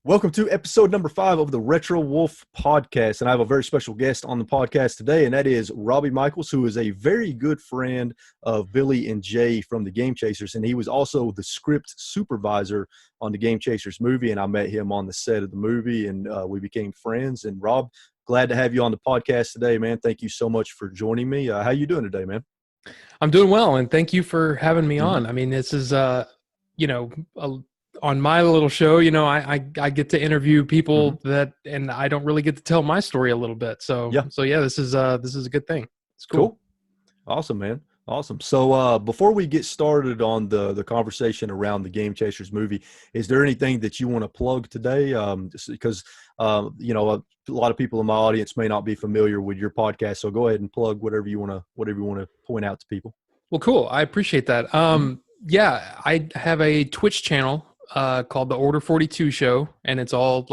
Welcome to episode number 5 of the RetroWolf podcast. And I have a very special guest on the podcast today, and that is Robby Michaels, who is a very good friend of Billy and Jay from the Game Chasers. And he was also the script supervisor on the Game Chasers movie. And I met him on the set of the movie, and we became friends. And Rob, glad to have you on the podcast today, man. Thank you so much for joining me. How you doing today, man? I'm doing well, and thank you for having me on. I mean, this is, on my little show, I get to interview people and I don't really get to tell my story a little bit. So yeah, this is a good thing. It's cool. Awesome, man. Awesome. So before we get started on the conversation around the Game Chasers movie, is there anything that you want to plug today? Just because a lot of people in my audience may not be familiar with your podcast, so go ahead and plug whatever you want to point out to people. Well, cool. I appreciate that. Yeah, I have a Twitch channel called the Order 42 Show, and it's all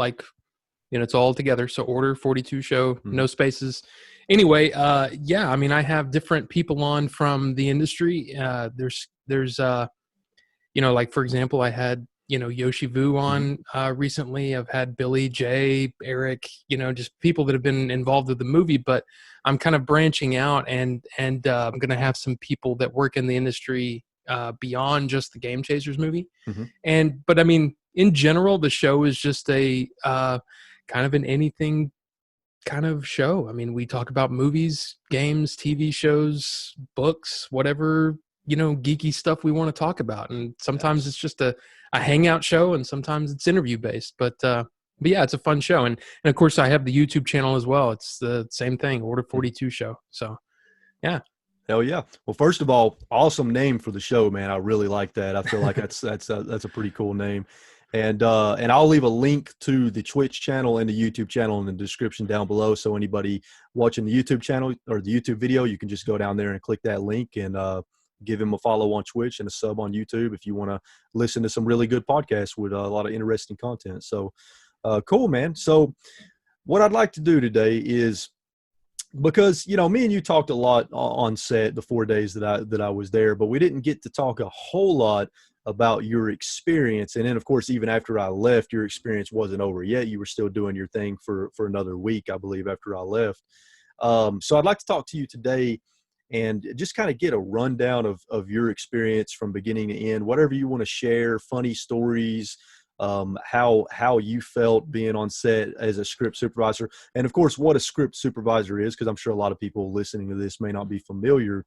it's all together. So Order 42 Show, no spaces. Anyway, yeah, I mean, I have different people on from the industry. There's like, for example, I had, Yoshi Vu on recently. I've had Billy, Jay, Eric, just people that have been involved with the movie, but I'm kind of branching out and I'm going to have some people that work in the industry beyond just the Game Chasers movie. But I mean, in general, the show is just a kind of an anything kind of show. I mean, we talk about movies, games, TV shows, books, whatever, geeky stuff we want to talk about. And sometimes it's just a hangout show, and sometimes it's interview based. But yeah, it's a fun show. And of course, I have the YouTube channel as well. It's the same thing, Order 42 Show. So yeah. Hell yeah. Well, first of all, awesome name for the show, man. I really like that. I feel like that's a pretty cool name. And I'll leave a link to the Twitch channel and the YouTube channel in the description down below. So anybody watching the YouTube channel or the YouTube video, you can just go down there and click that link and give him a follow on Twitch and a sub on YouTube if you want to listen to some really good podcasts with a lot of interesting content. So cool, man. So what I'd like to do today is, because me and you talked a lot on set the 4 days that I was there, but we didn't get to talk a whole lot about your experience. And then, of course, even after I left, your experience wasn't over yet. You were still doing your thing for another week, I believe, after I left. So I'd like to talk to you today and just kind of get a rundown of your experience from beginning to end, whatever you want to share, funny stories, how you felt being on set as a script supervisor, and of course what a script supervisor is, because I'm sure a lot of people listening to this may not be familiar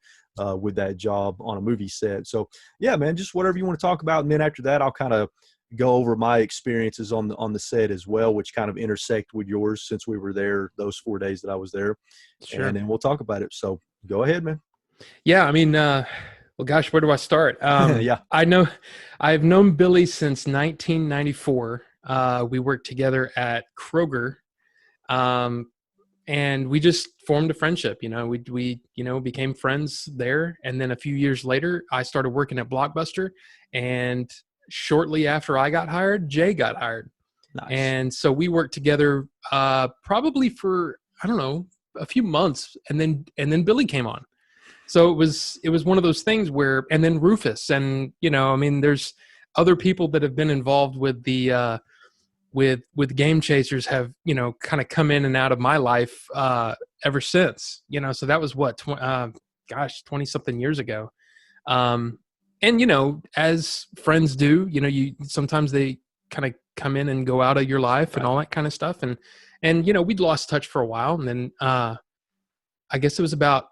with that job on a movie set. So yeah, man, just whatever you want to talk about, and then after that I'll kind of go over my experiences on the set as well, which kind of intersect with yours since we were there those 4 days that I was there. Sure. And then we'll talk about it. So go ahead, man. Yeah, I mean, well, gosh, where do I start? Yeah, I've known Billy since 1994. We worked together at Kroger, and we just formed a friendship. We became friends there. And then a few years later, I started working at Blockbuster, and shortly after I got hired, Jay got hired. Nice. And so we worked together probably for, I don't know, a few months, and then Billy came on. So it was one of those things where, and then Rufus, and I mean, there's other people that have been involved with the with Game Chasers have kind of come in and out of my life ever since. So that was what 20 something years ago. And as friends do, you sometimes they kind of come in and go out of your life, and all that kind of stuff. And we'd lost touch for a while, and then I guess it was about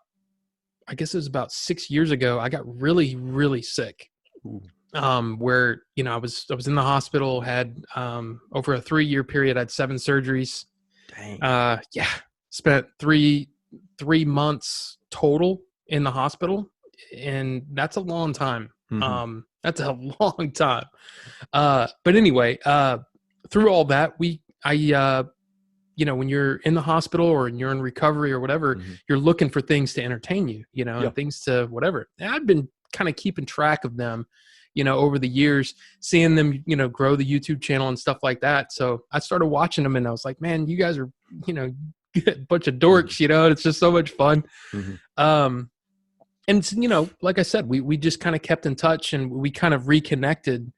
6 years ago, I got really, really sick. Where, I was in the hospital, had, over a 3-year period, I had 7 surgeries. Dang. Yeah. Spent three months total in the hospital. And that's a long time. That's a long time. But anyway, through all that, when you're in the hospital or you're in recovery or whatever, you're looking for things to entertain you, and things to whatever. And I've been kind of keeping track of them, over the years, seeing them, grow the YouTube channel and stuff like that. So I started watching them, and I was like, man, you guys are, a bunch of dorks, it's just so much fun. And, like I said, we just kind of kept in touch, and we kind of reconnected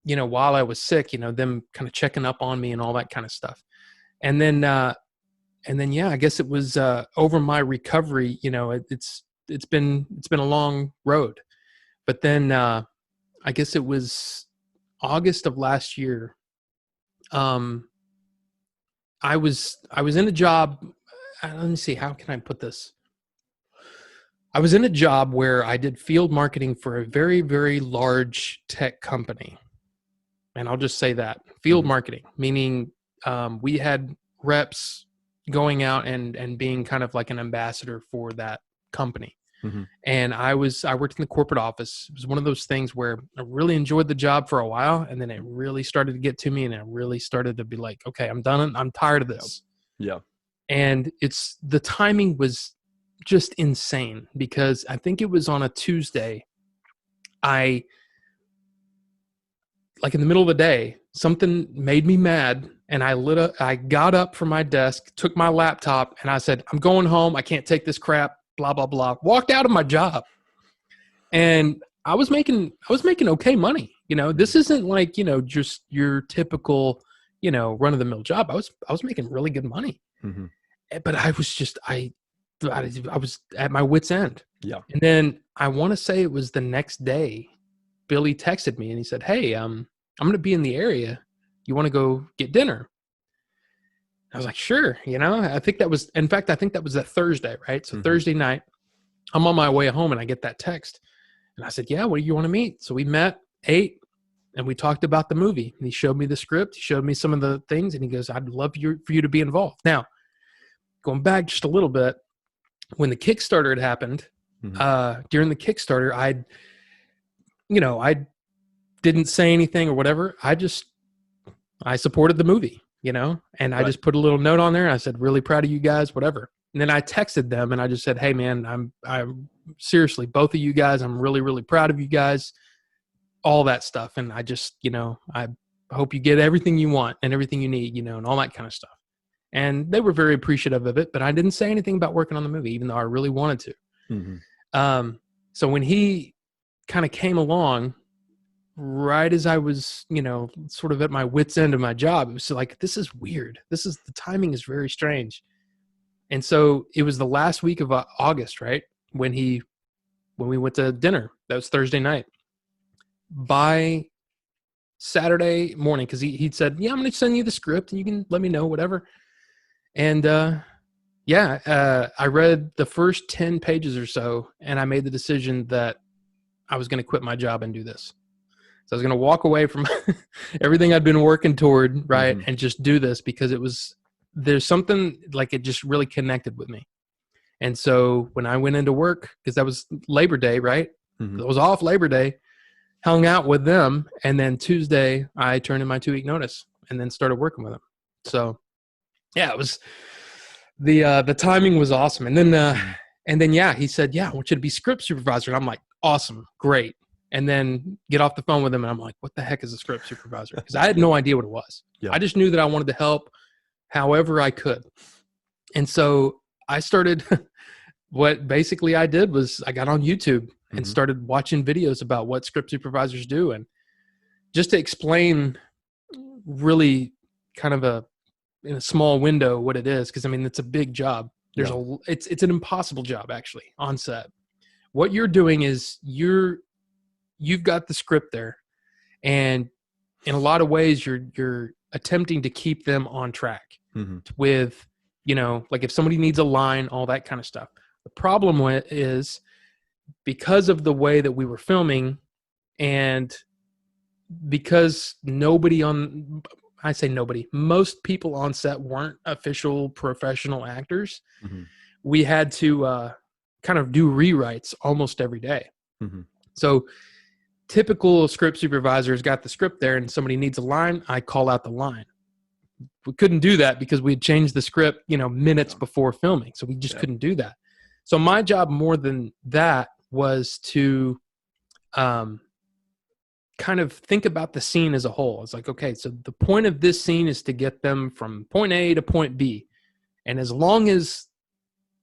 while I was sick, them kind of checking up on me and all that kind of stuff. And then, yeah, I guess it was over my recovery. It's been a long road, but then I guess it was August of last year. I was in a job. Let me see. How can I put this? I was in a job where I did field marketing for a very, very large tech company. And I'll just say that field marketing, meaning we had reps going out and being kind of like an ambassador for that company. And I worked in the corporate office. It was one of those things where I really enjoyed the job for a while, and then it really started to get to me, and it really started to be like, okay, I'm done. I'm tired of this. Yeah. And the timing was just insane, because I think it was on a Tuesday. Like in the middle of the day, something made me mad, and I got up from my desk, took my laptop, and I said, I'm going home. I can't take this crap. Blah, blah, blah. Walked out of my job. And I was making okay money. This isn't like, just your typical, run of the mill job. I was making really good money. But I was just, I was at my wit's end. Yeah. And then I want to say it was the next day, Billy texted me and he said, hey, I'm going to be in the area. You want to go get dinner? I was like, sure. I think that was that Thursday, right? So Thursday night, I'm on my way home and I get that text. And I said, yeah, what do you want to meet? So we met, ate, and we talked about the movie. And he showed me the script. He showed me some of the things. And he goes, I'd love for you to be involved. Now, going back just a little bit, when the Kickstarter had happened, during the Kickstarter, I didn't say anything or whatever. I supported the movie. And I just put a little note on there. I said, really proud of you guys, whatever. And then I texted them and I just said, hey man, I'm seriously, both of you guys, I'm really, really proud of you guys, all that stuff. And I just, I hope you get everything you want and everything you need, and all that kind of stuff. And they were very appreciative of it, but I didn't say anything about working on the movie, even though I really wanted to. So when he kind of came along, right as I was, sort of at my wit's end of my job, it was like, this is weird. The timing is very strange. And so it was the last week of August, right? When we went to dinner. That was Thursday night. By Saturday morning, because he'd said, yeah, I'm going to send you the script and you can let me know, whatever. And I read the first 10 pages or so, and I made the decision that I was going to quit my job and do this. So I was going to walk away from everything I'd been working toward, right, and just do this, because there's something like it just really connected with me. And so when I went into work, because that was Labor Day, right? It was off Labor Day, hung out with them, and then Tuesday I turned in my 2-week notice and then started working with them. So yeah, it was the timing was awesome. And then yeah, he said, yeah, I want you to be script supervisor. And I'm like, awesome, great. And then get off the phone with him, and I'm like, what the heck is a script supervisor? Because I had no idea what it was. Yeah. I just knew that I wanted to help however I could. And so I started, what basically I did was I got on YouTube and started watching videos about what script supervisors do. And just to explain really kind of in a small window what it is, because I mean, it's a big job. It's an impossible job actually on set. What you're doing is you've got the script there, and in a lot of ways you're attempting to keep them on track with, like if somebody needs a line, all that kind of stuff. The problem is, because of the way that we were filming, and because most people on set weren't official professional actors, we had to kind of do rewrites almost every day. So typical script supervisors got the script there, and somebody needs a line, I call out the line. We couldn't do that because we had changed the script, minutes before filming. So we just couldn't do that. So my job more than that was to kind of think about the scene as a whole. It's like, okay, so the point of this scene is to get them from point A to point B. And as long as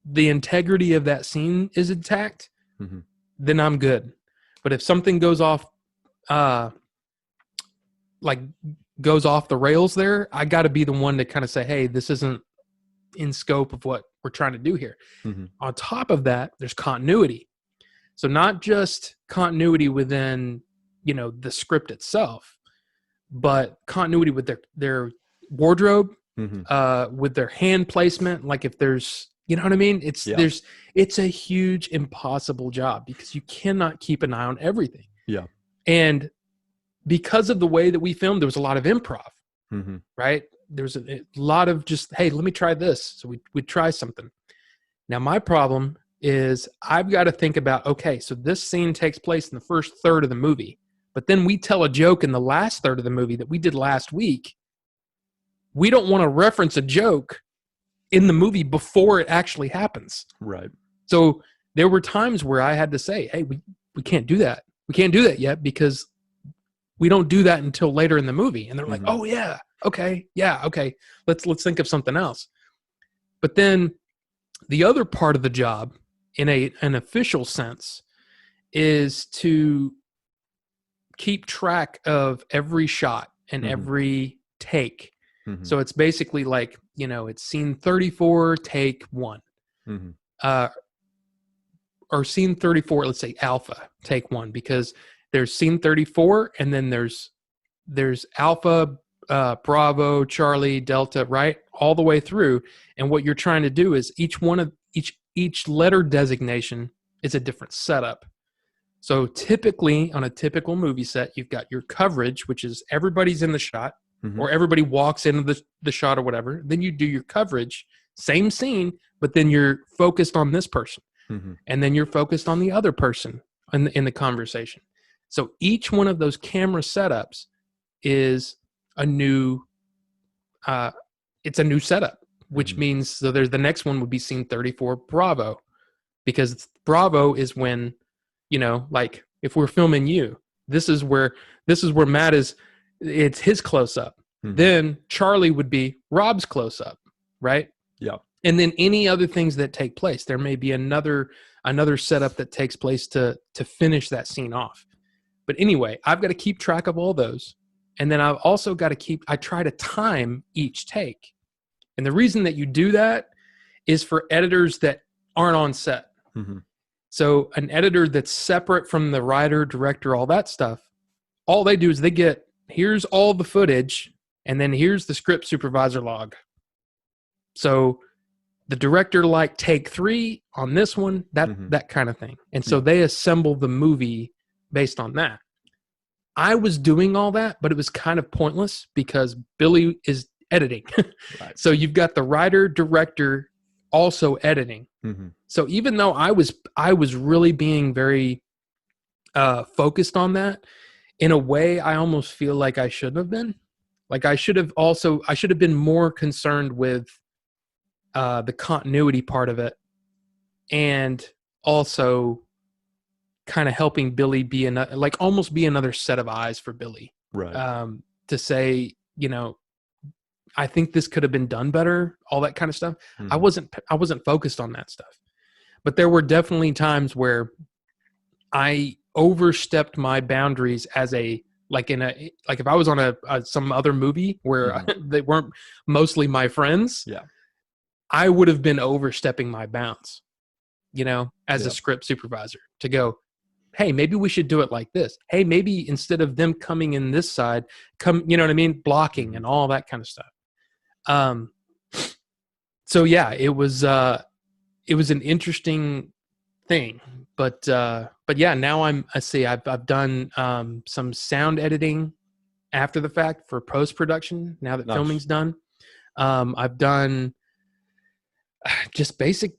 the integrity of that scene is intact, then I'm good. But if something goes off like goes off the rails there, I got to be the one to kind of say, hey, this isn't in scope of what we're trying to do here. Mm-hmm. On top of that, there's continuity. So not just continuity within, the script itself, but continuity with their wardrobe, with their hand placement. Like if there's, you know what I mean? It's a huge, impossible job because you cannot keep an eye on everything. Yeah. And because of the way that we filmed, there was a lot of improv, right? There was a lot of just, hey, let me try this. So we'd try something. Now, my problem is I've got to think about, okay, so this scene takes place in the first third of the movie, but then we tell a joke in the last third of the movie that we did last week. We don't want to reference a joke in the movie before it actually happens. Right. So there were times where I had to say, hey, we can't do that. We can't do that yet because we don't do that until later in the movie. And they're like, oh yeah, okay. Yeah. Okay. Let's think of something else. But then the other part of the job in an official sense is to keep track of every shot and every take. So it's basically like, it's scene 34, take 1. Or scene 34, let's say alpha, take 1, because there's scene 34 and then there's alpha, Bravo, Charlie, Delta, right? All the way through. And what you're trying to do is each letter designation is a different setup. So typically on a typical movie set, you've got your coverage, which is everybody's in the shot or everybody walks into the shot or whatever. Then you do your coverage, same scene, but then you're focused on this person. And then you're focused on the other person in the conversation. So each one of those camera setups is a new setup, which means so there's the next one would be scene 34 Bravo, because Bravo is when, like if we're filming you, this is where Matt is, it's his close up. Then Charlie would be Rob's close up, right? Yeah. And then any other things that take place, there may be another setup that takes place to finish that scene off. But anyway, I've got to keep track of all those. And then I've also got to I try to time each take. And the reason that you do that is for editors that aren't on set. So an editor that's separate from the writer, director, all that stuff, all they do is they get, here's all the footage, and then here's the script supervisor log. So the director take 3 on this one, that kind of thing. And so they assemble the movie based on that. I was doing all that, but it was kind of pointless because Billy is editing. Right. So you've got the writer, director also editing. So even though I was really being very focused on that, in a way I almost feel like I shouldn't have been. Like I should have been more concerned with the continuity part of it, and also kind of helping Billy be almost be another set of eyes for Billy. Right. To say, I think this could have been done better, all that kind of stuff. I wasn't focused on that stuff. But there were definitely times where I overstepped my boundaries as if I was on some other movie where they weren't mostly my friends. Yeah. I would have been overstepping my bounds, as a script supervisor, to go, hey, maybe we should do it like this. Hey, maybe instead of them coming in this side, you know what I mean? Blocking and all that kind of stuff. So yeah, it was an interesting thing, but yeah, now I've done some sound editing after the fact for post-production now that filming's done. I've done just basic,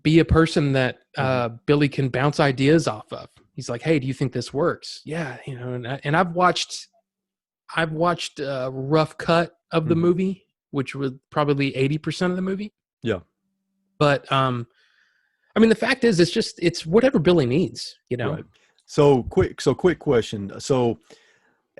be a person that Billy can bounce ideas off of. He's like, hey, do you think this works? Yeah, and I've watched a rough cut of the movie, which was probably 80% of the movie. Yeah. But the fact is, it's whatever Billy needs, Right. So quick question. So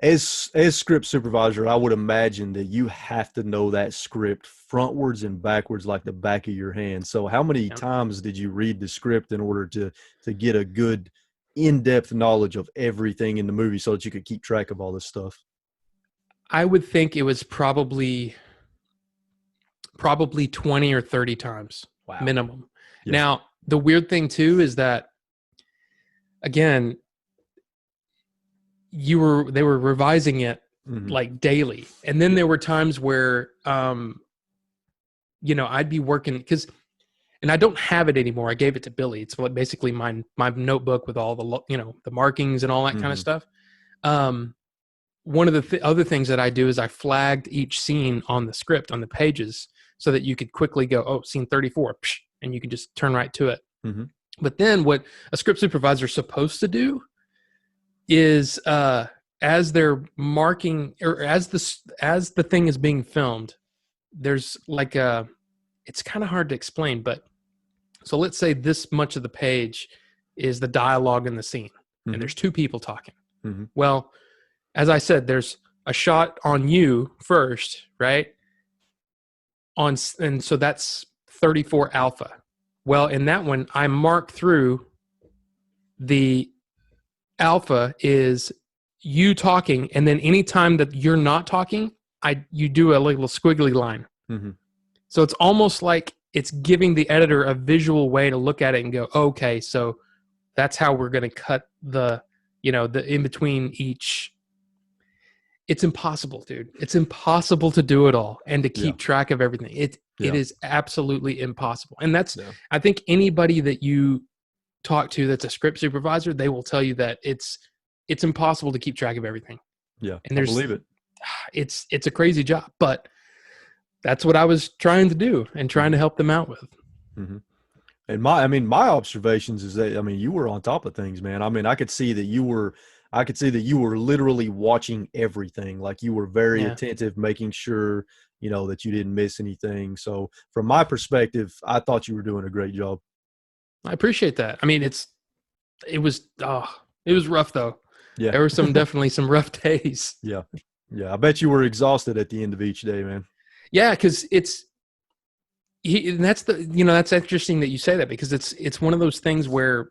as script supervisor, I would imagine that you have to know that script frontwards and backwards like the back of your hand. So how many times did you read the script in order to get a good in-depth knowledge of everything in the movie so that you could keep track of all this stuff? I would think it was probably 20 or 30 times minimum. Yeah. Now, the weird thing too is that, again, they were revising it like daily. And then there were times where, you know, I'd be working and I don't have it anymore. I gave it to Billy. It's basically my notebook with all the, you know, the markings and all that kind of stuff. One of the other things that I do is I flagged each scene on the script, on the pages, so that you could quickly go, oh, scene 34, psh, and you can just turn right to it. But then what a script supervisor is supposed to do is, as they're marking, or as the thing is being filmed, there's like it's kind of hard to explain, but so let's say this much of the page is the dialogue in the scene, and there's two people talking. Well, as I said, there's a shot on you first, right? And so that's 34 alpha. Well, in that one, I mark through the alpha is you talking, and then anytime that you're not talking, you do a little squiggly line. So it's almost like it's giving the editor a visual way to look at it and go, okay, so that's how we're going to cut the, you know, the in between each. It's impossible, dude. It's impossible to do it all and to keep track of everything. It is absolutely impossible. And that's, I think anybody that you talk to that's a script supervisor, they will tell you that it's impossible to keep track of everything. Yeah, and I believe it. It's a crazy job, but that's what I was trying to do and trying to help them out with. And my observations is that, I mean, you were on top of things, man. I mean, I could see that you were literally watching everything. Like, you were very attentive, making sure, you know, that you didn't miss anything. So from my perspective, I thought you were doing a great job. I appreciate that. I mean, it was rough though. Yeah. There were definitely some rough days. Yeah. I bet you were exhausted at the end of each day, man. Yeah. Cause and that's that's interesting that you say that, because it's one of those things where,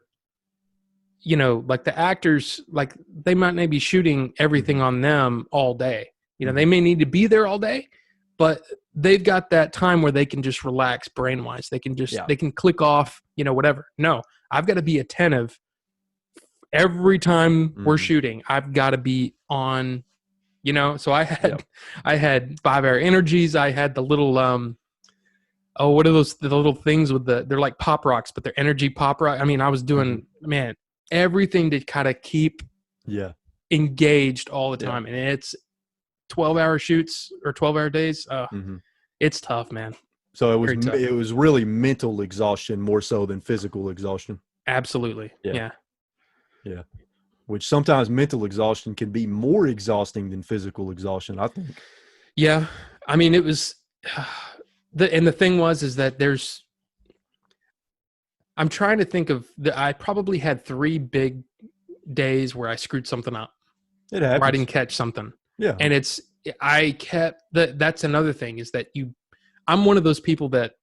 you know, like the actors, like they might not be shooting everything on them all day. You know, they may need to be there all day, but they've got that time where they can just relax brain wise. They can just, they can click off, you know, whatever. No, I've got to be attentive every time we're shooting. I've got to be on, you know, so I had 5-hour energies. I had the little, what are those, the little things with they're like pop rocks, but they're energy pop rock. I mean, I was doing, man, everything to kind of keep engaged all the time. And it's 12-hour shoots or 12-hour days. It's tough, man. So it was really mental exhaustion more so than physical exhaustion. Absolutely. Yeah. Which sometimes mental exhaustion can be more exhausting than physical exhaustion, I think. Yeah. I mean, it was and the thing is that I'm trying to think of I probably had 3 big days where I screwed something up. It happens. Where I didn't catch something. Yeah. And that's another thing is that I'm one of those people that,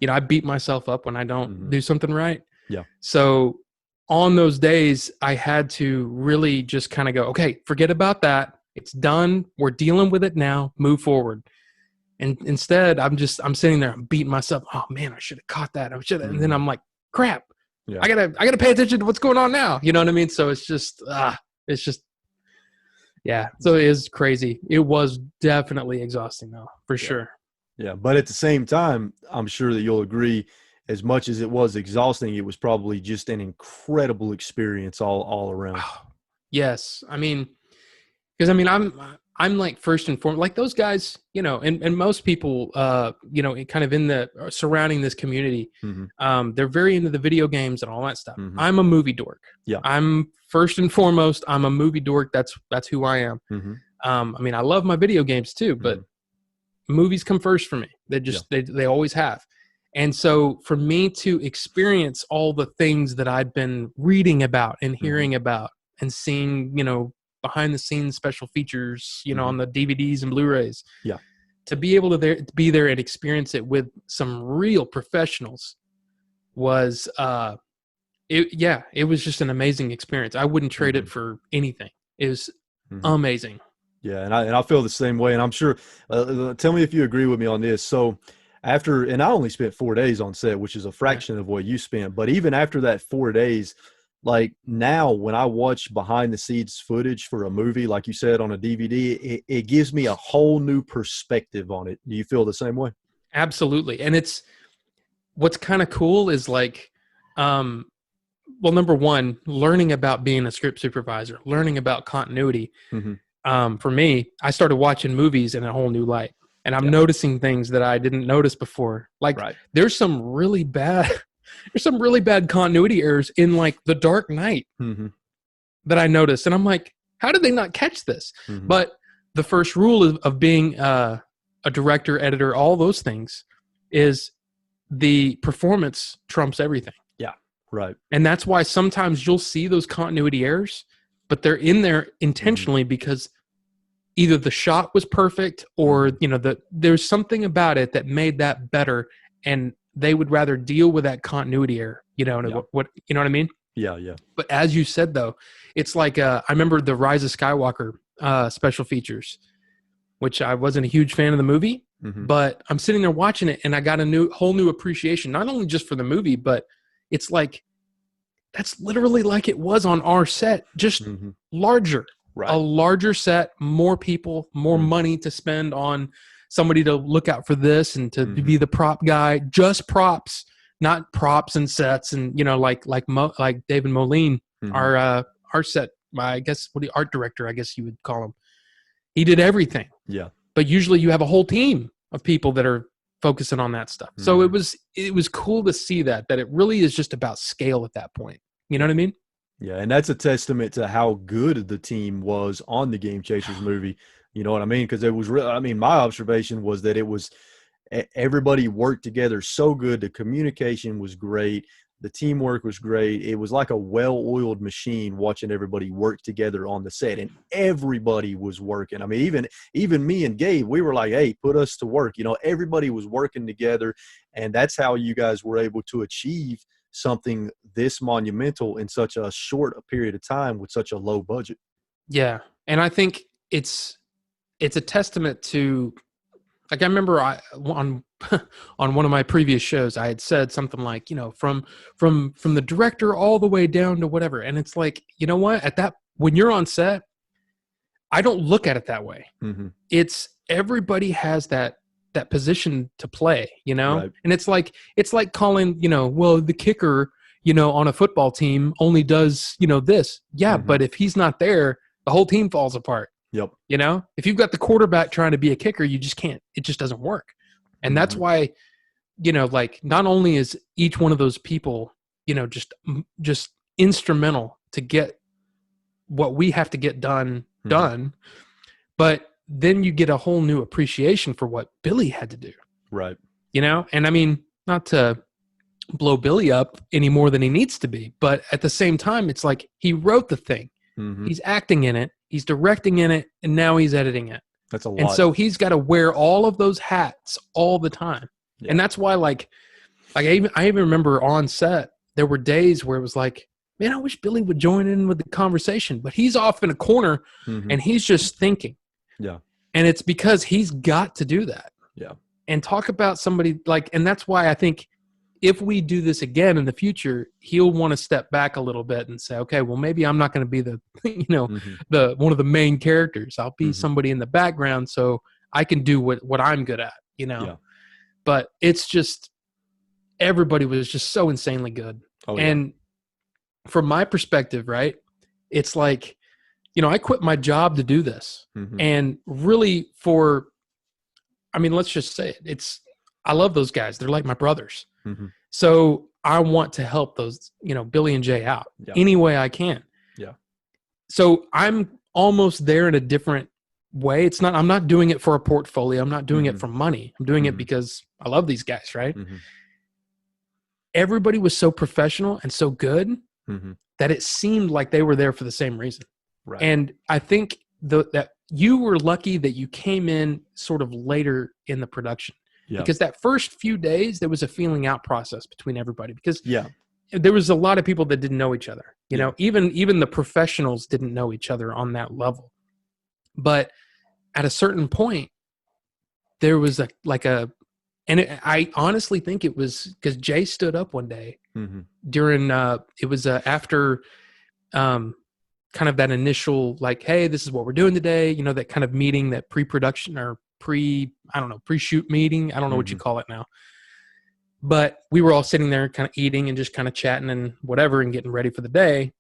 you know, I beat myself up when I don't do something right. Yeah. So on those days, I had to really just kind of go, okay, forget about that. It's done. We're dealing with it now. Move forward. And instead, I'm sitting there, I'm beating myself. Oh man, I should have caught that. And then I'm like, crap. Yeah. I gotta pay attention to what's going on now. You know what I mean? So it's just, yeah. So it is crazy. It was definitely exhausting though, for sure. Yeah. But at the same time, I'm sure that you'll agree, as much as it was exhausting, it was probably just an incredible experience all around. Yes. I mean, because I mean, I'm like first and foremost, like those guys, you know, and most people, you know, kind of in the surrounding this community, they're very into the video games and all that stuff. I'm a movie dork. Yeah. I'm first and foremost, I'm a movie dork. That's who I am. I mean, I love my video games too, but movies come first for me. They always have. And so for me to experience all the things that I'd been reading about and hearing about and seeing, you know, behind the scenes special features, you know, on the DVDs and Blu-rays, to be able to be there and experience it with some real professionals was it was just an amazing experience. I wouldn't trade it for anything. It was amazing. Yeah, and I feel the same way, and I'm sure. Tell me if you agree with me on this. So, and I only spent 4 days on set, which is a fraction of what you spent. But even after that 4 days, like now, when I watch behind the scenes footage for a movie, like you said on a DVD, it gives me a whole new perspective on it. Do you feel the same way? Absolutely, and what's kind of cool is like, well, number one, learning about being a script supervisor, learning about continuity. For me, I started watching movies in a whole new light, and I'm noticing things that I didn't notice before. Like there's some really bad continuity errors in like The Dark Knight that I noticed. And I'm like, how did they not catch this? But the first rule of being a director, editor, all those things is the performance trumps everything. Right. And that's why sometimes you'll see those continuity errors, but they're in there intentionally because either the shot was perfect or, there's something about it that made that better, and they would rather deal with that continuity error, what you know what I mean? Yeah. But as you said, though, it's like, I remember the Rise of Skywalker special features, which I wasn't a huge fan of the movie, but I'm sitting there watching it and I got a whole new appreciation, not only just for the movie, but it's like, that's literally like it was on our set, just larger, a larger set, more people, more money to spend on somebody to look out for this and to be the prop guy, just props, not props and sets. And, like David Moline, our set, I guess, art director, I guess you would call him. He did everything. Yeah. But usually you have a whole team of people that are focusing on that stuff. So it was cool to see that it really is just about scale at that point. You know what I mean? Yeah, and that's a testament to how good the team was on the Game Chasers movie. You know what I mean? Because it was real. I mean, my observation was that it was everybody worked together so good. The communication was great. The teamwork was great. It was like a well-oiled machine watching everybody work together on the set, and everybody was working. I mean, even me and Gabe, we were like, hey, put us to work. Everybody was working together, and that's how you guys were able to achieve something this monumental in such a short a period of time with such a low budget. Yeah. And I think it's a testament to, like, I remember on one of my previous shows, I had said something like, from the director all the way down to whatever. And it's like, you know what, when you're on set, I don't look at it that way. It's everybody has that position to play, and it's like calling, well, the kicker, on a football team only does, this. Yeah. But if he's not there, the whole team falls apart. Yep. If you've got the quarterback trying to be a kicker, you just can't, it just doesn't work. And that's why, like, not only is each one of those people, just instrumental to get what we have to get done, but then you get a whole new appreciation for what Billy had to do. Right. And I mean, not to blow Billy up any more than he needs to be, but at the same time, it's like he wrote the thing. He's acting in it, he's directing in it, and now he's editing it. That's a lot. And so he's got to wear all of those hats all the time. Yeah. And that's why, like I even remember on set, there were days where it was like, man, I wish Billy would join in with the conversation, but he's off in a corner and he's just thinking. Yeah. And it's because he's got to do that. Yeah. And talk about somebody like, and that's why I think if we do this again in the future, he'll want to step back a little bit and say, okay, well, maybe I'm not going to be the, the one of the main characters. I'll be somebody in the background so I can do what I'm good at, Yeah. But it's just, everybody was just so insanely good. Oh, yeah. And from my perspective, right, it's like, I quit my job to do this. And really let's just say it. I love those guys. They're like my brothers. So I want to help those, Billy and Jay out any way I can. Yeah. So I'm almost there in a different way. I'm not doing it for a portfolio. I'm not doing it for money. I'm doing it because I love these guys, right? Everybody was so professional and so good that it seemed like they were there for the same reason. Right. And I think that you were lucky that you came in sort of later in the production. Yeah. Because that first few days, there was a feeling out process between everybody. Because there was a lot of people that didn't know each other. You Yeah. know, even the professionals didn't know each other on that level. But at a certain point, there was I honestly think it was because Jay stood up one day during it was after kind of that initial like, hey, this is what we're doing today, you know, that kind of meeting, that pre-production or pre-shoot meeting, I don't know what you call it now. But we were all sitting there kind of eating and just kind of chatting and whatever and getting ready for the day.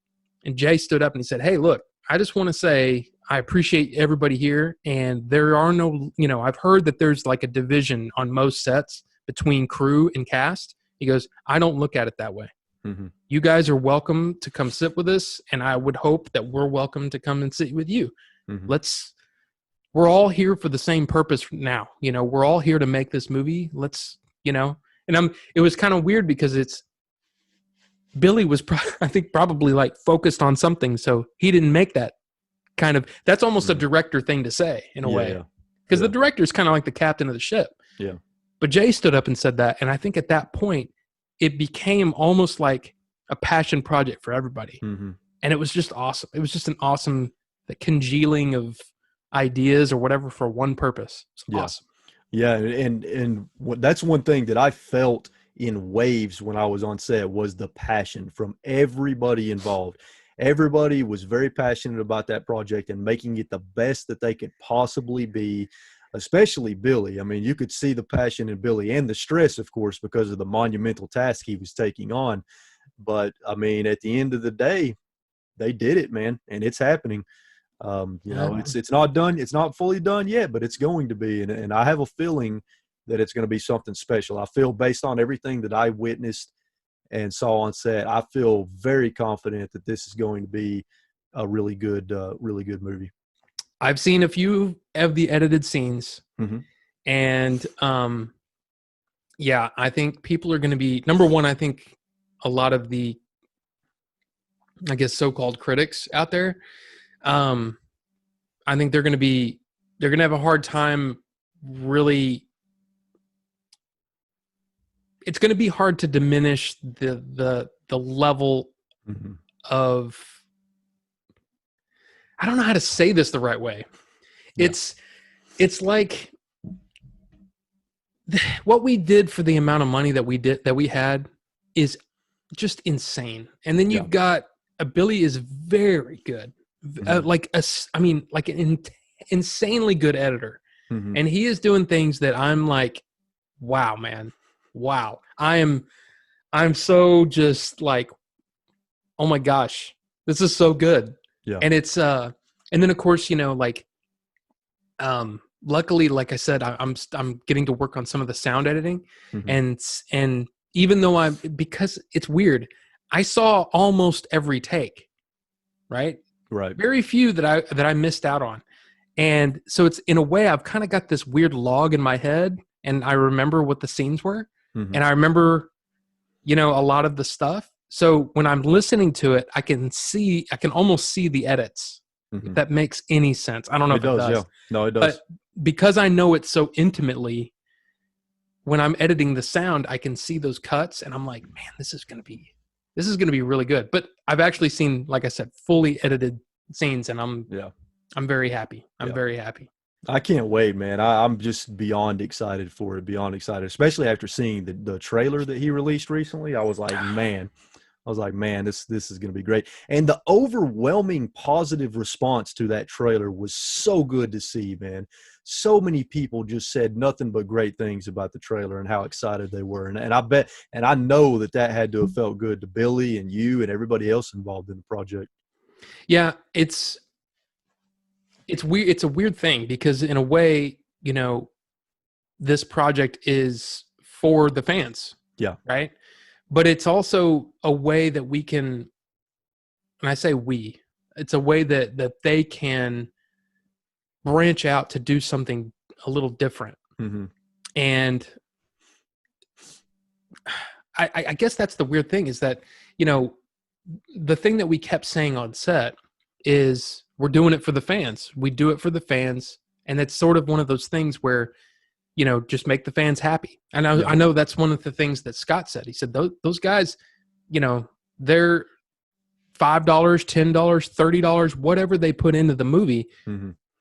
And Jay stood up and he said, hey, look, I just want to say I appreciate everybody here. And there are no, you know, I've heard that there's like a division on most sets between crew and cast. He goes, I don't look at it that way. You guys are welcome to come sit with us. And I would hope that we're welcome to come and sit with you. We're all here for the same purpose now. You know, we're all here to make this movie. Let's, you know, and it was kind of weird because Billy was, I think, probably like focused on something. So he didn't make that kind of, that's almost a director thing to say in a way. Because the director is kind of like the captain of the ship. Yeah. But Jay stood up and said that. And I think at that point, it became almost like a passion project for everybody. And it was just awesome. It was just an awesome congealing of ideas or whatever for one purpose. It's awesome. Yeah, and that's one thing that I felt in waves when I was on set was the passion from everybody involved. Everybody was very passionate about that project and making it the best that they could possibly be, especially Billy. I mean, you could see the passion in Billy and the stress, of course, because of the monumental task he was taking on. But, I mean, at the end of the day, they did it, man, and it's happening. You know, it's not done. It's not fully done yet, but it's going to be. And I have a feeling that it's going to be something special. I feel based on everything that I witnessed and saw on set, I feel very confident that this is going to be a really good movie. I've seen a few of the edited scenes and, yeah, I think people are going to be, number one, I think a lot of the, I guess, so-called critics out there, I think they're going to have a hard time really. It's going to be hard to diminish the level of, I don't know how to say this the right way. Yeah. It's like what we did for the amount of money that we had is just insane. And then you've got Billy is very good. Like an insanely good editor. And he is doing things that I'm like, wow, man. Wow. I'm so just like, oh my gosh, this is so good. Yeah. And it's, and then of course, you know, like, luckily, like I said, I'm getting to work on some of the sound editing and even though because it's weird, I saw almost every take, right? Right. Very few that I missed out on. And so it's, in a way, I've kind of got this weird log in my head and I remember what the scenes were. And I remember, you know, a lot of the stuff. So when I'm listening to it, I can almost see the edits. If that makes any sense. I don't know if it does. Yeah. No, it does. But because I know it so intimately, when I'm editing the sound, I can see those cuts and I'm like, man, this is going to be really good. But I've actually seen, like I said, fully edited scenes and I'm very happy. I'm very happy. I can't wait, man. I'm just beyond excited for it, especially after seeing the trailer that he released recently. I was like, man, this is going to be great. And the overwhelming positive response to that trailer was so good to see, man. So many people just said nothing but great things about the trailer and how excited they were. And I bet, and I know that had to have felt good to Billy and you and everybody else involved in the project. Yeah, it's weird. It's a weird thing because in a way, you know, this project is for the fans. Yeah. Right. But it's also a way that we can, and I say we, it's a way that they can branch out to do something a little different. And I guess that's the weird thing is that, you know, the thing that we kept saying on set is we're doing it for the fans. We do it for the fans. And it's sort of one of those things where, you know, just make the fans happy. And I know that's one of the things that Scott said. He said, those guys, you know, they're $5, $10, $30, whatever they put into the movie,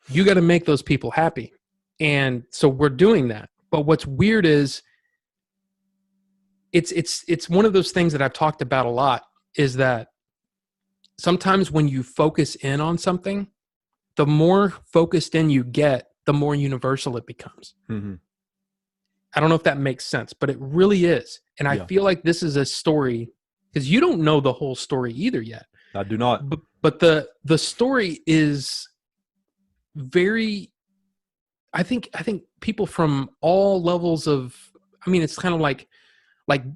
you got to make those people happy. And so we're doing that. But what's weird is it's one of those things that I've talked about a lot, is that sometimes when you focus in on something, the more focused in you get, the more universal it becomes. I don't know if that makes sense, but it really is. And I feel like this is a story, because you don't know the whole story either yet. I do not. But the story is very, I think people from all levels of, I mean, it's kind of like,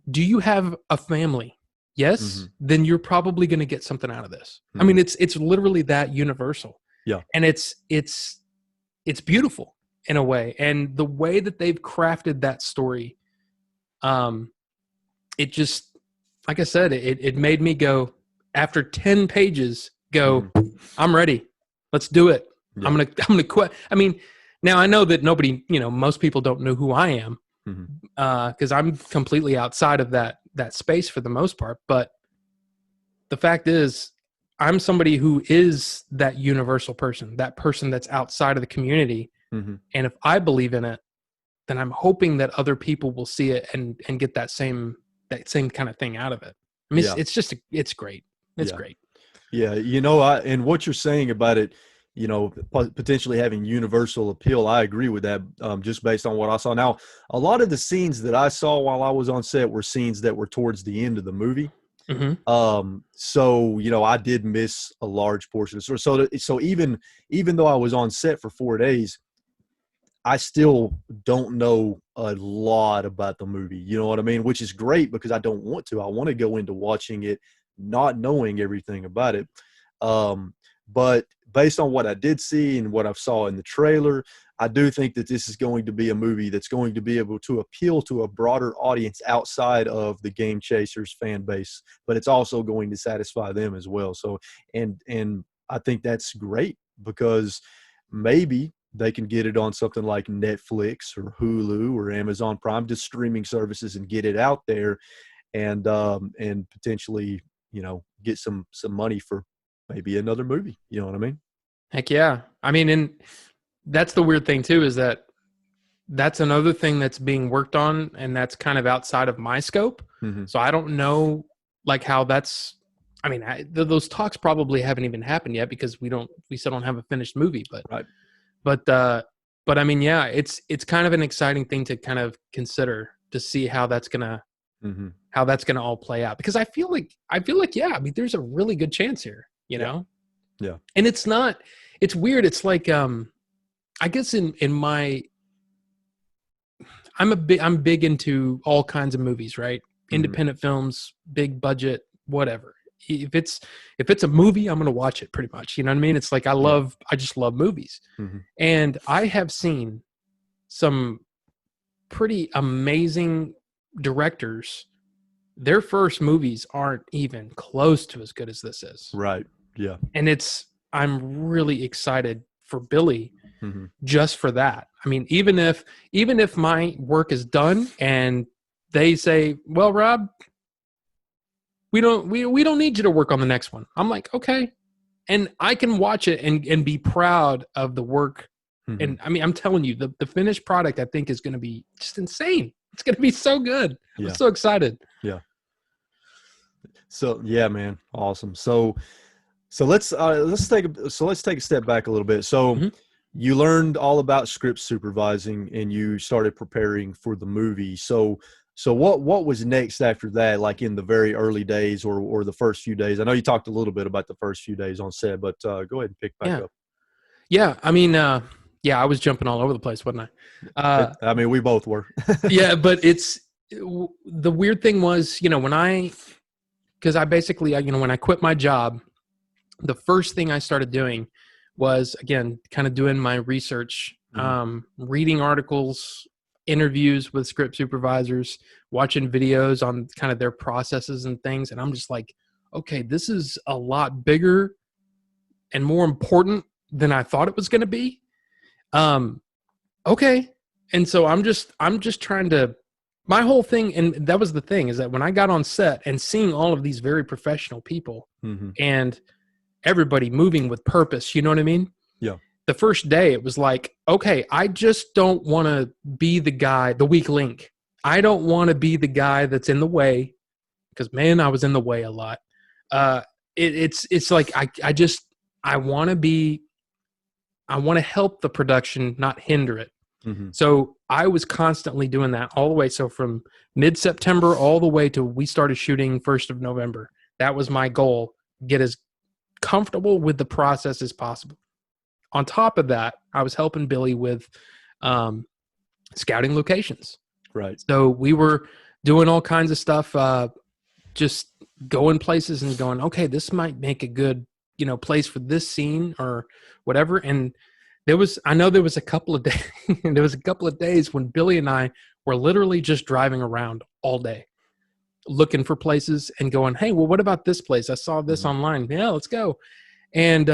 do you have a family? Yes. Then you're probably going to get something out of this. I mean, it's literally that universal. Yeah. And it's beautiful in a way. And the way that they've crafted that story, it just, like I said, it made me go, after 10 pages, go, I'm ready. Let's do it. Yeah. I'm gonna quit. I mean, now I know that nobody, most people don't know who I am, because I'm completely outside of that space for the most part. But the fact is, I'm somebody who is that universal person, that person that's outside of the community. And if I believe in it, then I'm hoping that other people will see it and get that same kind of thing out of it. I mean, it's great. It's great. Yeah. And what you're saying about it, potentially having universal appeal, I agree with that, just based on what I saw. Now, a lot of the scenes that I saw while I was on set were scenes that were towards the end of the movie. So, I did miss a large portion of the story. So even though I was on set for 4 days, I still don't know a lot about the movie. You know what I mean? Which is great, because I don't want to. I want to go into watching it not knowing everything about it. But based on what I did see and what I saw in the trailer, I do think that this is going to be a movie that's going to be able to appeal to a broader audience outside of the Game Chasers fan base, but it's also going to satisfy them as well. So, and I think that's great, because maybe they can get it on something like Netflix or Hulu or Amazon Prime, just streaming services, and get it out there, and potentially, get some money for maybe another movie. You know what I mean? Heck yeah. I mean, and that's the weird thing too, is that's another thing that's being worked on, and that's kind of outside of my scope. So I don't know how that's, I mean, those talks probably haven't even happened yet, because we still don't have a finished movie, but I mean, yeah, it's kind of an exciting thing to kind of consider, to see how that's gonna all play out, because I feel like, yeah, I mean, there's a really good chance here, know? Yeah. And it's weird. It's like, I guess in my, I'm big into all kinds of movies, right? Independent films, big budget, whatever. If it's a movie, I'm going to watch it pretty much. You know what I mean? It's like, I just love movies. And I have seen some pretty amazing directors. Their first movies aren't even close to as good as this is. Right. Yeah. And I'm really excited for Billy, just for that. I mean, even if my work is done and they say, well, Rob, we don't need you to work on the next one, I'm like, okay. And I can watch it and be proud of the work. And I mean, I'm telling you, the finished product, I think, is going to be just insane. It's going to be so good. I'm so excited. Yeah. So, yeah, man. Awesome. So let's take a step back a little bit. So you learned all about script supervising, and you started preparing for the movie. So what was next after that, like in the very early days or the first few days? I know you talked a little bit about the first few days on set, but go ahead and pick back up. Yeah. I mean, I was jumping all over the place, wasn't I? I mean, we both were. Yeah, but the weird thing was, because I basically, when I quit my job, the first thing I started doing was, again, kind of doing my research, reading articles, interviews with script supervisors, watching videos on kind of their processes and things. And I'm just like, okay, this is a lot bigger and more important than I thought it was going to be. Okay. And so I'm just trying to my whole thing, and that was the thing, is that when I got on set and seeing all of these very professional people and everybody moving with purpose, you know what I mean? Yeah. The first day it was like, okay, I just don't want to be the guy, the weak link. I don't want to be the guy that's in the way, because man, I was in the way a lot. It's like I want to help the production, not hinder it. So I was constantly doing that all the way. So from mid-September all the way to we started shooting 1st of November. That was my goal, get as comfortable with the process as possible. On top of that, I was helping Billy with scouting locations. Right. So we were doing all kinds of stuff, just going places and going, okay, this might make a good, place for this scene or whatever. And I know there was a couple of days when Billy and I were literally just driving around all day looking for places and going, hey, well, what about this place? I saw this online. Yeah, let's go. And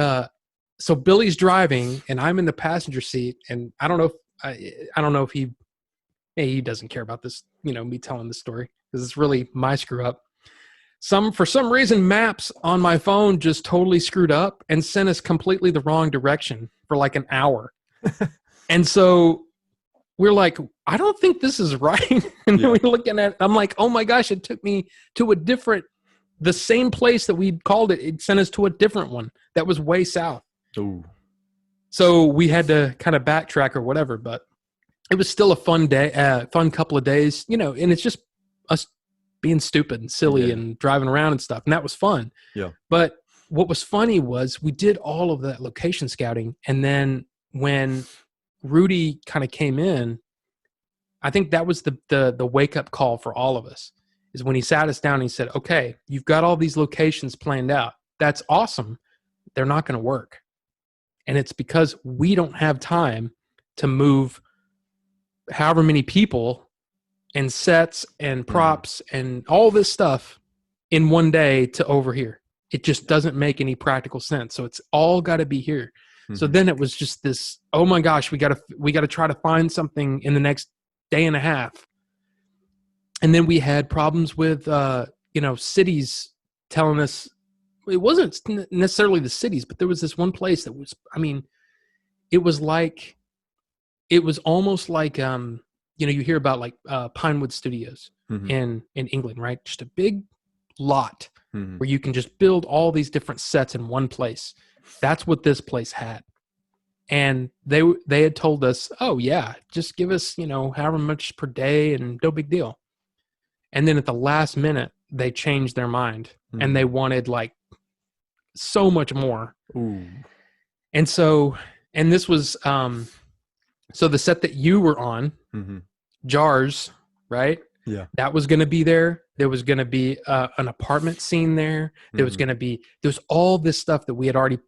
so Billy's driving and I'm in the passenger seat, and I don't know if he doesn't care about this, me telling this story, because it's really my screw up. For some reason, maps on my phone just totally screwed up and sent us completely the wrong direction for like an hour. And so we're like, I don't think this is right. And then we're looking at it, I'm like, oh my gosh, it took me to the same place that we'd called it. It sent us to a different one that was way south. Ooh. So we had to kind of backtrack or whatever, but it was still a fun couple of days, and it's just us being stupid and silly and driving around and stuff. And that was fun. Yeah. But what was funny was we did all of that location scouting. And then when Rudy kind of came in, I think that was the wake up call for all of us, is when he sat us down and he said, okay, you've got all these locations planned out. That's awesome. They're not going to work. And it's because we don't have time to move however many people and sets and props and all this stuff in one day to over here. It just doesn't make any practical sense. So it's all got to be here. So then it was just this, oh my gosh, we got to try to find something in the next day and a half. And then we had problems with, cities telling us, it wasn't necessarily the cities, but there was this one place that was, it was almost like, you hear about like Pinewood Studios in England, right? Just a big lot where you can just build all these different sets in one place. That's what this place had. And they had told us, oh yeah, just give us, however much per day and no big deal. And then at the last minute, they changed their mind and they wanted like so much more. Ooh. And this was, so the set that you were on, Jars, right? Yeah. That was going to be there. There was going to be an apartment scene there. There was all this stuff that we had already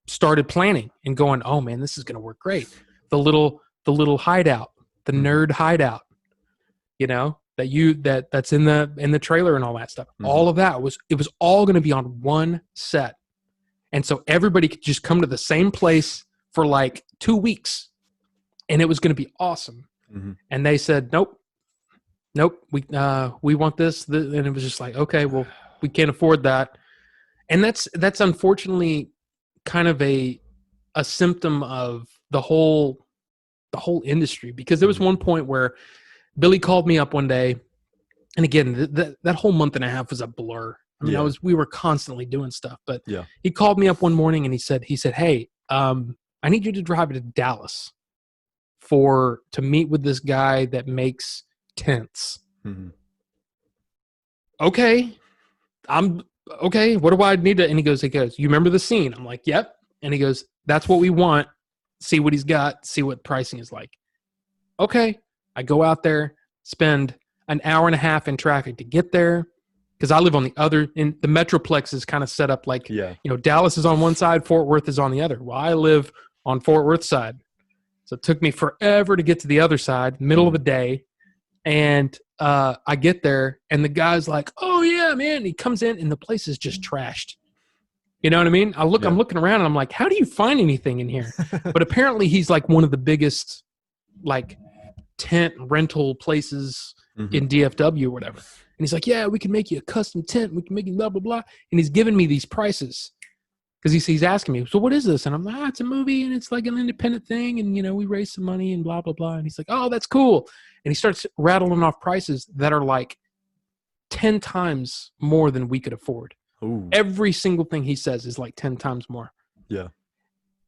started planning and going, oh man, this is going to work great. The little hideout, the nerd hideout, that's in the trailer and all that stuff. All of that was all going to be on one set. And so everybody could just come to the same place for like 2 weeks and it was going to be awesome. And they said, nope, we want this. And it was just like, okay, well, we can't afford that. And that's unfortunately kind of a symptom of the whole industry, because there was one point where Billy called me up one day, and again, that whole month and a half was a blur. We were constantly doing stuff, but he called me up one morning and he said, hey, I need you to drive to Dallas to meet with this guy that makes tents. Okay. Okay. What do I need to, and he goes, you remember the scene? I'm like, yep. And he goes, that's what we want. See what he's got, see what pricing is like. Okay. I go out there, spend an hour and a half in traffic to get there, because I live on the Metroplex is kind of set up like, Dallas is on one side, Fort Worth is on the other. Well, I live on Fort Worth side. So it took me forever to get to the other side, middle of the day. And I get there and the guy's like, oh yeah, man. And he comes in and the place is just trashed. You know what I mean? I'm looking around and I'm like, how do you find anything in here? But apparently he's like one of the biggest like tent rental places in DFW or whatever. And he's like, yeah, we can make you a custom tent. We can make you blah, blah, blah. And he's giving me these prices because he's asking me, so what is this? And I'm like, it's a movie and it's like an independent thing. And, we raise some money and blah, blah, blah. And he's like, oh, that's cool. And he starts rattling off prices that are like 10 times more than we could afford. Ooh. Every single thing he says is like 10 times more. Yeah.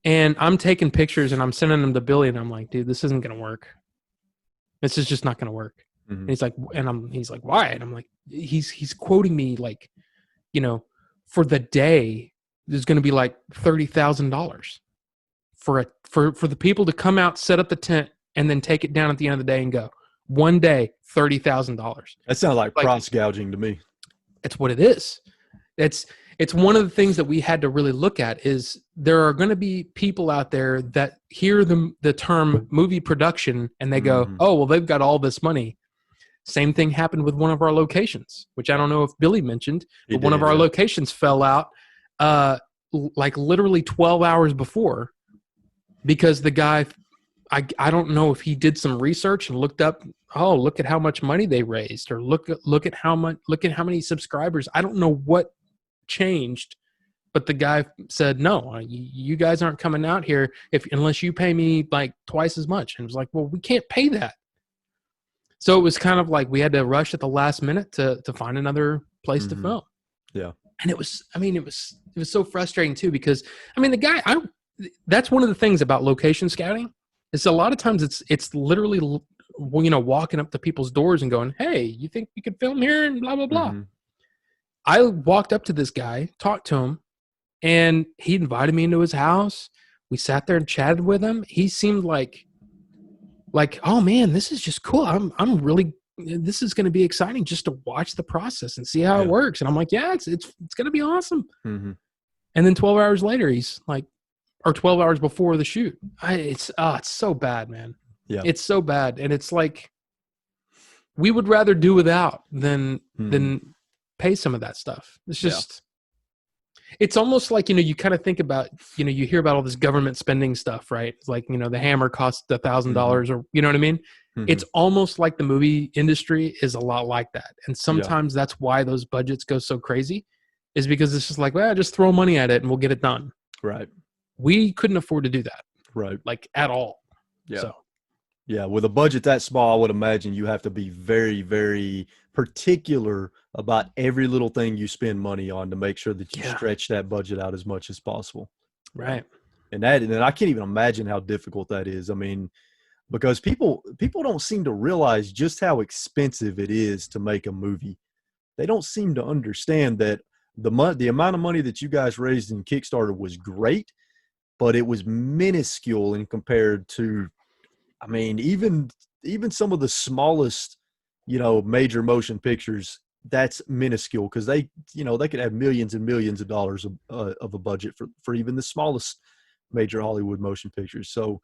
And I'm taking pictures and I'm sending them to Billy and I'm like, dude, this isn't going to work. This is just not going to work. Mm-hmm. And he's like, why? And I'm like, he's quoting me like, for the day, there's going to be like $30,000 for the people to come out, set up the tent, and then take it down at the end of the day and go. One day, $30,000. That sounds like price gouging to me. It's what it is. It's one of the things that we had to really look at is there are going to be people out there that hear the term movie production and they go, oh, well, they've got all this money. Same thing happened with one of our locations, which I don't know if Billy mentioned, but one of our locations fell out like literally 12 hours before because the guy, I don't know if he did some research and looked up, oh, look at how much money they raised or look at how many subscribers. I don't know what changed, but the guy said, no, you guys aren't coming out here unless you pay me like twice as much. And it was like, well, we can't pay that. So it was kind of like we had to rush at the last minute to find another place to film. Yeah. And it was so frustrating too, because the guy, that's one of the things about location scouting is a lot of times it's literally, walking up to people's doors and going, hey, you think you could film here and blah, blah, blah. I walked up to this guy, talked to him, and he invited me into his house. We sat there and chatted with him. He seemed like, oh man, this is just cool. I'm really, this is going to be exciting just to watch the process and see how it works. And I'm like, yeah, it's going to be awesome. And then 12 hours later, he's like, or 12 hours before the shoot, it's so bad, man. Yeah, it's so bad, and it's like we would rather do without than pay some of that stuff. It's just, it's almost like, you kind of think about, you hear about all this government spending stuff, right? It's like, the hammer costs $1,000 or, you know what I mean? It's almost like the movie industry is a lot like that. And sometimes that's why those budgets go so crazy is because it's just like, well, just throw money at it and we'll get it done. Right. We couldn't afford to do that. Right. Like at all. Yeah. So. Yeah. With a budget that small, I would imagine you have to be very, very particular about every little thing you spend money on to make sure that you stretch that budget out as much as possible. Right. And I can't even imagine how difficult that is. Because people don't seem to realize just how expensive it is to make a movie. They don't seem to understand that the amount of money that you guys raised in Kickstarter was great, but it was minuscule in compared to, even some of the smallest, major motion pictures. That's minuscule because they could have millions and millions of dollars of a budget for even the smallest major Hollywood motion pictures. So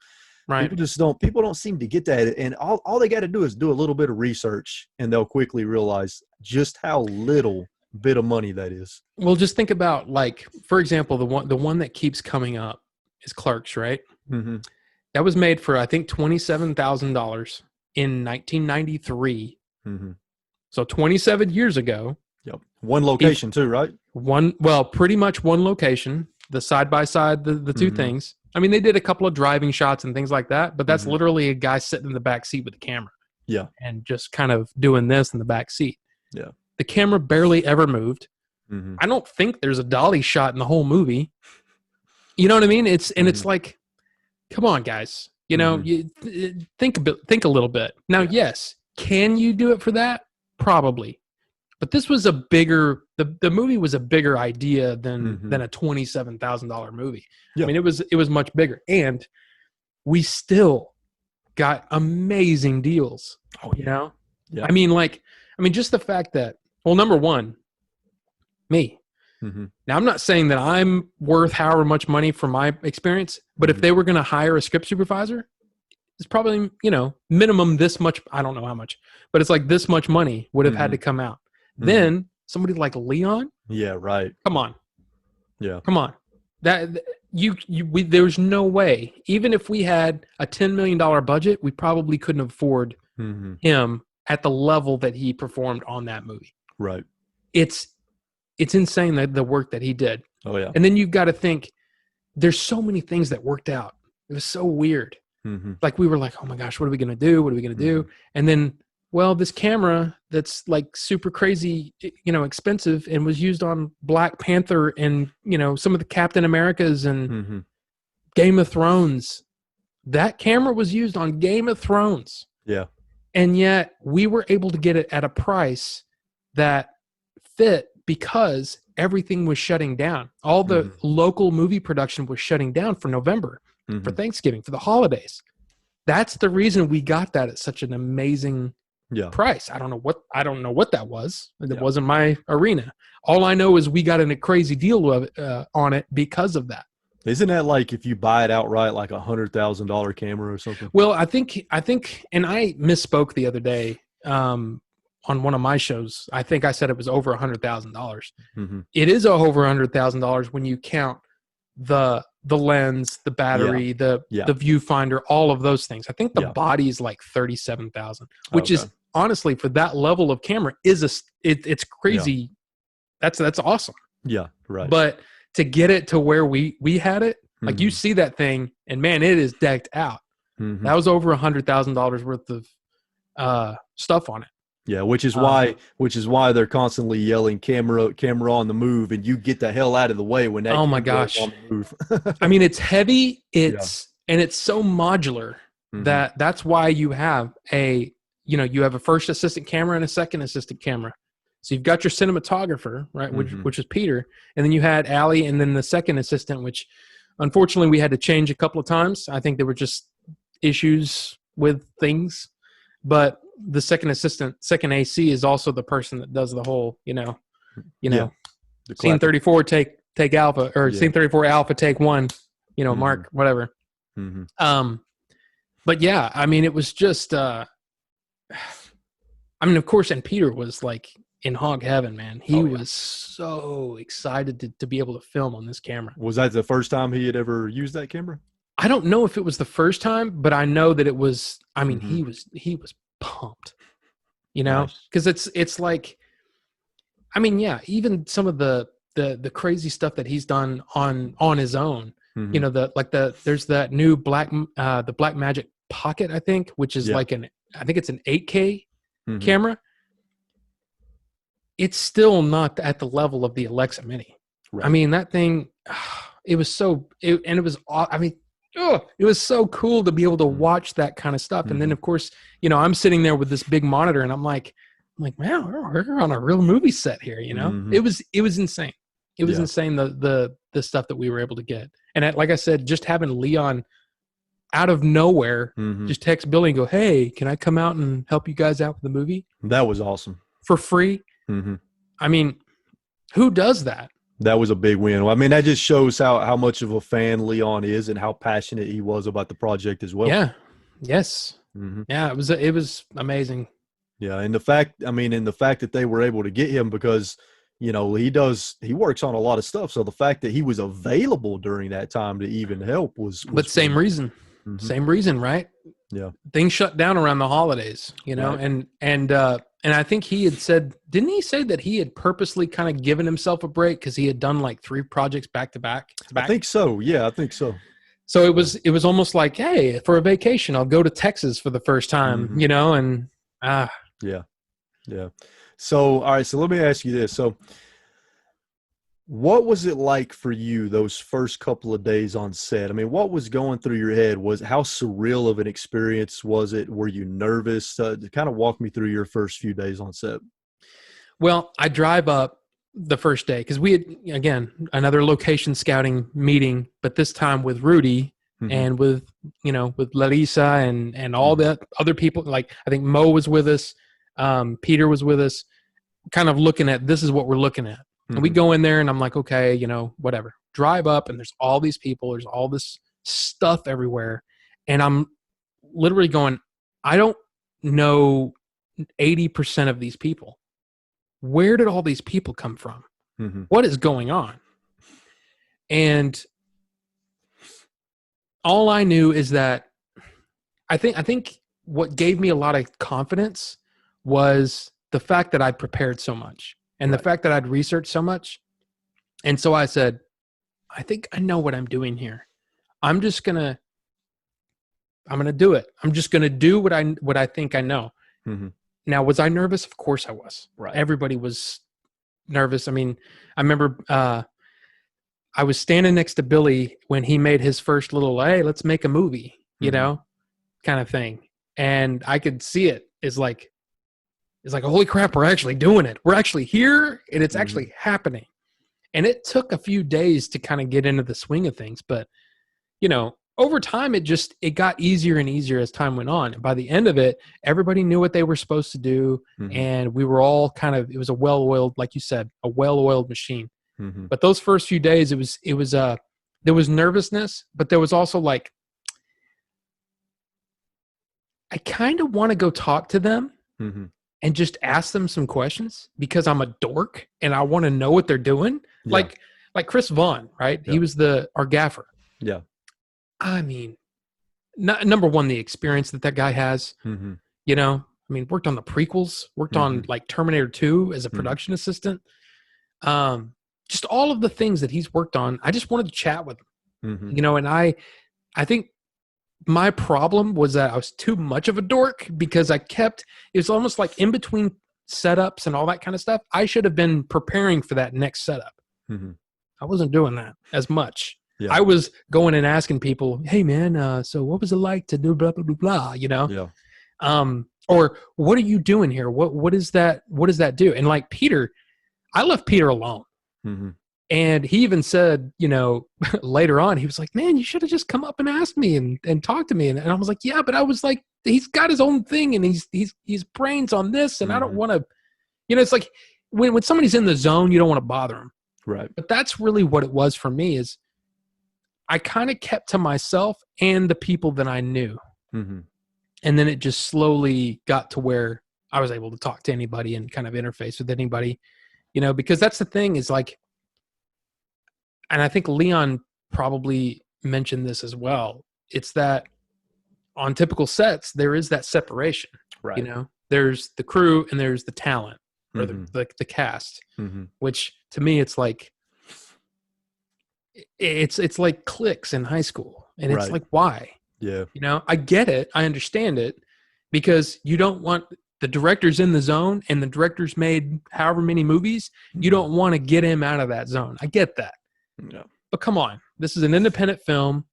people don't seem to get that. And all they got to do is do a little bit of research and they'll quickly realize just how little bit of money that is. Well, just think about, like, for example, the one that keeps coming up is Clerks, right? That was made for, I think, $27,000 in 1993. So 27 years ago. Yep. One location too, right? Pretty much one location, the side by side, the two things. They did a couple of driving shots and things like that, but that's literally a guy sitting in the back seat with the camera. Yeah. And just kind of doing this in the back seat. Yeah. The camera barely ever moved. I don't think there's a dolly shot in the whole movie. You know what I mean? It's like, come on, guys. You think a little bit. Now, yes, can you do it for that? Probably. But this was the movie was a bigger idea than a $27,000 movie. Yeah. It was much bigger, and we still got amazing deals. Oh, yeah. Yeah. Just the fact that, well, number one, me. Now, I'm not saying that I'm worth however much money from my experience, but if they were going to hire a script supervisor, it's probably, minimum this much. I don't know how much, but it's like this much money would have had to come out. Then somebody like Leon. Yeah, right. Come on. Yeah. Come on. There's no way. Even if we had a $10 million budget, we probably couldn't afford him at the level that he performed on that movie. Right. It's insane that the work that he did. Oh yeah. And then you've got to think, there's so many things that worked out. It was so weird. Mm-hmm. Like we were like, oh my gosh, what are we going to do? What are we going to do? And then, well, this camera that's like super crazy, expensive and was used on Black Panther and, some of the Captain Americas and Game of Thrones. That camera was used on Game of Thrones. Yeah. And yet we were able to get it at a price that fit because everything was shutting down. All the local movie production was shutting down for November, for Thanksgiving, for the holidays. That's the reason we got that at such an amazing price. I don't know what that was. It wasn't my arena. All I know is we got in a crazy deal of on it because of that. Isn't that like if you buy it outright, like $100,000 camera or something? Well, I think, and I misspoke the other day on one of my shows. I think I said it was over $100,000. It is over $100,000 when you count the lens, the battery, the viewfinder, all of those things. I think the body is like $37,000, which is honestly for that level of camera it's crazy. That's awesome. Yeah, right. But to get it to where we had it, like you see that thing, and man, it is decked out. That was over $100,000 worth of stuff on it. Yeah, which is why they're constantly yelling camera on the move, and you get the hell out of the way when that. Oh my gosh! On the move. I mean, it's heavy. And it's so modular that's why you have you have a first assistant camera and a second assistant camera. So you've got your cinematographer, right, which is Peter, and then you had Allie, and then the second assistant, which unfortunately we had to change a couple of times. I think there were just issues with things, but the second assistant, second AC, is also the person that does the whole, scene 34 take alpha, or scene 34 alpha take one, mark whatever. But yeah, I mean, it was just, of course, and Peter was like in hog heaven, man. He was so excited to be able to film on this camera. Was that the first time he had ever used that camera? I don't know if it was the first time, but I know that it was. I mean, he was pumped, because it's like, I mean, yeah, even some of the crazy stuff that he's done on his own. There's that new the Black Magic Pocket, I think, which is I think it's an 8K camera. It's still not at the level of the Alexa Mini. Right. I mean, that thing, it was so so cool to be able to watch that kind of stuff. And then, of course, I'm sitting there with this big monitor, and I'm like, man, we're on a real movie set here. It was insane. It was insane the stuff that we were able to get. And like I said, just having Leon out of nowhere just text Billy and go, "Hey, can I come out and help you guys out with the movie?" That was awesome. For free. I mean, who does that? That was a big win. I mean, that just shows how much of a fan Leon is and how passionate he was about the project as well. Yeah. Yes. Yeah, it was amazing. Yeah, and the fact that they were able to get him, because he works on a lot of stuff. So the fact that he was available during that time to even help was but same reason. Same reason, right? Yeah. Things shut down around the holidays, right. And I think he had said, didn't he say that he had purposely kind of given himself a break because he had done like 3 projects back to back? I think so. Yeah, I think so. So it was almost like, hey, for a vacation, I'll go to Texas for the first time, and Yeah. So, all right. So let me ask you this. So what was it like for you those first couple of days on set? I mean, what was going through your head? How surreal of an experience was it? Were you nervous? Kind of walk me through your first few days on set. Well, I drive up the first day because we had, again, another location scouting meeting, but this time with Rudy and with Larissa and all the other people. Like, I think Mo was with us. Peter was with us, kind of looking at, this is what we're looking at. And we go in there and I'm like, okay, whatever. Drive up and there's all these people. There's all this stuff everywhere. And I'm literally going, I don't know 80% of these people. Where did all these people come from? What is going on? And all I knew is that I think what gave me a lot of confidence was the fact that I'd prepared so much and the fact that I'd researched so much. And so I said, I think I know what I'm doing here. I'm going to do it. I'm just going to do what I think I know. Mm-hmm. Now, was I nervous? Of course I was. Right. Everybody was nervous. I mean, I remember I was standing next to Billy when he made his first little, hey, let's make a movie, you know, kind of thing. And I could see it. It's like, holy crap, we're actually doing it. We're actually here and it's actually happening. And it took a few days to kind of get into the swing of things. But, you know, over time, it got easier and easier as time went on. And by the end of it, everybody knew what they were supposed to do. And we were all it was a well-oiled, like you said, a well-oiled machine. But those first few days, there was nervousness, but there was also like, I kind of want to go talk to them and just ask them some questions because I'm a dork and I want to know what they're doing. Yeah. Like Chris Vaughn, right? Yeah. He was our gaffer. Yeah. I mean, number one, the experience that guy has, you know, I mean, worked on the prequels, worked on like Terminator 2 as a production assistant. Just all of the things that he's worked on. I just wanted to chat with him, you know, and I think my problem was that I was too much of a dork because it was almost like in between setups and all that kind of stuff. I should have been preparing for that next setup. I wasn't doing that as much. Yeah. I was going and asking people, hey man, so what was it like to do blah, blah, blah, blah, you know? Yeah. Or what are you doing here? What does that do? And like Peter, I left Peter alone. And he even said, you know, later on, he was like, man, you should have just come up and asked me and talked to me. And I was like, yeah, but I was like, he's got his own thing and he's brains on this. And I don't want to, you know, it's like when somebody's in the zone, you don't want to bother them. Right. But that's really what it was for me is I kind of kept to myself and the people that I knew. And then it just slowly got to where I was able to talk to anybody and kind of interface with anybody, you know, because that's the thing is like, and I think Leon probably mentioned this as well. It's that on typical sets, there is that separation, right? You know, there's the crew and there's the talent or the cast, which to me, it's like, it's like cliques in high school. And it's like, why? Yeah. You know, I get it. I understand it because you don't want the director's in the zone and the director's made however many movies. You don't want to get him out of that zone. I get that. No. But come on. This is an independent film.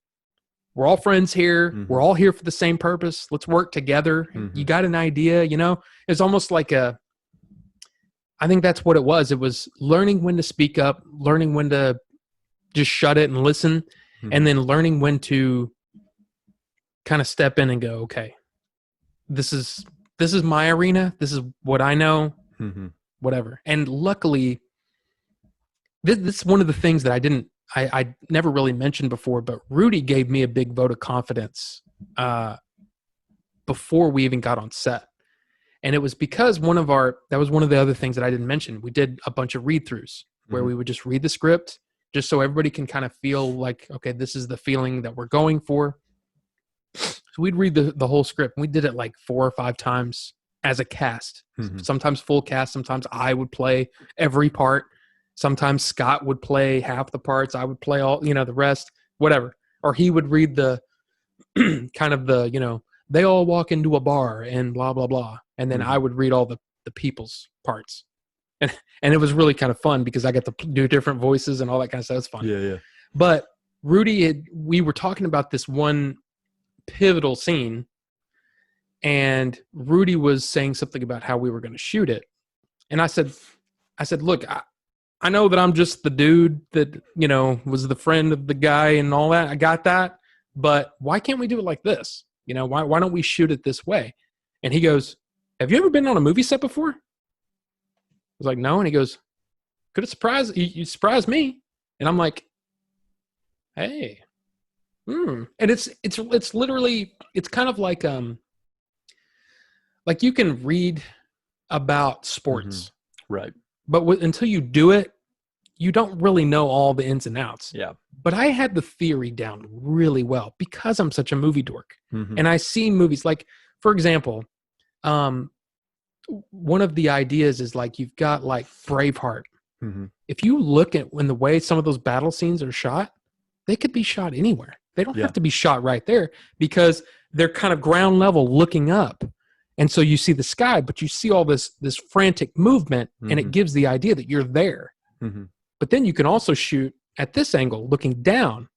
We're all friends here. We're all here for the same purpose. Let's work together. You got an idea, you know? It's almost like I think that's what it was. It was learning when to speak up, learning when to just shut it and listen, and then learning when to kind of step in and go, okay, this is my arena. This is what I know, whatever. And luckily, this is one of the things that I never really mentioned before, but Rudy gave me a big vote of confidence before we even got on set. And it was because that was one of the other things that I didn't mention. We did a bunch of read-throughs where we would just read the script just so everybody can kind of feel like, okay, this is the feeling that we're going for. So we'd read the whole script. And we did it like 4 or 5 times as a cast, sometimes full cast. Sometimes I would play every part. Sometimes Scott would play half the parts. I would play all, you know, the rest, whatever. Or he would read the kind of the, you know, they all walk into a bar and blah, blah, blah. And then I would read all the people's parts. And it was really kind of fun because I got to do different voices and all that kind of stuff. It's fun. Yeah, yeah. But Rudy, we were talking about this one pivotal scene, and Rudy was saying something about how we were going to shoot it. And I said, look, I know that I'm just the dude that, you know, was the friend of the guy and all that. I got that. But why can't we do it like this? You know, why don't we shoot it this way? And he goes, have you ever been on a movie set before? I was like, no. And he goes, could it surprise you? Surprise me. And I'm like, hey. And it's literally, it's kind of like you can read about sports. Right. But until you do it, you don't really know all the ins and outs. Yeah. But I had the theory down really well because I'm such a movie dork. And I see movies like, for example, one of the ideas is like you've got like Braveheart. Mm-hmm. If you look at when the way some of those battle scenes are shot, they could be shot anywhere. They don't have to be shot right there because they're kind of ground level looking up. And so you see the sky, but you see all this frantic movement, and it gives the idea that you're there. Mm-hmm. But then you can also shoot at this angle, looking down.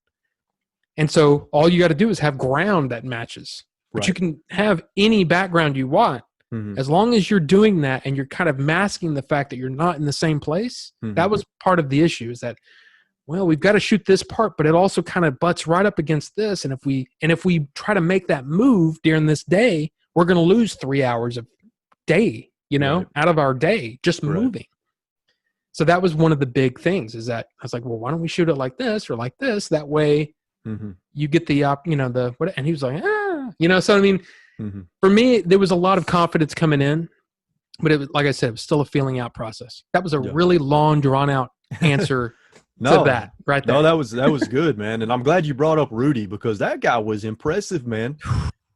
And so all you got to do is have ground that matches. But you can have any background you want. Mm-hmm. As long as you're doing that and you're kind of masking the fact that you're not in the same place. Mm-hmm. That was part of the issue, is that, well, we've got to shoot this part, but it also kind of butts right up against this. And if we try to make that move during this day, we're going to lose 3 hours of day, out of our day, just moving. So that was one of the big things, is that I was like, well, why don't we shoot it like this or like this? That way you get the, and he was like, so I mean, for me, there was a lot of confidence coming in, but it was, like I said, it was still a feeling out process. That was a really long, drawn out answer to that right there. No, that was good, man. And I'm glad you brought up Rudy, because that guy was impressive, man.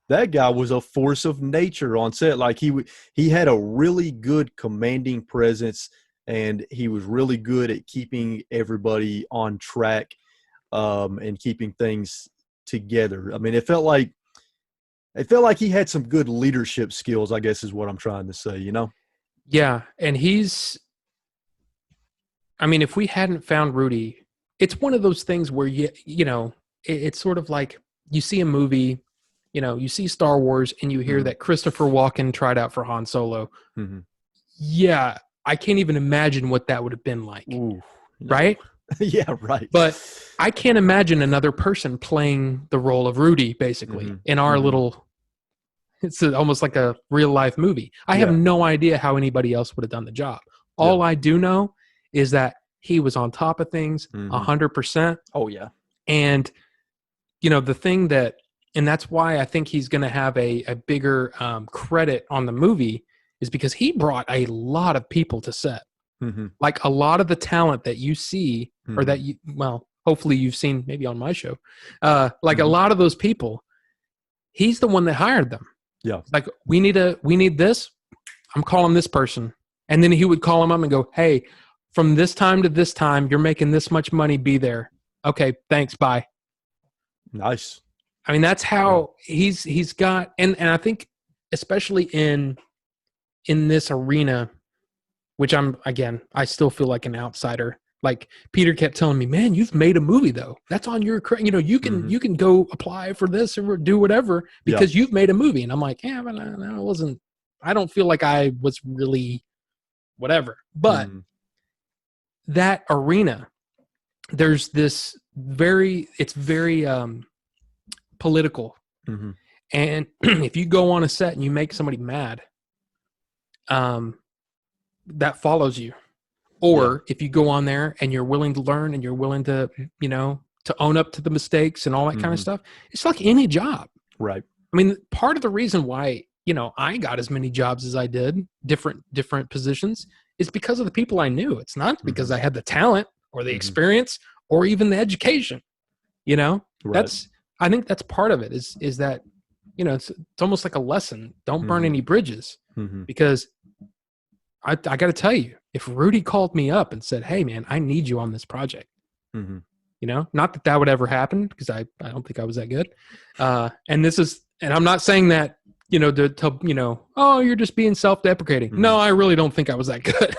That guy was a force of nature on set. Like he had a really good commanding presence, and he was really good at keeping everybody on track, and keeping things together. I mean, it felt like he had some good leadership skills, I guess is what I'm trying to say, Yeah. And if we hadn't found Rudy, it's one of those things where, it's sort of like you see a movie, you see Star Wars and you hear that Christopher Walken tried out for Han Solo. Mm-hmm. Yeah. I can't even imagine what that would have been like. Ooh, no. Right? Yeah, right. But I can't imagine another person playing the role of Rudy, basically, in our little, it's almost like a real life movie. I have no idea how anybody else would have done the job. All I do know is that he was on top of things 100%. Oh yeah. And, the thing that, and that's why I think he's going to have a bigger credit on the movie, is because he brought a lot of people to set. Like a lot of the talent that you see, or that hopefully you've seen maybe on my show, like a lot of those people, he's the one that hired them. Yeah. Like we need this. I'm calling this person. And then he would call him up and go, hey, from this time to this time, you're making this much money, be there. Okay. Thanks. Bye. Nice. I mean, that's how he's got, and I think especially in this arena, which I still feel like an outsider. Like Peter kept telling me, man, you've made a movie though. That's on your, you can go apply for this or do whatever because you've made a movie. And I'm like, yeah, but I don't feel like I was really whatever. But that arena, there's this it's very political. And if you go on a set and you make somebody mad, that follows you. Or if you go on there and you're willing to learn and you're willing to, to own up to the mistakes and all that kind of stuff, it's like any job. Right. I mean, part of the reason why, I got as many jobs as I did, different positions, is because of the people I knew. It's not because I had the talent or the experience or even the education, Right. I think that's part of it is that, it's almost like a lesson. Don't burn any bridges because I got to tell you, if Rudy called me up and said, hey man, I need you on this project, not that would ever happen because I don't think I was that good. And I'm not saying that, oh, you're just being self-deprecating. No, I really don't think I was that good.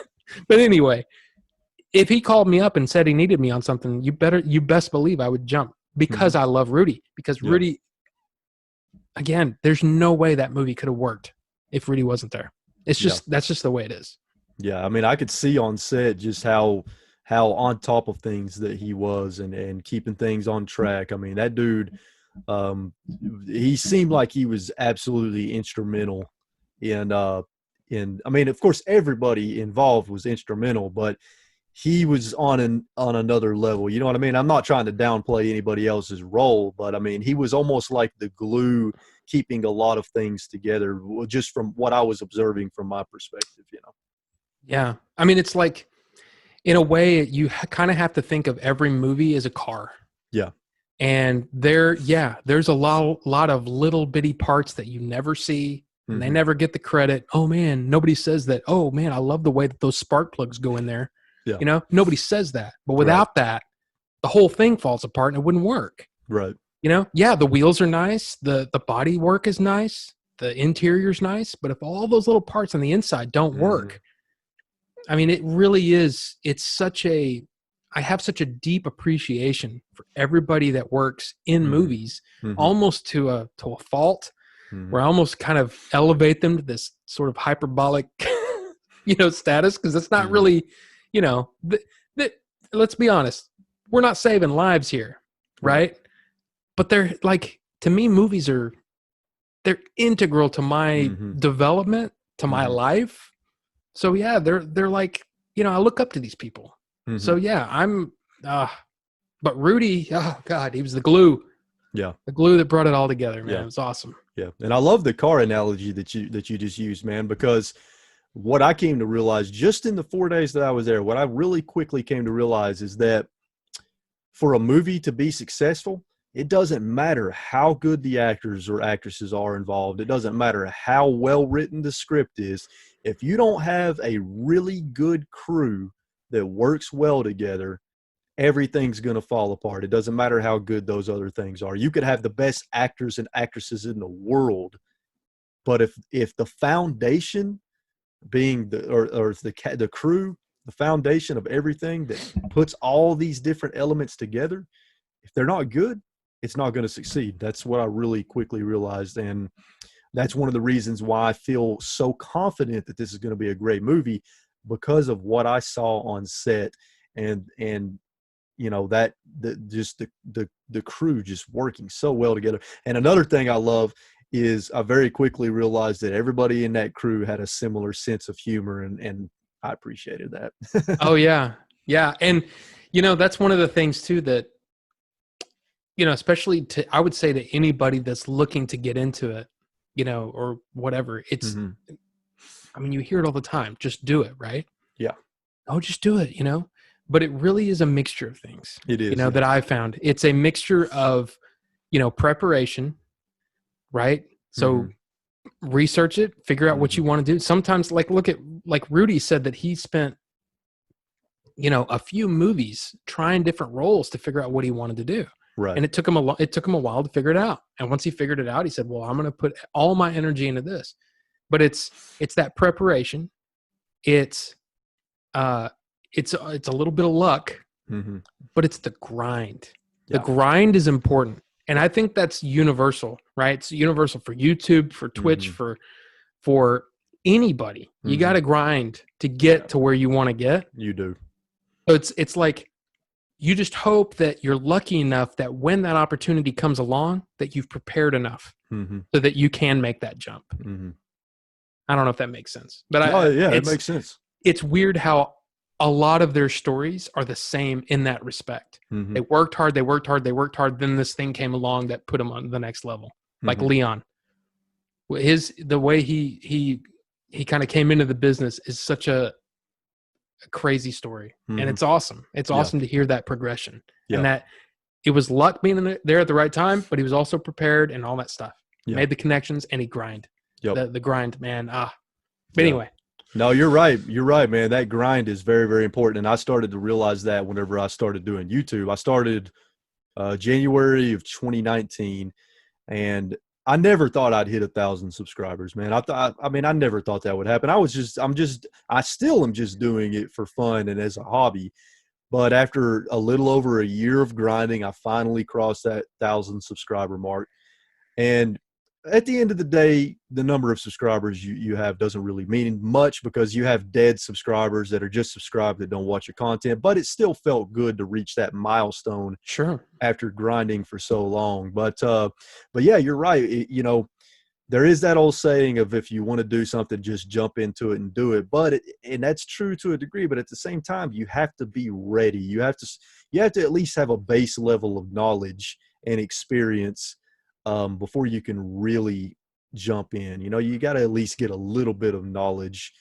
But anyway, if he called me up and said he needed me on something, you best believe I would jump because I love Rudy, because Rudy, again, there's no way that movie could have worked if Rudy wasn't there. It's just, that's just the way it is. Yeah. I mean, I could see on set just how on top of things that he was and keeping things on track. I mean, that dude, he seemed like he was absolutely instrumental in, I mean, of course, everybody involved was instrumental, but he was on another level. You know what I mean? I'm not trying to downplay anybody else's role, but I mean, he was almost like the glue keeping a lot of things together, just from what I was observing from my perspective, Yeah. I mean, it's like, in a way, you kind of have to think of every movie as a car. Yeah. And there's a lot of little bitty parts that you never see and they never get the credit. Oh man, nobody says that. Oh man, I love the way that those spark plugs go in there. Yeah. You know, nobody says that. But without that, the whole thing falls apart and it wouldn't work. Right. You know, yeah, the wheels are nice, the body work is nice, the interior's nice, but if all those little parts on the inside don't work, I mean, it really is. I have such a deep appreciation for everybody that works in movies, almost to a fault, where I almost kind of elevate them to this sort of hyperbolic, status, because it's not really, let's be honest, we're not saving lives here, right? But they're like, to me, movies they're integral to my development, to my life. So yeah, they're like, I look up to these people. So yeah, but Rudy, oh God, he was the glue. Yeah. The glue that brought it all together, man. Yeah. It was awesome. Yeah. And I love the car analogy that you just used, man, because what I came to realize just in the 4 days that I was there, what I really quickly came to realize is that for a movie to be successful, it doesn't matter how good the actors or actresses are involved. It doesn't matter how well written the script is. If you don't have a really good crew that works well together, everything's going to fall apart. It doesn't matter how good those other things are. You could have the best actors and actresses in the world, but if the foundation being the crew, the foundation of everything that puts all these different elements together, if they're not good, it's not going to succeed. That's what I really quickly realized. And that's one of the reasons why I feel so confident that this is going to be a great movie, because of what I saw on set and that the crew just working so well together. And another thing I love is I very quickly realized that everybody in that crew had a similar sense of humor, and I appreciated that. Oh yeah. Yeah. And that's one of the things too that, especially I would say to anybody that's looking to get into it, or whatever, it's, I mean, you hear it all the time, just do it. Right. Yeah. Oh, just do it, but it really is a mixture of things. It is, that I found. It's a mixture of, preparation, right? So research it, figure out what you want to do. Sometimes like Rudy said that he spent, a few movies trying different roles to figure out what he wanted to do. Right. And it took him a while to figure it out. And once he figured it out, he said, well, I'm going to put all my energy into this. But it's that preparation. It's a little bit of luck, but it's the grind. Yeah. The grind is important. And I think that's universal, right? It's universal for YouTube, for Twitch, for anybody. You got to grind to get to where you want to get. You do. So it's like, you just hope that you're lucky enough that when that opportunity comes along, that you've prepared enough so that you can make that jump. I don't know if that makes sense, but it makes sense. It's weird how a lot of their stories are the same in that respect. They worked hard. Then this thing came along that put them on the next level. Like Leon, the way he kind of came into the business is such a crazy story, and it's awesome. It's awesome to hear that progression and that it was luck being there at the right time, but he was also prepared and all that stuff. Made the connections and he grind. The grind, man. But anyway. No, you're right. You're right, man. That grind is very, very important. And I started to realize that whenever I started doing YouTube. I started January of 2019, and I never thought I'd hit 1,000 subscribers, man. I never thought that would happen. I still am just doing it for fun and as a hobby. But after a little over a year of grinding, I finally crossed that 1,000 subscriber mark. And at the end of the day, the number of subscribers you have doesn't really mean much, because you have dead subscribers that are just subscribed that don't watch your content. But it still felt good to reach that milestone. Sure. After grinding for so long. But yeah, you're right. There is that old saying of, if you want to do something, just jump into it and do it. And that's true to a degree. But at the same time, you have to be ready. You have to at least have a base level of knowledge and experience before you can really jump in. You got to at least get a little bit of knowledge.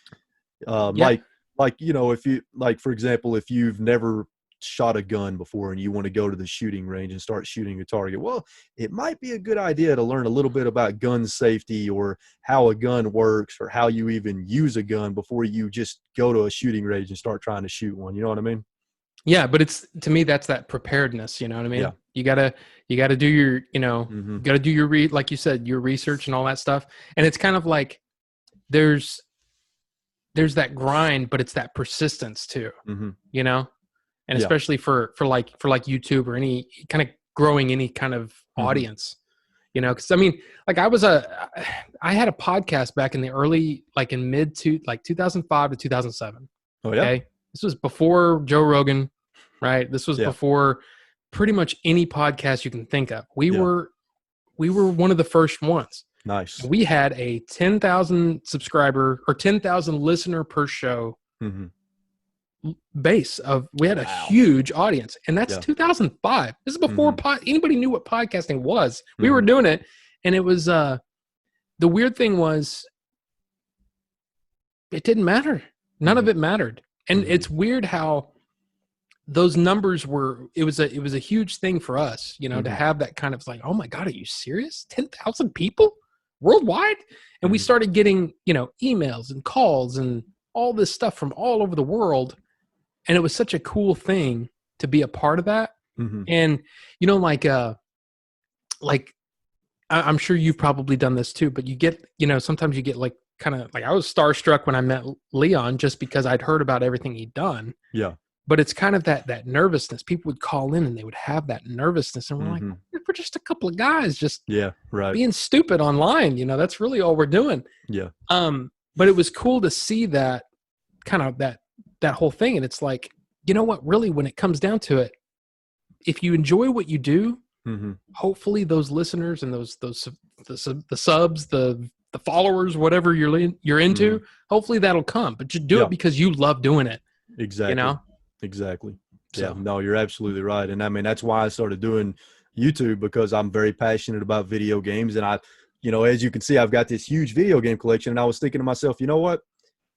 Like, for example, if you've never shot a gun before and you want to go to the shooting range and start shooting a target. Well, it might be a good idea to learn a little bit about gun safety or how a gun works or how you even use a gun before you just go to a shooting range and start trying to shoot one. You know what I mean? Yeah, but it's, to me, that's that preparedness. You know what I mean? Yeah. You gotta do your, Mm-hmm. you gotta do your like you said, your research and all that stuff. And it's kind of like there's that grind, but it's that persistence too. Mm-hmm. You know, and Yeah. especially for like YouTube or any kind of growing any kind of audience. You know, because I mean, like I had a podcast back in the early, like in mid to like 2005 to 2007. Oh yeah. Okay, this was before Joe Rogan, right? This was before pretty much any podcast you can think of. We were one of the first ones. Nice. We had a 10,000 subscriber or 10,000 listener per show base of. We had a huge audience, and that's 2005. This is before anybody knew what podcasting was. We were doing it, and it was the weird thing was it didn't matter. None of it mattered. And it's weird how those numbers were, it was a huge thing for us, you know, to have that kind of like, oh my God, are you serious? 10,000 people worldwide? And we started getting, you know, emails and calls and all this stuff from all over the world. And it was such a cool thing to be a part of that. And, you know, like I'm sure you've probably done this too, but you get, you know, sometimes you get like, kind of like I was starstruck when I met Leon just because I'd heard about everything he'd done. Yeah. But it's kind of that nervousness. People would call in and they would have that nervousness. And we're like, we're just a couple of guys just being stupid online. You know, that's really all we're doing. Yeah. But it was cool to see that kind of that whole thing. And it's like, you know what, really, when it comes down to it, if you enjoy what you do, hopefully those listeners and the subs, the followers, whatever you're into, hopefully that'll come. But just do it because you love doing it. Exactly. You know? Exactly. So. Yeah. No, you're absolutely right. And I mean, that's why I started doing YouTube, because I'm very passionate about video games. And I, you know, as you can see, I've got this huge video game collection. And I was thinking to myself, you know what?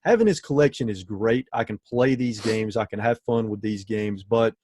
Having this collection is great. I can play these games. I can have fun with these games. But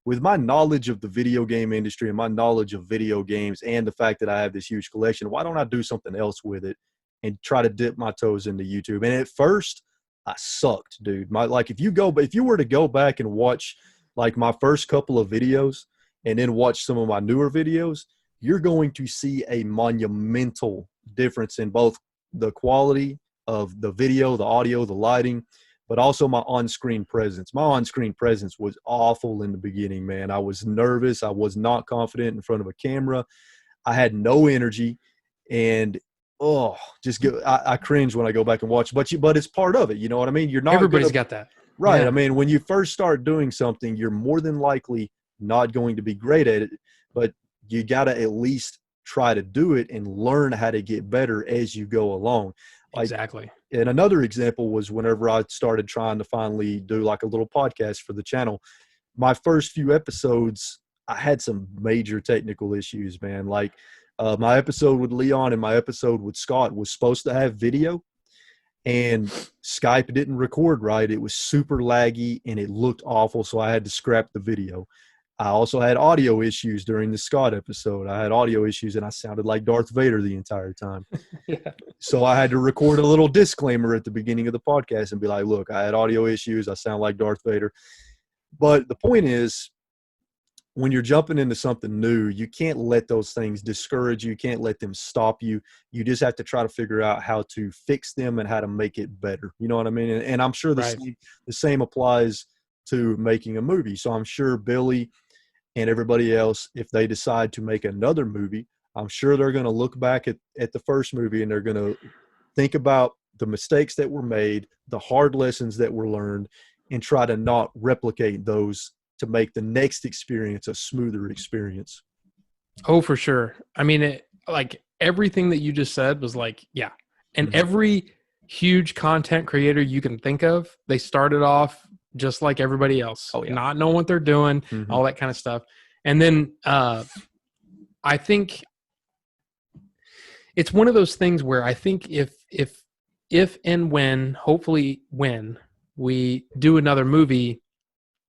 with my knowledge of the video game industry and my knowledge of video games and the fact that I have this huge collection, why don't I do something else with it and try to dip my toes into YouTube? And at first, I sucked, dude. If you were to go back and watch like my first couple of videos and then watch some of my newer videos, you're going to see a monumental difference in both the quality of the video, the audio, the lighting, but also my on-screen presence. My on-screen presence was awful in the beginning, man. I was nervous. I was not confident in front of a camera. I had no energy, and I cringe when I go back and watch. But it's part of it. You know what I mean? You're not. Everybody's got that, right? Yeah. I mean, when you first start doing something, you're more than likely not going to be great at it, but you got to at least try to do it and learn how to get better as you go along. Exactly. And another example was whenever I started trying to finally do like a little podcast for the channel. My first few episodes, I had some major technical issues, man. Like my episode with Leon and my episode with Scott was supposed to have video, and Skype didn't record right. It was super laggy and it looked awful, so I had to scrap the video. I also had audio issues during the Scott episode. I had audio issues and I sounded like Darth Vader the entire time. So I had to record a little disclaimer at the beginning of the podcast and be like, look, I had audio issues. I sound like Darth Vader. But the point is, when you're jumping into something new, you can't let those things discourage you. You can't let them stop you. You just have to try to figure out how to fix them and how to make it better. You know what I mean? And I'm sure the same applies to making a movie. So I'm sure Billy and everybody else, if they decide to make another movie, I'm sure they're going to look back at the first movie and they're going to think about the mistakes that were made, the hard lessons that were learned, and try to not replicate those to make the next experience a smoother experience. Oh, for sure. I mean, like everything that you just said was like, yeah. And every huge content creator you can think of, they started off just like everybody else, not knowing what they're doing, all that kind of stuff. And then I think it's one of those things where I think if and when, hopefully when we do another movie,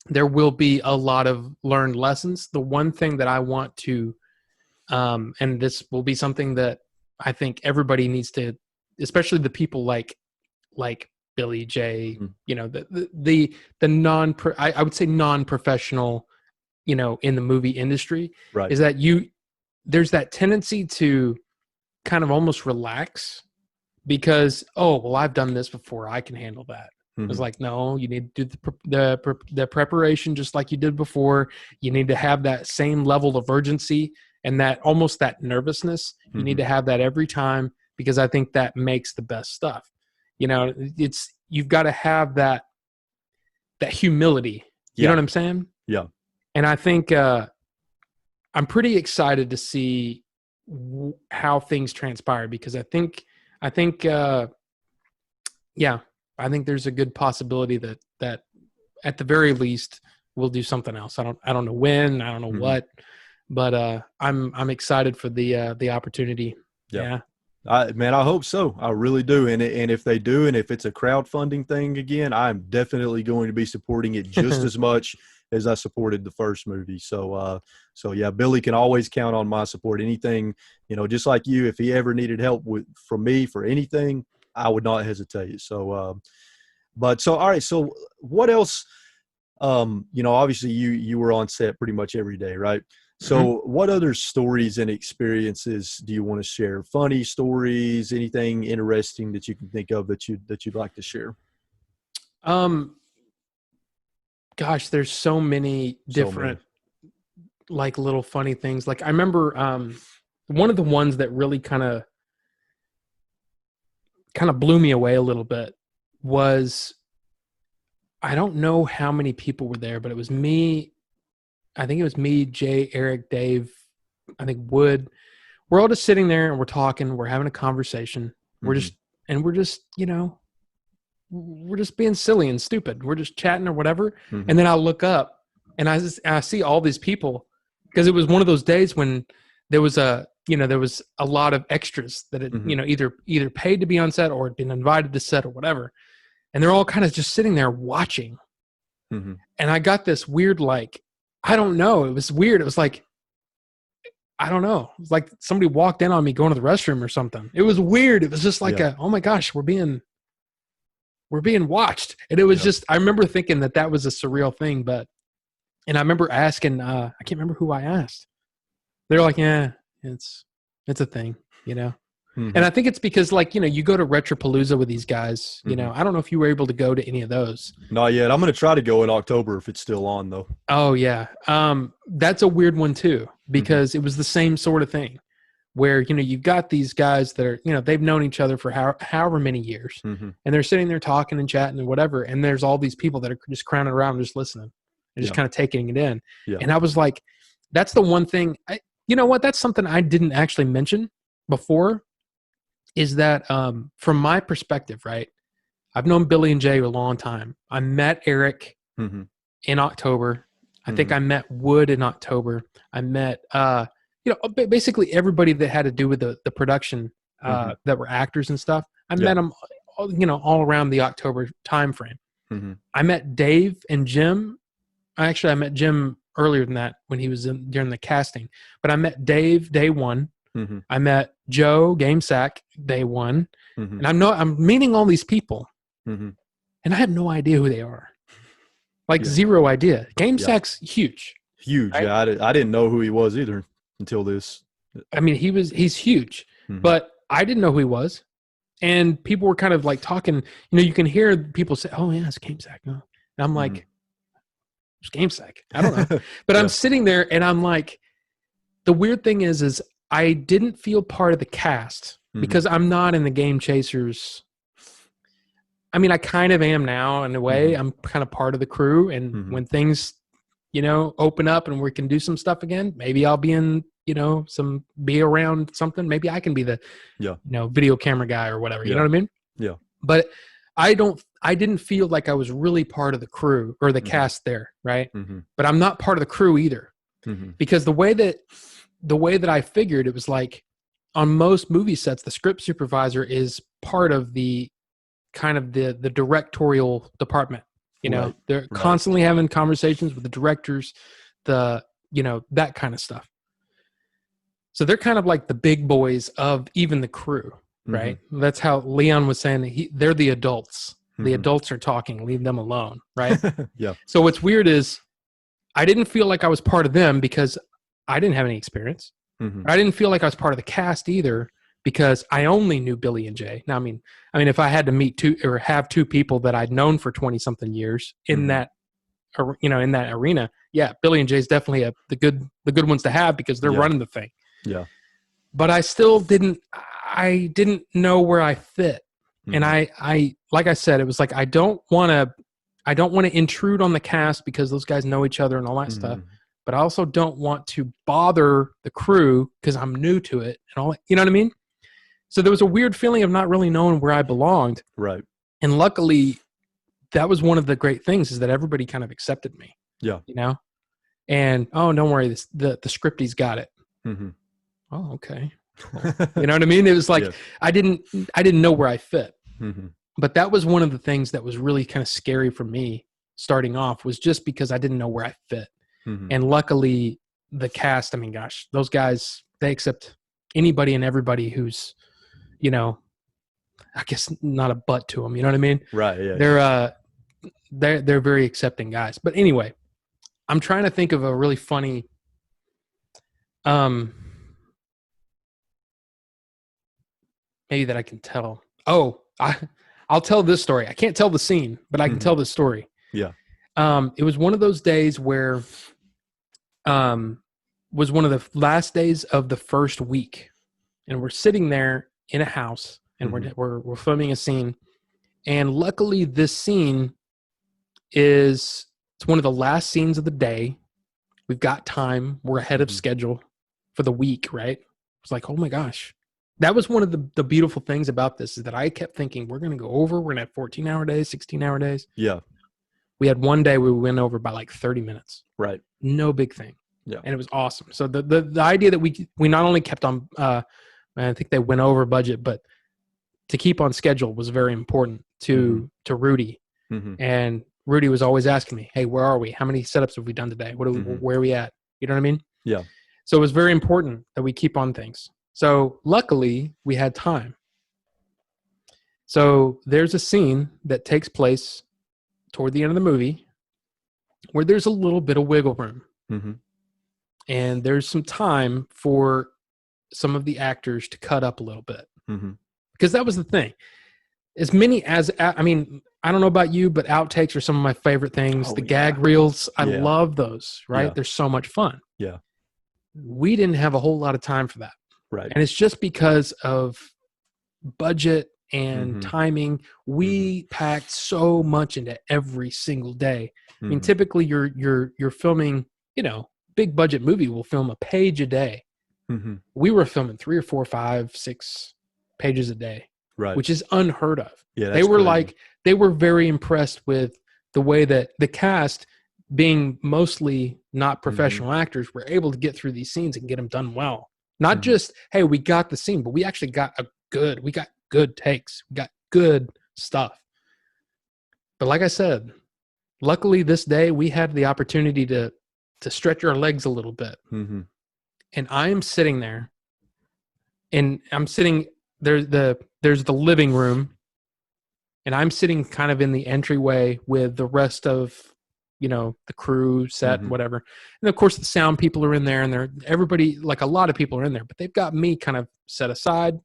there will be a lot of learned lessons. The one thing that I want to, and this will be something that I think everybody needs to, especially the people like Billy J, you know, the I would say non-professional, you know, in the movie industry, Right. is that there's that tendency to kind of almost relax because, oh, well, I've done this before, I can handle that. It's like, no, you need to do the preparation just like you did before. You need to have that same level of urgency and that almost that nervousness. You need to have that every time, because I think that makes the best stuff. You know, you've got to have that humility. You know what I'm saying? Yeah. And I think I'm pretty excited to see how things transpire, because I think I think there's a good possibility that at the very least we'll do something else. I don't know when, I don't know what, but I'm excited for the opportunity. Yeah. Man, I hope so. I really do. And if they do, and if it's a crowdfunding thing again, I'm definitely going to be supporting it just as much as I supported the first movie. So yeah, Billy can always count on my support. Anything, you know, just like you, if he ever needed help from me for anything, I would not hesitate. So, all right. So what else? You know, obviously you were on set pretty much every day, right? So what other stories and experiences do you want to share? Funny stories, anything interesting that you can think of that you'd like to share? Gosh, there's so many different like little funny things. Like I remember one of the ones that really kind of blew me away a little bit was, I don't know how many people were there, but it was me. I think it was me, Jay, Eric, Dave, I think Wood. We're all just sitting there and we're talking, we're having a conversation. We're just, you know, we're just being silly and stupid. We're just chatting or whatever. And then I look up and I see all these people, because it was one of those days when there was a lot of extras that had, you know, either paid to be on set or had been invited to set or whatever. And they're all kind of just sitting there watching. And I got this weird, like, I don't know. It was weird. It was like, I don't know. It was like somebody walked in on me going to the restroom or something. It was weird. It was just like oh my gosh, we're being watched. And it was just, I remember thinking that was a surreal thing. And I remember asking, I can't remember who I asked. They're like, yeah, it's a thing, you know? And I think it's because, like, you know, you go to Retropalooza with these guys, you know, I don't know if you were able to go to any of those. Not yet. I'm going to try to go in October if it's still on, though. Oh yeah. That's a weird one too, because it was the same sort of thing where, you know, you've got these guys that are, you know, they've known each other for however many years, and they're sitting there talking and chatting and whatever. And there's all these people that are just crowding around, just listening and just kind of taking it in. And I was like, that's the one thing you know what? That's something I didn't actually mention before, is that from my perspective, right? I've known Billy and Jay a long time. I met Eric in October. I think I met Wood in October. I met, you know, basically everybody that had to do with the production that were actors and stuff. I met them, you know, all around the October time frame. I met Dave and Jim. I met Jim earlier than that when he was during the casting. But I met Dave day one. I met Joe GameSack day one. And I'm meeting all these people. And I have no idea who they are. Like zero idea. GameSack's huge. Huge. Right? Yeah, I didn't know who he was either until this. I mean, he's huge, but I didn't know who he was. And people were kind of like talking, you know, you can hear people say, oh yeah, it's GameSack. No. And I'm like, it's GameSack. I don't know. But I'm sitting there and I'm like, the weird thing is I didn't feel part of the cast because I'm not in the Game Chasers. I mean, I kind of am now in a way. I'm kind of part of the crew. And when things, you know, open up and we can do some stuff again, maybe I'll be in, you know, be around something. Maybe I can be the, you know, video camera guy or whatever. You know what I mean? Yeah. But I didn't feel like I was really part of the crew or the cast there. Right. But I'm not part of the crew either, because the way that I figured, it was like on most movie sets, the script supervisor is part of the kind of the directorial department. You know, Right. they're constantly having conversations with the directors, that kind of stuff. So they're kind of like the big boys of even the crew, right? Mm-hmm. That's how Leon was saying they're the adults. The Mm-hmm. adults are talking, leave them alone, right? Yeah. So what's weird is I didn't feel like I was part of them because I didn't have any experience. Mm-hmm. I didn't feel like I was part of the cast either because I only knew Billy and Jay. Now, I mean, if I had to meet two or have two people that I'd known for 20 something years in that, in that arena, yeah, Billy and Jay's definitely the good ones to have because they're running the thing. Yeah. But I still didn't know where I fit. Mm-hmm. And I, like I said, it was like, I don't want to intrude on the cast because those guys know each other and all that stuff. But I also don't want to bother the crew because I'm new to it and all. You know what I mean? So there was a weird feeling of not really knowing where I belonged. Right. And luckily, that was one of the great things is that everybody kind of accepted me. Yeah. You know? And, oh, don't worry, the scripty's got it. Mm-hmm. Oh, okay. Cool. You know what I mean? It was like, I didn't know where I fit. Mm-hmm. But that was one of the things that was really kind of scary for me starting off was just because I didn't know where I fit. Mm-hmm. And luckily the cast, I mean, gosh, those guys, they accept anybody and everybody who's, I guess not a butt to them. You know what I mean? Right. Yeah. They're very accepting guys. But anyway, I'm trying to think of a really funny, maybe that I can tell. Oh, I'll tell this story. I can't tell the scene, but I can tell the story. Yeah. It was one of those days where, was one of the last days of the first week, and we're sitting there in a house, and we're filming a scene, and luckily this scene it's one of the last scenes of the day. We've got time. We're ahead of schedule for the week, right? It's like, oh my gosh. That was one of the beautiful things about this is that I kept thinking we're going to go over. We're going to have 14-hour days, 16-hour days. Yeah. We had one day where we went over by like 30 minutes. Right. No big thing. Yeah. And it was awesome. So the idea that we not only kept on, I think they went over budget, but to keep on schedule was very important to Rudy. Mm-hmm. And Rudy was always asking me, hey, where are we? How many setups have we done today? Where are we at? You know what I mean? Yeah. So it was very important that we keep on things. So luckily we had time. So there's a scene that takes place toward the end of the movie where there's a little bit of wiggle room. Mm-hmm. And there's some time for some of the actors to cut up a little bit. Mm-hmm. Because that was the thing. As many as, I mean, I don't know about you, but outtakes are some of my favorite things. The gag reels, I love those, right? Yeah. They're so much fun. Yeah. We didn't have a whole lot of time for that. Right. And it's just because of budget and timing. We packed so much into every single day. I mean, typically you're filming, big budget movie will film a page a day. Mm-hmm. We were filming 3 or 4, 5, 6 pages a day. Right. Which is unheard of. Yeah, they were they were very impressed with the way that the cast, being mostly not professional actors, were able to get through these scenes and get them done well. Not just, hey, we got the scene, but we actually got we got good takes. We got good stuff. But like I said, luckily this day we had the opportunity to stretch our legs a little bit. Mm-hmm. And I am sitting there, and I'm sitting there's the living room, and I'm sitting kind of in the entryway with the rest of, the crew, set, whatever. And of course the sound people are in there, and everybody, like a lot of people are in there, but they've got me kind of set aside.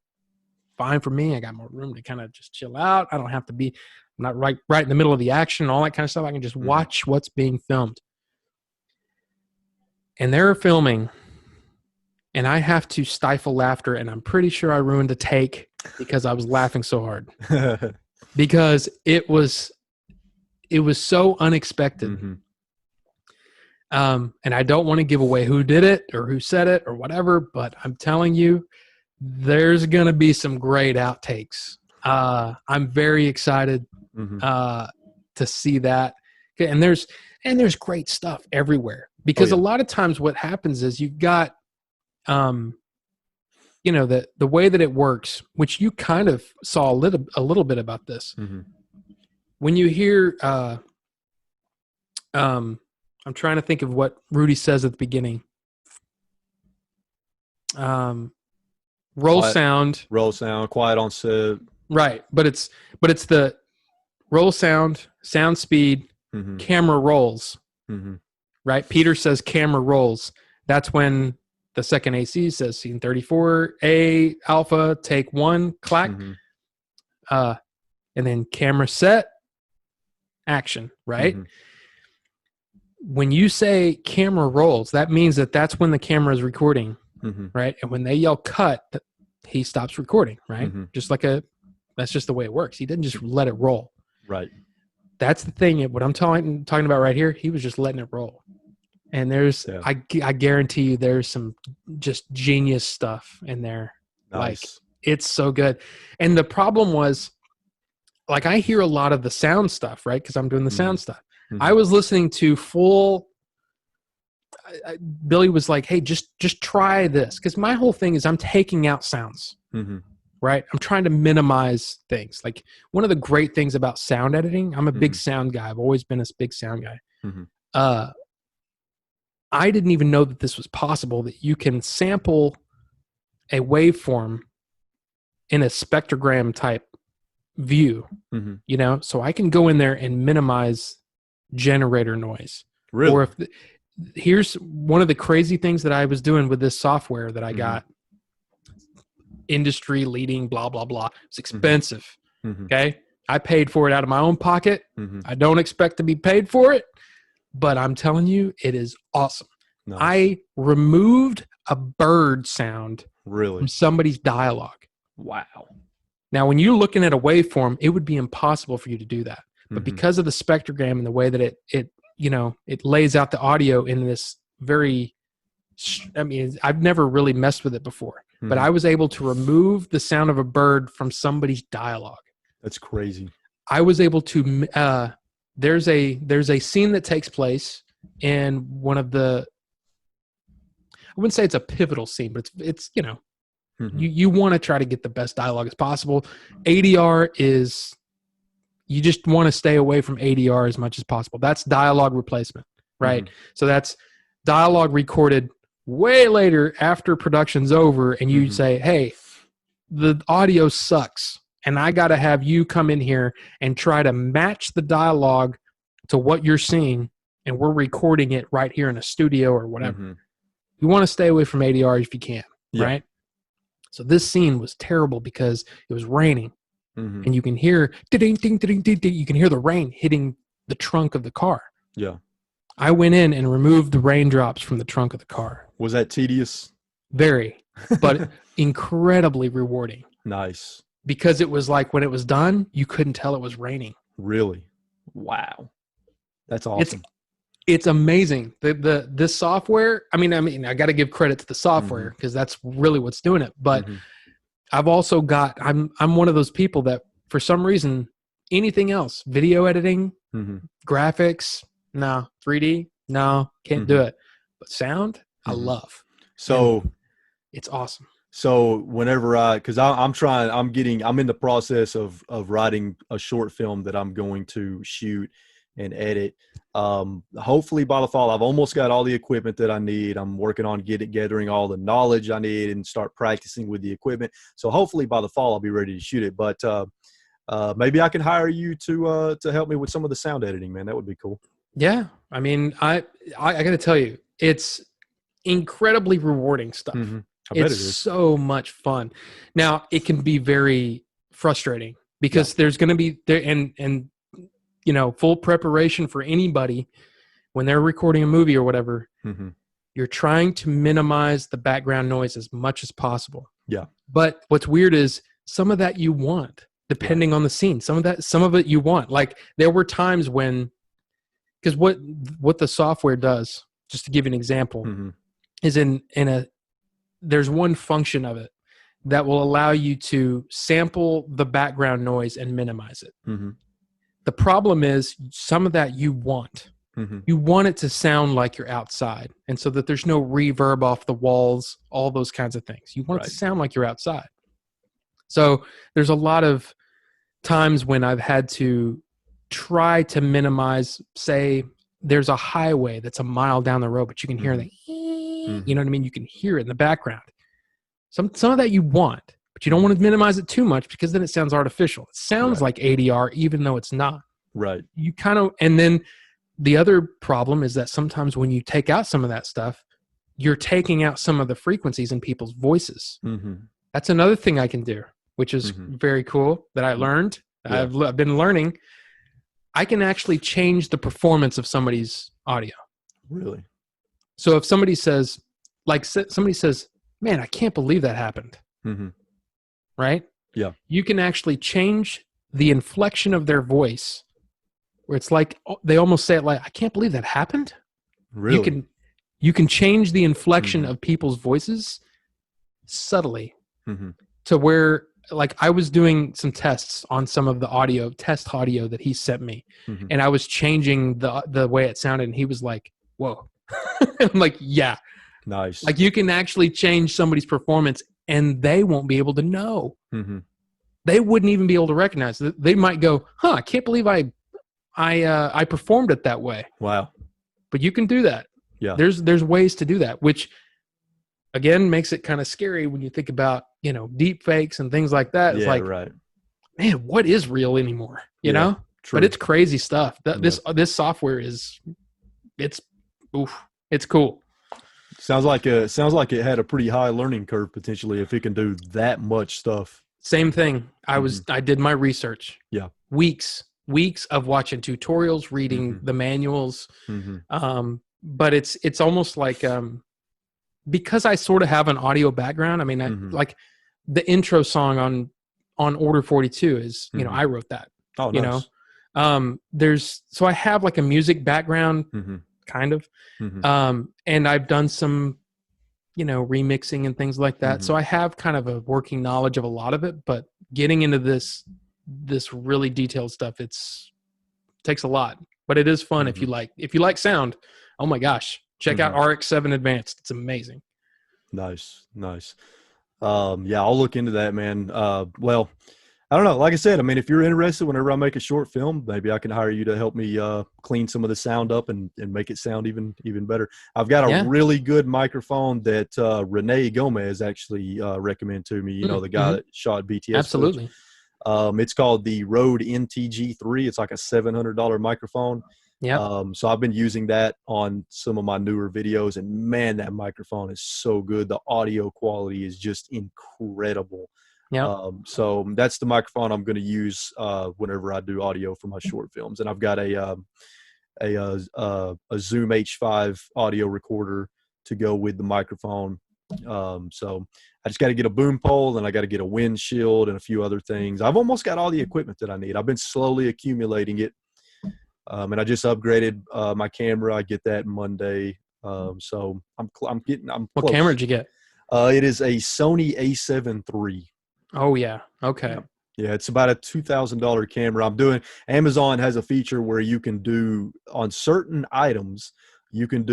Fine for me. I got more room to kind of just chill out. I don't have to be, I'm not right in the middle of the action and all that kind of stuff. I can just watch what's being filmed. And they're filming, and I have to stifle laughter, and I'm pretty sure I ruined a take because I was laughing so hard. Because it was so unexpected. And I don't want to give away who did it or who said it or whatever, but I'm telling you, there's going to be some great outtakes. I'm very excited to see that. And there's great stuff everywhere, because a lot of times what happens is you've got the way that it works, which you kind of saw a little bit about this. When you hear I'm trying to think of what Rudy says at the beginning. Roll sound, quiet on set. right? But it's the roll sound speed, camera rolls, right? Peter says camera rolls. That's when the second AC says scene 34, A alpha, take one, clack, and then camera set, action, right? When you say camera rolls, that means that's when the camera is recording, right? And when they yell cut, he stops recording, right? That's just the way it works. He didn't just let it roll. Right. That's the thing. What I'm talking about right here, he was just letting it roll. And I guarantee you there's some just genius stuff in there. Nice. Like, it's so good. And the problem was, like, I hear a lot of the sound stuff, right? Because I'm doing the sound stuff. I was listening to full. Billy was like, "Hey, just try this," because my whole thing is I'm taking out sounds, right? I'm trying to minimize things. Like, one of the great things about sound editing, I'm a big sound guy. I've always been a big sound guy. I didn't even know that this was possible, that you can sample a waveform in a spectrogram type view, you know, so I can go in there and minimize generator noise. Really? Or here's one of the crazy things that I was doing with this software that I got, industry leading, blah, blah, blah. It's expensive. Okay. I paid for it out of my own pocket. I don't expect to be paid for it, but I'm telling you, it is awesome. Nice. I removed a bird sound from somebody's dialogue. Wow. Now, when you're looking at a waveform, it would be impossible for you to do that. But because of the spectrogram and the way that it lays out the audio in this very, I mean, I've never really messed with it before, but I was able to remove the sound of a bird from somebody's dialogue. That's crazy. I was able to, there's a scene that takes place in one of the, I wouldn't say it's a pivotal scene, but it's you know, you want to try to get the best dialogue as possible. ADR is, you just want to stay away from ADR as much as possible. That's dialogue replacement, right? So that's dialogue recorded way later after production's over, and you say, hey, the audio sucks, and I got to have you come in here and try to match the dialogue to what you're seeing, and we're recording it right here in a studio or whatever. You want to stay away from ADR if you can, right? So this scene was terrible because it was raining. And you can hear ding, ding, ding, ding, ding. You can hear the rain hitting the trunk of the car. Yeah. I went in and removed the raindrops from the trunk of the car. Was that tedious? Very, but incredibly rewarding. Nice. Because it was like when it was done, you couldn't tell it was raining. Really? Wow. That's awesome. It's amazing. This software, I mean, I got to give credit to the software because that's really what's doing it. But I've also got, I'm one of those people that for some reason, anything else, video editing, graphics, no, 3D, no, can't do it. But sound, I love. So and it's awesome. So whenever because I'm in the process of writing a short film that I'm going to shoot and edit. Hopefully by the fall, I've almost got all the equipment that I need. I'm working on gathering all the knowledge I need and start practicing with the equipment. So hopefully by the fall, I'll be ready to shoot it. But maybe I can hire you to help me with some of the sound editing, man. That would be cool. Yeah. I mean, I got to tell you, it's incredibly rewarding stuff. It's so much fun. Now, it can be very frustrating because there's going to be there and you know, full preparation for anybody when they're recording a movie or whatever. You're trying to minimize the background noise as much as possible. Yeah. But what's weird is some of that you want, depending on the scene. Some of it you want. Like there were times when, because what the software does, just to give you an example, is there's one function of it that will allow you to sample the background noise and minimize it. The problem is some of that you want. You want it to sound like you're outside, and so that there's no reverb off the walls, all those kinds of things. You want it to sound like you're outside. So there's a lot of times when I've had to try to minimize, say, there's a highway that's a mile down the road, but you can hear the, you know what I mean? You can hear it in the background. Some of that you want, but you don't want to minimize it too much because then it sounds artificial. It sounds like ADR, even though it's not. Right. You kind of, and then the other problem is that sometimes when you take out some of that stuff, you're taking out some of the frequencies in people's voices. That's another thing I can do, which is very cool that I learned. Yeah. I've been learning. I can actually change the performance of somebody's audio. Really? So if somebody says, man, I can't believe that happened. Right? Yeah. You can actually change the inflection of their voice where it's like, they almost say it like, I can't believe that happened. Really? You can change the inflection of people's voices subtly to where, like, I was doing some tests on some of the test audio that he sent me, and I was changing the way it sounded, and he was like, whoa. I'm like, yeah. Nice. Like, you can actually change somebody's performance and they won't be able to know. They wouldn't even be able to recognize it. They might go, I can't believe I performed it that way. Wow. But you can do that. Yeah. There's ways to do that, which again makes it kind of scary when you think about, deep fakes and things like that. It's like, right. Man, what is real anymore? You know? True. But it's crazy stuff. This software it's cool. Sounds like it had a pretty high learning curve potentially if it can do that much stuff. Same thing. I did my research. Yeah. Weeks of watching tutorials, reading the manuals. But it's almost like because I sort of have an audio background. I mean, I, like the intro song on Order 42 is, I wrote that. Oh, nice. So I have like a music background, kind of, and I've done some, remixing and things like that. So I have kind of a working knowledge of a lot of it, but getting into this really detailed stuff, takes a lot, but it is fun if you like sound. Oh my gosh, check out RX-7 Advanced. It's amazing. Nice. Yeah, I'll look into that, man. Well, I don't know. Like I said, I mean, if you're interested, whenever I make a short film, maybe I can hire you to help me clean some of the sound up and make it sound even better. I've got a really good microphone that Renee Gomez actually recommended to me. The guy that shot BTS. Absolutely. It's called the Rode NTG3. It's like a $700 microphone. Yeah. So I've been using that on some of my newer videos, and man, that microphone is so good. The audio quality is just incredible. Yeah. So that's the microphone I'm going to use whenever I do audio for my short films. And I've got a Zoom H5 audio recorder to go with the microphone. So I just got to get a boom pole, and I got to get a windshield and a few other things. I've almost got all the equipment that I need. I've been slowly accumulating it. And I just upgraded my camera. I get that Monday. So I'm close. What camera did you get? It is a Sony A7 III. Oh yeah. Okay. Yeah, it's about a $2,000 camera. Amazon has a feature where you can do on certain items, you can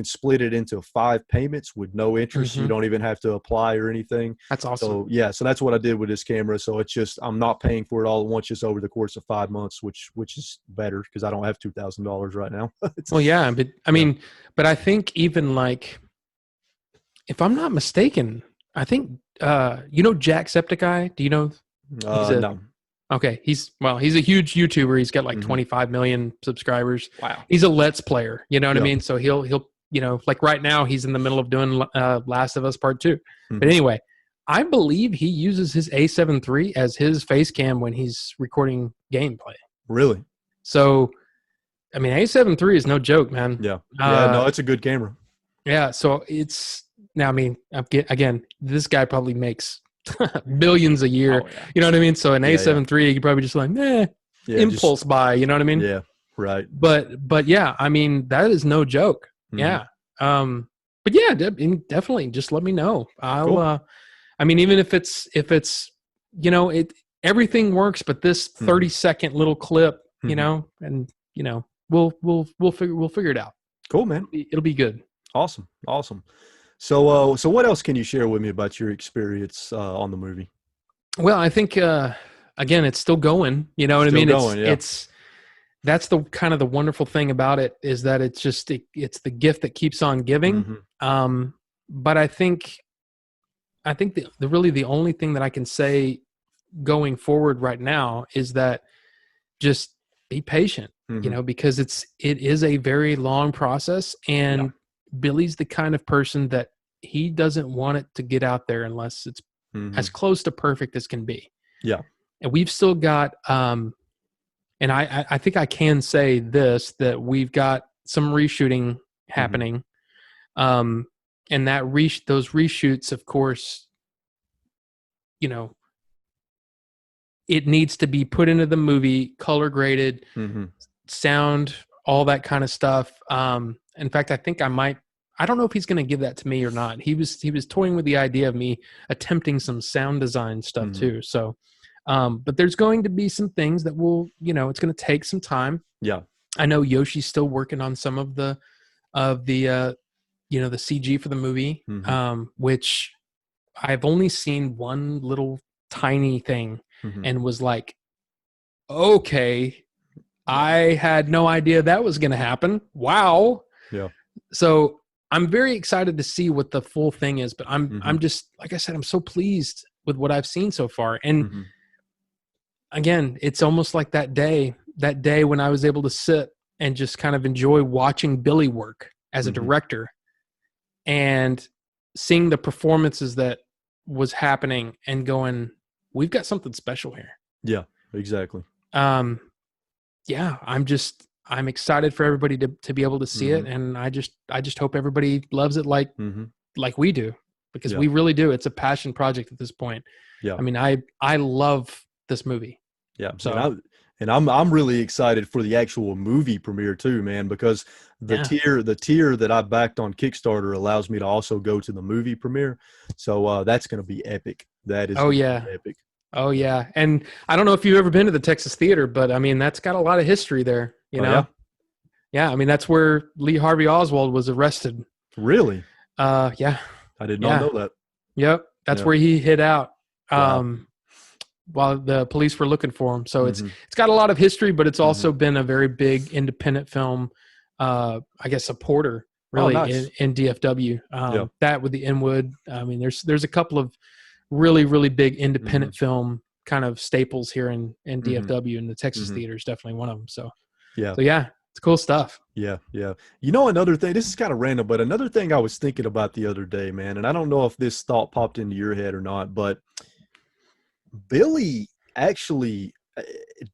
split it into 5 payments with no interest. You don't even have to apply or anything. That's awesome. So that's what I did with this camera. So it's just, I'm not paying for it all at once, just over the course of 5 months, which is better because I don't have $2,000 right now. Well, yeah, but I mean, but I think even like, if I'm not mistaken, I think, Jacksepticeye? Do you know? No. Okay. He's a huge YouTuber. He's got like 25 million subscribers. Wow. He's a Let's Player. You know what I mean? So he'll, like right now he's in the middle of doing Last of Us Part 2. But anyway, I believe he uses his A7 III as his face cam when he's recording gameplay. Really? So, I mean, A7 III is no joke, man. Yeah. No, it's a good camera. Yeah. So now, I mean, again, this guy probably makes billions a year. Oh, yeah. You know what I mean? So an A7 III, you probably just like, impulse buy. You know what I mean? Yeah, right. But yeah, I mean, that is no joke. Yeah. But yeah, definitely just let me know. I'll, I mean, even if it's, everything works, but this 30-second little clip, and we'll figure it out. Cool, man. It'll be good. Awesome. So what else can you share with me about your experience on the movie? Well, I think again, it's still going. You know what I mean? that's the kind of the wonderful thing about it, is that it's just it's the gift that keeps on giving. But I think the really the only thing that I can say going forward right now is that just be patient, because it is a very long process, and Billy's the kind of person that he doesn't want it to get out there unless it's as close to perfect as can be. Yeah. And we've still got, and I think I can say this, that we've got some reshooting happening. And that those reshoots, of course, it needs to be put into the movie, color graded, sound, all that kind of stuff. In fact, I think I don't know if he's going to give that to me or not. He was toying with the idea of me attempting some sound design stuff too. So, but there's going to be some things that will, it's going to take some time. Yeah. I know Yoshi's still working on some of the the CG for the movie, which I've only seen one little tiny thing and was like, okay, I had no idea that was going to happen. Wow. Yeah. So I'm very excited to see what the full thing is, but I'm just, like I said, I'm so pleased with what I've seen so far. And again, it's almost like that day when I was able to sit and just kind of enjoy watching Billy work as a director and seeing the performances that was happening and going, we've got something special here. Yeah, exactly. Yeah, I'm excited for everybody to be able to see it. And I just hope everybody loves it like we do, because we really do. It's a passion project at this point. Yeah. I mean, I love this movie. Yeah. So and I'm really excited for the actual movie premiere too, man, because the tier that I backed on Kickstarter allows me to also go to the movie premiere. So that's going to be epic. That is epic. Oh yeah. And I don't know if you've ever been to the Texas Theater, but I mean, that's got a lot of history there, know? Yeah. I mean, that's where Lee Harvey Oswald was arrested. Really? Yeah. I did not know that. Yep. That's where he hid out. While the police were looking for him. So it's got a lot of history, but it's also been a very big independent film, I guess, supporter really in DFW. That with the Inwood. I mean, there's a couple of really, really big independent film kind of staples here in DFW, and the Texas Theater is definitely one of them. So yeah, it's cool stuff. Yeah. Another thing, this is kind of random, but another thing I was thinking about the other day, man, and I don't know if this thought popped into your head or not, but Billy actually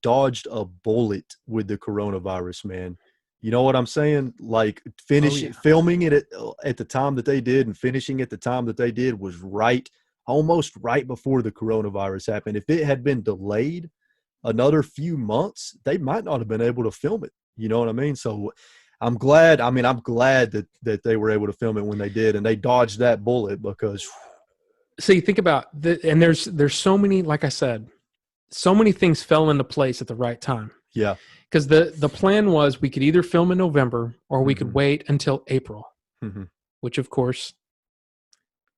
dodged a bullet with the coronavirus, man. You know what I'm saying? Like filming it at the time that they did and finishing at the time that they did was almost right before the coronavirus happened. If it had been delayed another few months, they might not have been able to film it. You know what I mean? So I'm glad that they were able to film it when they did, and they dodged that bullet because. So you think about and there's so many, like I said, so many things fell into place at the right time. Yeah. Because the plan was we could either film in November or we could wait until April, which of course,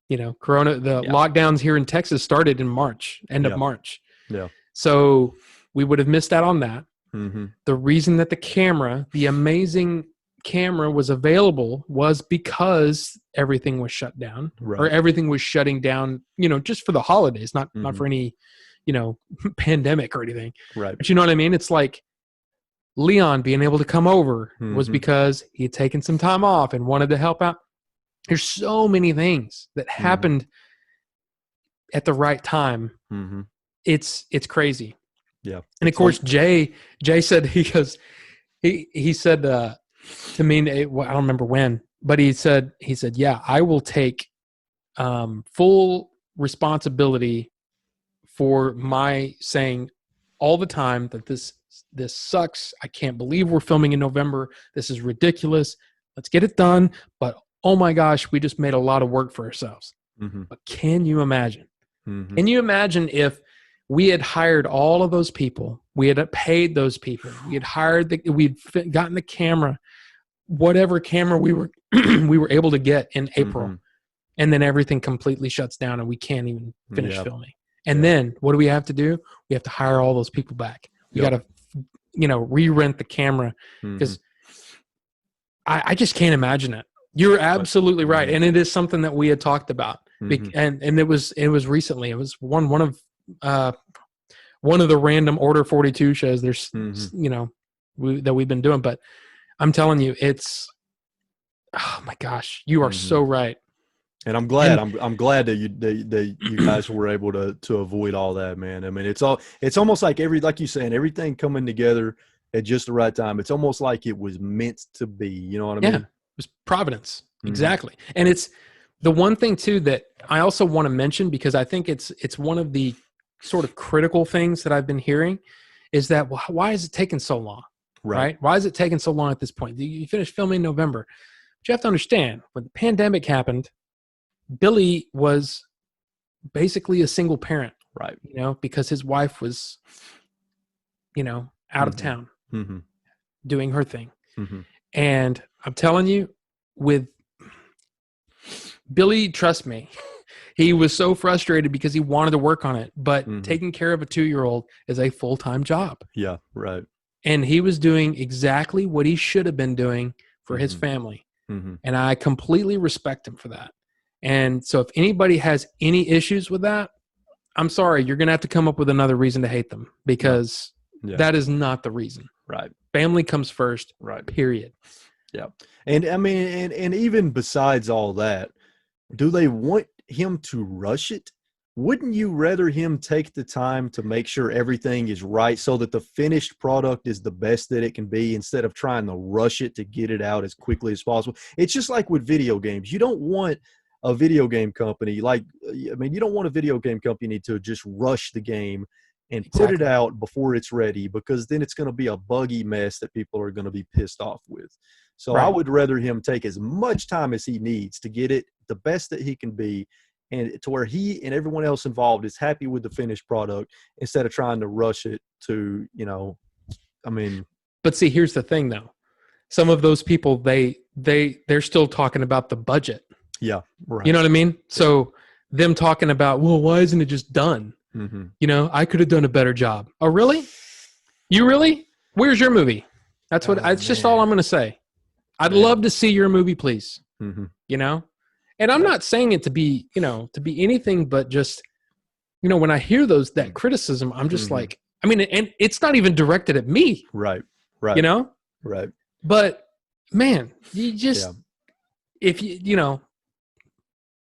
lockdowns here in Texas started in March, end of March. Yeah. So we would have missed out on that. The reason that the amazing camera was available was because everything was shut down, or everything was shutting down, just for the holidays, not for any, pandemic or anything. Right. But you know what I mean? It's like Leon being able to come over was because he had taken some time off and wanted to help out. There's so many things that happened at the right time. It's crazy. Yeah. And of course, Jay said, he said, to me, I don't remember when, but he said, yeah, I will take full responsibility for my saying all the time that this sucks. I can't believe we're filming in November. This is ridiculous. Let's get it done. But oh my gosh, we just made a lot of work for ourselves. But can you imagine? Can you imagine if we had hired all of those people, we had paid those people, we had we'd gotten the camera, whatever camera we were we were able to get in April, and then everything completely shuts down and we can't even finish filming. And then what do we have to do? We have to hire all those people back. We got to re-rent the camera because I just can't imagine it. You're absolutely right, and it is something that we had talked about, and it was recently. It was one of the random Order 42 shows. There's that we've been doing, but I'm telling you, it's oh my gosh, you are so right. And I'm glad. I'm glad that you guys were able to avoid all that, man. I mean, it's almost like like you saying, everything coming together at just the right time. It's almost like it was meant to be. You know what I mean? It was providence, exactly. And it's the one thing too that I also want to mention, because I think it's one of the sort of critical things that I've been hearing is that why is it taking so long? Right? Why is it taking so long at this point? You finished filming in November. But you have to understand, when the pandemic happened, Billy was basically a single parent, right? Because his wife was, out of town doing her thing. And I'm telling you, with Billy, trust me, he was so frustrated because he wanted to work on it, but taking care of a 2-year-old is a full-time job. Yeah, right. And he was doing exactly what he should have been doing for his family. And I completely respect him for that. And so if anybody has any issues with that, I'm sorry, you're going to have to come up with another reason to hate them, because that is not the reason. Right. Family comes first. Right. Period. Yeah. And I mean, and even besides all that, do they want him to rush it? Wouldn't you rather him take the time to make sure everything is right so that the finished product is the best that it can be, instead of trying to rush it to get it out as quickly as possible? It's just like with video games. You don't want a video game company, you don't want a video game company to just rush the game and put it out before it's ready, because then it's going to be a buggy mess that people are going to be pissed off with. So I would rather him take as much time as he needs to get it the best that he can be, and to where he and everyone else involved is happy with the finished product, instead of trying to rush it to, But see, here's the thing though. Some of those people, they're still talking about the budget. Yeah. Right. You know what I mean? So them talking about, well, why isn't it just done? I could have done a better job. Oh, really? You really? Where's your movie? That's just all I'm going to say. I'd love to see your movie, please. And I'm not saying it to be, to be anything but just, when I hear that criticism, I'm just like, and it's not even directed at me. Right. Right. But man, you just, if you,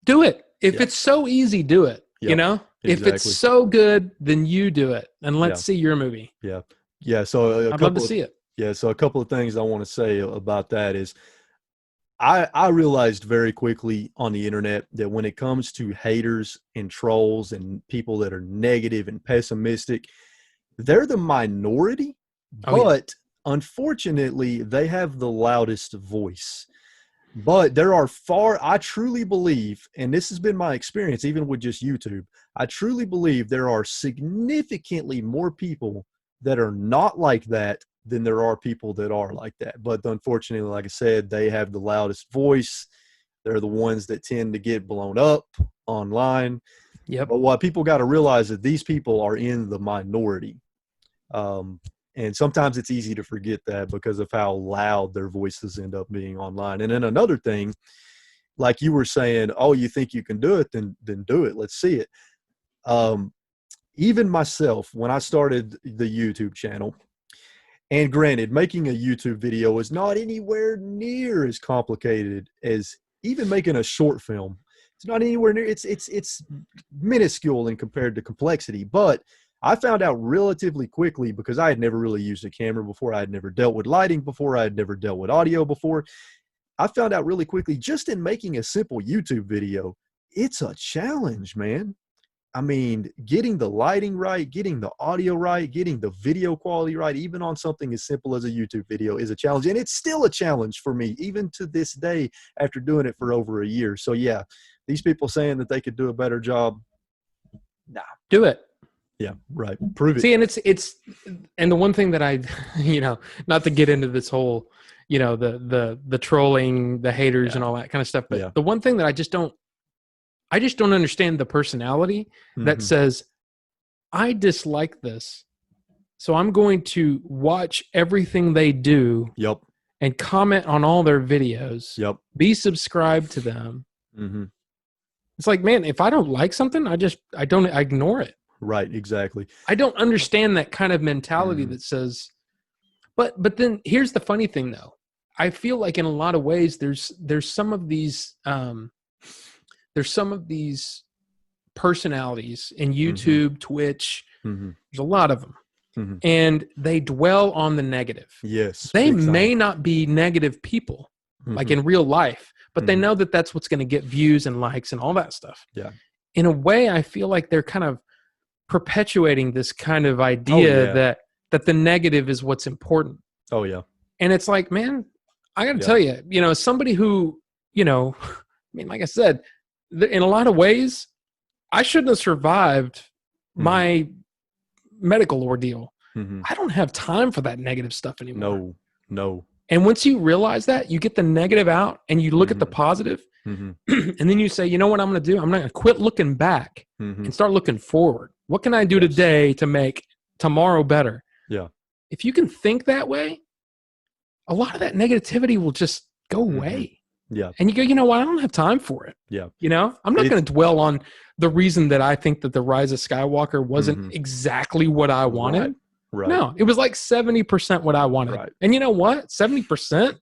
do it. If it's so easy, do it. Exactly. If it's so good, then you do it, and let's see your movie. Yeah. So I'd love to see it. Yeah. So a couple of things I want to say about that is, I realized very quickly on the internet that when it comes to haters and trolls and people that are negative and pessimistic, they're the minority, but unfortunately they have the loudest voice. But I truly believe, and this has been my experience even with just YouTube, I truly believe there are significantly more people that are not like that than there are people that are like that. But unfortunately, like I said, they have the loudest voice. They're the ones that tend to get blown up online. Yep. But what people got to realize is these people are in the minority. And sometimes it's easy to forget that because of how loud their voices end up being online. And then another thing, like you were saying, oh, you think you can do it, then do it. Let's see it. Even myself, when I started the YouTube channel, and granted, making a YouTube video is not anywhere near as complicated as even making a short film. It's not anywhere near, it's minuscule in compared to complexity, but I found out relatively quickly, because I had never really used a camera before. I had never dealt with lighting before. I had never dealt with audio before. I found out really quickly, just in making a simple YouTube video, it's a challenge, man. I mean, getting the lighting right, getting the audio right, getting the video quality right, even on something as simple as a YouTube video, is a challenge. And it's still a challenge for me, even to this day, after doing it for over a year. So yeah, these people saying that they could do a better job, nah. Do it. Yeah, right. Prove it. See, and and the one thing that I, not to get into this whole, the trolling, the haters and all that kind of stuff, but the one thing that I just don't understand the personality that says, I dislike this, So I'm going to watch everything they do Yep. and comment on all their videos. Yep. Be subscribed to them. Mm-hmm. It's like, man, if I don't like something, I ignore it. Right. Exactly. I don't understand that kind of mentality Mhm. that says, but then here's the funny thing though. I feel like in a lot of ways there's some of these personalities in YouTube, Twitch. Mm-hmm. There's a lot of them. Mm-hmm. And they dwell on the negative. Yes. They big time. may not be negative people like Mhm. in real life, but they Mhm. know that that's what's going to get views and likes and all that stuff. Yeah. In a way, I feel like they're kind of perpetuating this kind of idea that the negative is what's important. Oh yeah. And it's like, man, I got to tell you, somebody who, I mean, like I said, in a lot of ways, I shouldn't have survived my medical ordeal. Mm-hmm. I don't have time for that negative stuff anymore. No. And once you realize that, you get the negative out and you look at the positive, and then you say, you know what I'm going to do? I'm not going to quit looking back and start looking forward. What can I do today to make tomorrow better? Yeah. If you can think that way, a lot of that negativity will just go away. Yeah. And you go, you know what? I don't have time for it. Yeah. I'm not going to dwell on the reason that I think that the Rise of Skywalker wasn't exactly what I wanted. Right. No, it was like 70% what I wanted. Right. And you know what? 70%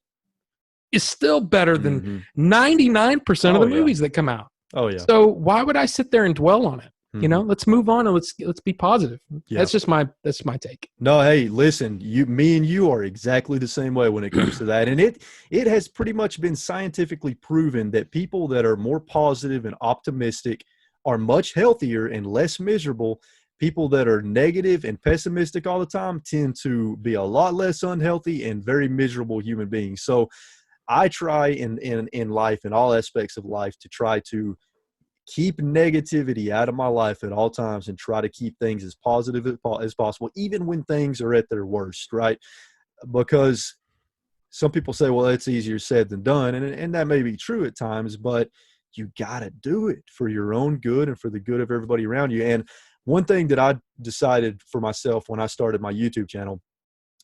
is still better than 99% of the movies that come out. Oh yeah. So why would I sit there and dwell on it? Let's move on and let's be positive. Yeah. That's my take. No, hey, listen, me and you are exactly the same way when it comes to that. And it has pretty much been scientifically proven that people that are more positive and optimistic are much healthier and less miserable. People that are negative and pessimistic all the time tend to be a lot less unhealthy and very miserable human beings. So I try in life, in all aspects of life, to try to keep negativity out of my life at all times and try to keep things as positive as possible, even when things are at their worst, right? Because some people say, well, it's easier said than done. And that may be true at times, but you got to do it for your own good and for the good of everybody around you. And one thing that I decided for myself when I started my YouTube channel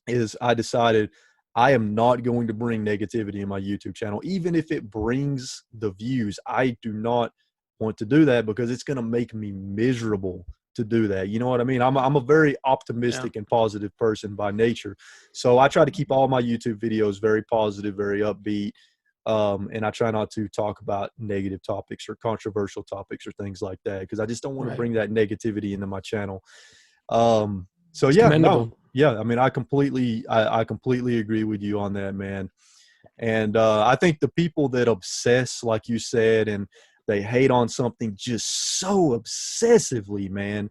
is I decided I am not going to bring negativity in my YouTube channel. Even if it brings the views, I do not want to do that because it's going to make me miserable to do that. You know what I mean? I'm a very optimistic and positive person by nature. So I try to keep all my YouTube videos very positive, very upbeat. And I try not to talk about negative topics or controversial topics or things like that, because I just don't want to bring that negativity into my channel. So yeah, I mean, I completely agree with you on that, man. And I think the people that obsess, like you said, and they hate on something just so obsessively, man,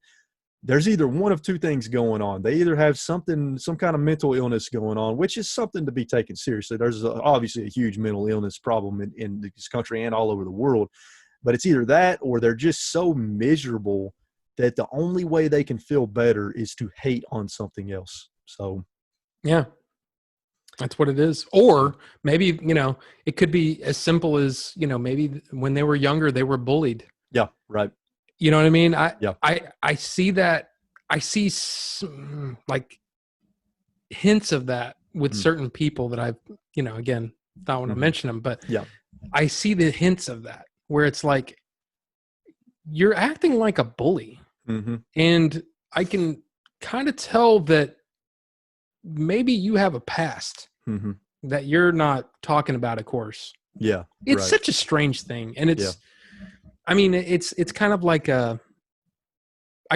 there's either one of two things going on. They either have some kind of mental illness going on, which is something to be taken seriously. There's obviously a huge mental illness problem in this country and all over the world, but it's either that or they're just so miserable that the only way they can feel better is to hate on something else. So, yeah, that's what it is. Or maybe, it could be as simple as, maybe when they were younger, they were bullied. Yeah. Right. You know what I mean? I see that. I see like hints of that with certain people that I've, again, don't want to mention them, but I see the hints of that where it's like, you're acting like a bully. And I can kind of tell that maybe you have a past that you're not talking about, of course. Yeah. It's such a strange thing. And it's, I mean, it's kind of like I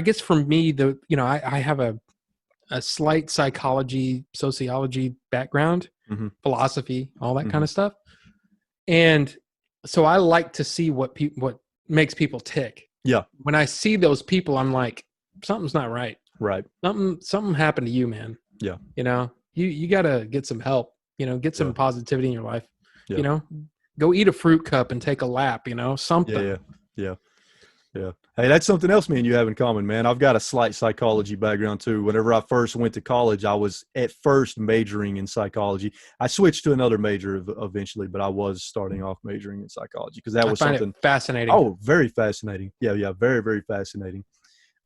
guess for me, I have a slight sociology background, philosophy, all that kind of stuff. And so I like to see what makes people tick. Yeah. When I see those people, I'm like, something's not right. Right. Something happened to you, man. Yeah. You got to get some help, get some positivity in your life, go eat a fruit cup and take a lap, something. Yeah. Hey, that's something else me and you have in common, man. I've got a slight psychology background too. Whenever I first went to college, I was at first majoring in psychology. I switched to another major eventually, but I was starting off majoring in psychology because that was something fascinating. Oh, very fascinating. Yeah. Very, very fascinating.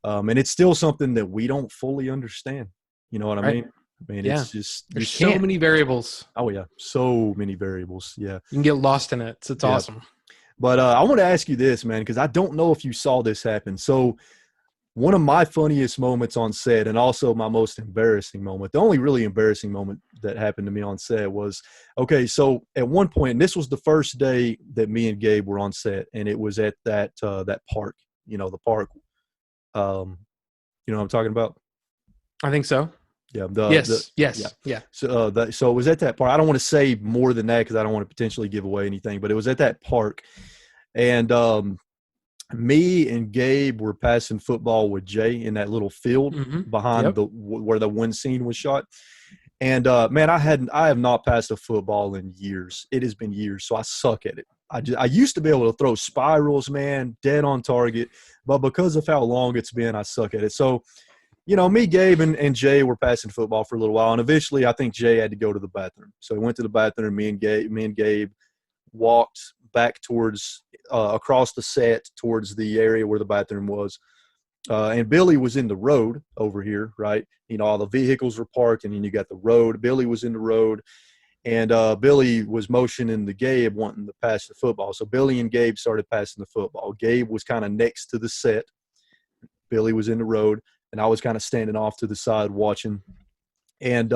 And it's still something that we don't fully understand. You know what I Right. mean? I mean, Yeah. it's just There's so many variables. Oh yeah, so many variables. Yeah, You can get lost in it. So it's awesome. But I want to ask you this, man, because I don't know if you saw this happen. So one of my funniest moments on set, and also my most embarrassing moment, the only really embarrassing moment that happened to me on set was, okay, so at one point, and this was the first day that me and Gabe were on set, and it was at that park, the park. You know what I'm talking about? I think so. Yeah. Yes. Yeah. Yeah. So so it was at that park. I don't want to say more than that because I don't want to potentially give away anything, but it was at that park, and me and Gabe were passing football with Jay in that little field behind where the one scene was shot. And man, I have not passed a football in years. It has been years, so I suck at it. I used to be able to throw spirals, man, dead on target, but because of how long it's been, I suck at it. So, me, Gabe, and Jay were passing football for a little while, and eventually, I think Jay had to go to the bathroom. So he went to the bathroom. Me and Gabe walked back towards across the set towards the area where the bathroom was. And Billy was in the road over here, right? All the vehicles were parked, and then you got the road. Billy was in the road, and Billy was motioning to Gabe wanting to pass the football. So Billy and Gabe started passing the football. Gabe was kind of next to the set. Billy was in the road, and I was kind of standing off to the side watching. And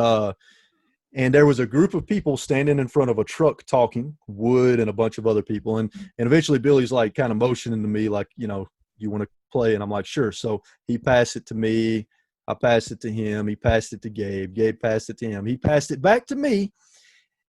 there was a group of people standing in front of a truck talking, Wood and a bunch of other people. And eventually Billy's like kind of motioning to me like, you want to play? And I'm like, sure. So he passed it to me. I passed it to him. He passed it to Gabe. Gabe passed it to him. He passed it back to me.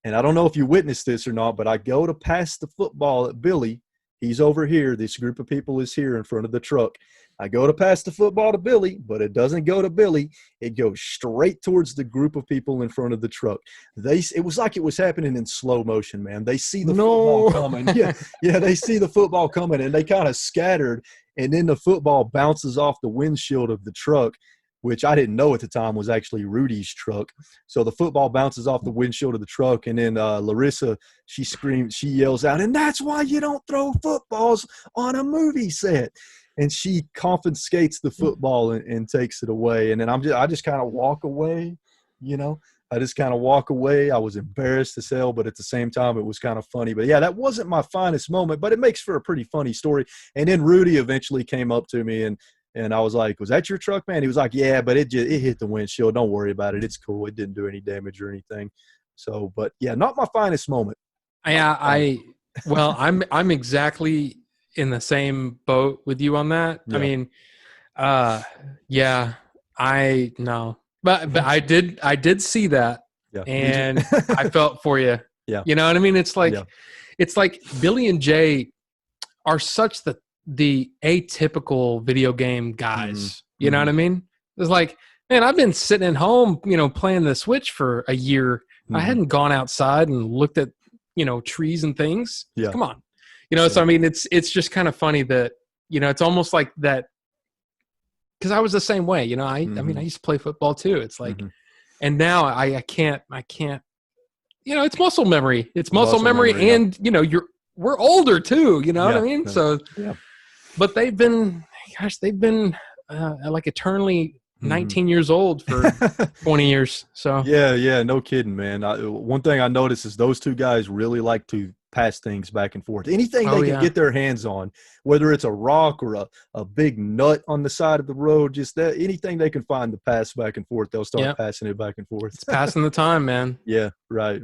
And I don't know if you witnessed this or not, but I go to pass the football at Billy. He's over here. This group of people is here in front of the truck. I go to pass the football to Billy, but it doesn't go to Billy. It goes straight towards the group of people in front of the truck. It was like it was happening in slow motion, man. They see the football coming. Yeah, they see the football coming, and they kind of scattered, and then the football bounces off the windshield of the truck, which I didn't know at the time was actually Rudy's truck. So the football bounces off the windshield of the truck, and then Larissa, she screams, she yells out, "And that's why you don't throw footballs on a movie set." And she confiscates the football and takes it away. And then I just kind of walk away, I just kind of walk away. I was embarrassed as hell, but at the same time, it was kind of funny. But yeah, that wasn't my finest moment, but it makes for a pretty funny story. And then Rudy eventually came up to me and I was like, "Was that your truck, man?" He was like, "Yeah, but it hit the windshield. Don't worry about it. It's cool. It didn't do any damage or anything." So, but yeah, not my finest moment. Yeah, I'm exactly in the same boat with you on that. Yeah. I mean, but I did see that, and I felt for you. Yeah. You know what I mean? It's like Billy and Jay are such the atypical video game guys. You know what I mean? It's like, man, I've been sitting at home, playing the Switch for a year. I hadn't gone outside and looked at, trees and things. Yeah. Come on. So I mean, it's just kind of funny that, it's almost like that. Cause I was the same way, I mean, I used to play football too. It's like, and now I can't, it's muscle memory. It's muscle memory. And, we're older too, what I mean? So, but they've been like eternally 19 years old for 20 years. So yeah, no kidding, man. One thing I noticed is those two guys really like to pass things back and forth. Anything they can get their hands on, whether it's a rock or a big nut on the side of the road, just anything they can find to pass back and forth, they'll start passing it back and forth. It's passing the time, man. Yeah, right.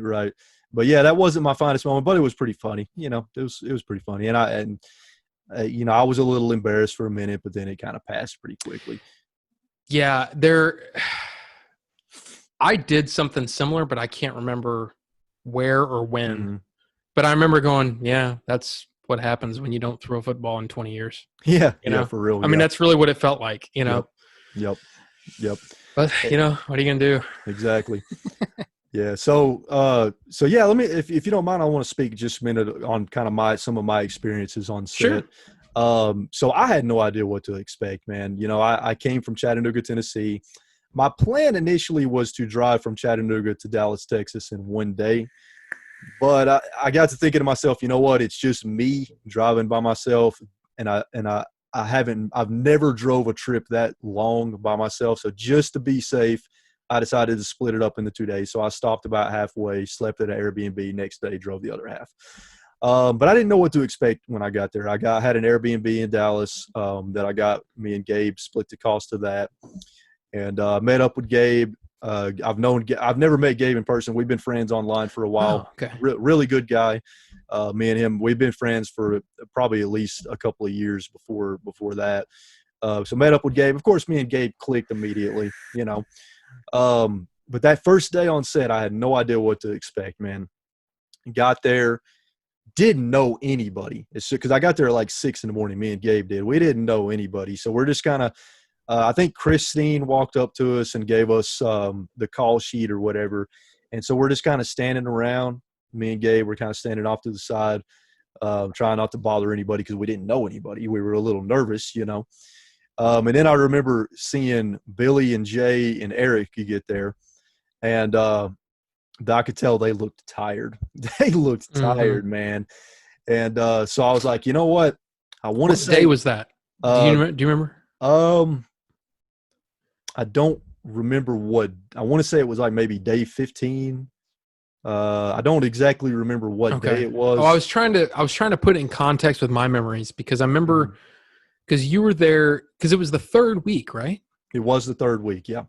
But yeah, that wasn't my finest moment, but it was pretty funny. It was pretty funny, and I was a little embarrassed for a minute, but then it kind of passed pretty quickly. Yeah, I did something similar, but I can't remember where or when. But I remember going, yeah, that's what happens when you don't throw a football in 20 years. Yeah, for real. I mean, that's really what it felt like, Yep. But what are you gonna do? Exactly. Yeah. So yeah, let me, if you don't mind, I want to speak just a minute on kind of some of my experiences on set. Sure. So I had no idea what to expect, man. I came from Chattanooga, Tennessee. My plan initially was to drive from Chattanooga to Dallas, Texas in one day. But I got to thinking to myself, you know what? It's just me driving by myself, and I've never drove a trip that long by myself. So just to be safe, I decided to split it up into 2 days. So I stopped about halfway, slept at an Airbnb, next day drove the other half. But I didn't know what to expect when I got there. Had an Airbnb in Dallas that I got. Me and Gabe split the cost of that, and met up with Gabe. I've never met Gabe in person. We've been friends online for a while. Oh, okay. Really good guy. Me and him, we've been friends for probably at least a couple of years before that. So met up with Gabe. Of course, me and Gabe clicked immediately, you know. But that first day on set, I had no idea what to expect, man. Got there, didn't know anybody. It's because I got there at like 6 in the morning. Me and Gabe did. We didn't know anybody. So we're just kind of, I think Christine walked up to us and gave us the call sheet or whatever. And so we're just kind of standing around. Me and Gabe were kind of standing off to the side, trying not to bother anybody because we didn't know anybody. We were a little nervous, you know. And then I remember seeing Billy and Jay and Eric get there. And I could tell they looked tired. They looked tired, man. And so I was like, you know what? I want to say. What day was that? Do you remember? I don't remember what. I want to say it was like maybe day 15. I don't exactly remember what day it was. Oh, I was trying to put it in context with my memories because I remember because you were there because it was the third week, right? It was the third week. Yeah.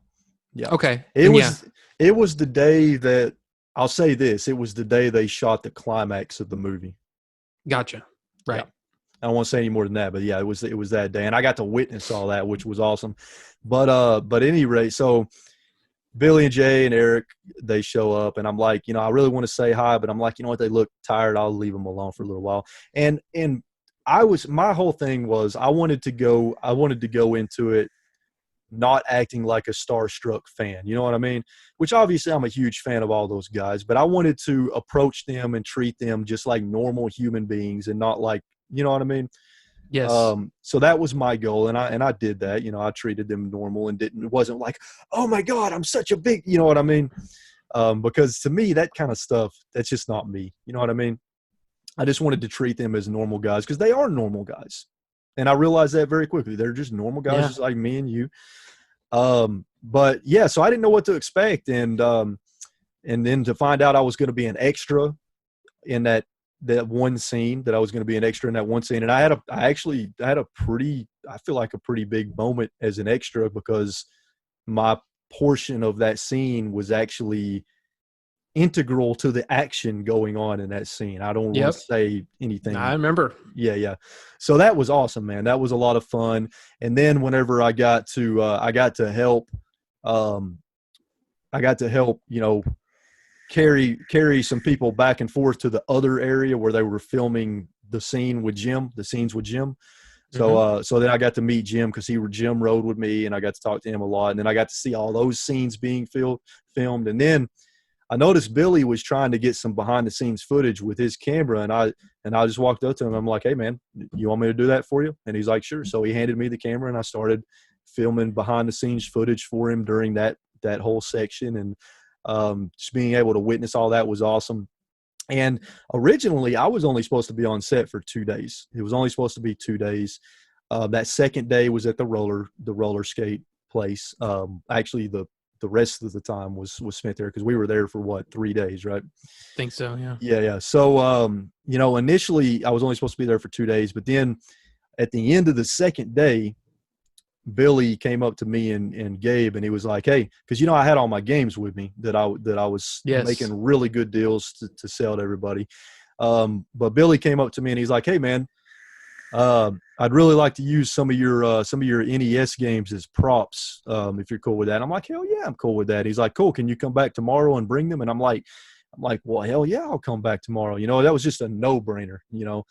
Yeah. Okay. It was the day that I'll say this. It was the day they shot the climax of the movie. Gotcha. Right. Yeah. I don't want to say any more than that, but yeah, it was that day. And I got to witness all that, which was awesome. But at any rate, so Billy and Jay and Eric, they show up and I'm like, you know, I really want to say hi, but I'm like, you know what? They look tired. I'll leave them alone for a little while. And my whole thing was I wanted to go into it not acting like a starstruck fan. You know what I mean? Which obviously I'm a huge fan of all those guys, but I wanted to approach them and treat them just like normal human beings and not like, you know what I mean? Yes. So that was my goal. And I did that, you know, I treated them normal and it wasn't like, oh my God, I'm such a big, you know what I mean? Because to me, that kind of stuff, that's just not me. You know what I mean? I just wanted to treat them as normal guys because they are normal guys. And I realized that very quickly. They're just normal guys, just like me and you. But yeah, so I didn't know what to expect. And then to find out I was going to be an extra in that one scene, that I was going to be an extra in that one scene. And I had a pretty big moment as an extra because my portion of that scene was actually integral to the action going on in that scene. I don't want to say anything. I remember. Yeah. So that was awesome, man. That was a lot of fun. And then whenever I got to help, you know, carry some people back and forth to the other area where they were filming the scenes with Jim. So, so then I got to meet Jim because Jim rode with me and I got to talk to him a lot. And then I got to see all those scenes being filmed. And then I noticed Billy was trying to get some behind the scenes footage with his camera. And I just walked up to him. I'm like, hey man, you want me to do that for you? And he's like, sure. So he handed me the camera and I started filming behind the scenes footage for him during that whole section. And just being able to witness all that was awesome. And originally I was only supposed to be on set for 2 days. It was only supposed to be 2 days. That second day was at the roller skate place. Actually the rest of the time was spent there because we were there for 3 days, right? I think so, yeah. Yeah. So, you know, initially I was only supposed to be there for 2 days, but then at the end of the second day, Billy came up to me and Gabe, and he was like, hey, because, you know, I had all my games with me that I was making really good deals to sell to everybody. But Billy came up to me and he's like, hey man, I'd really like to use some of your NES games as props, if you're cool with that. And I'm like, hell yeah, I'm cool with that. He's like, cool. Can you come back tomorrow and bring them? And I'm like, well, hell yeah, I'll come back tomorrow. You know, that was just a no-brainer, you know?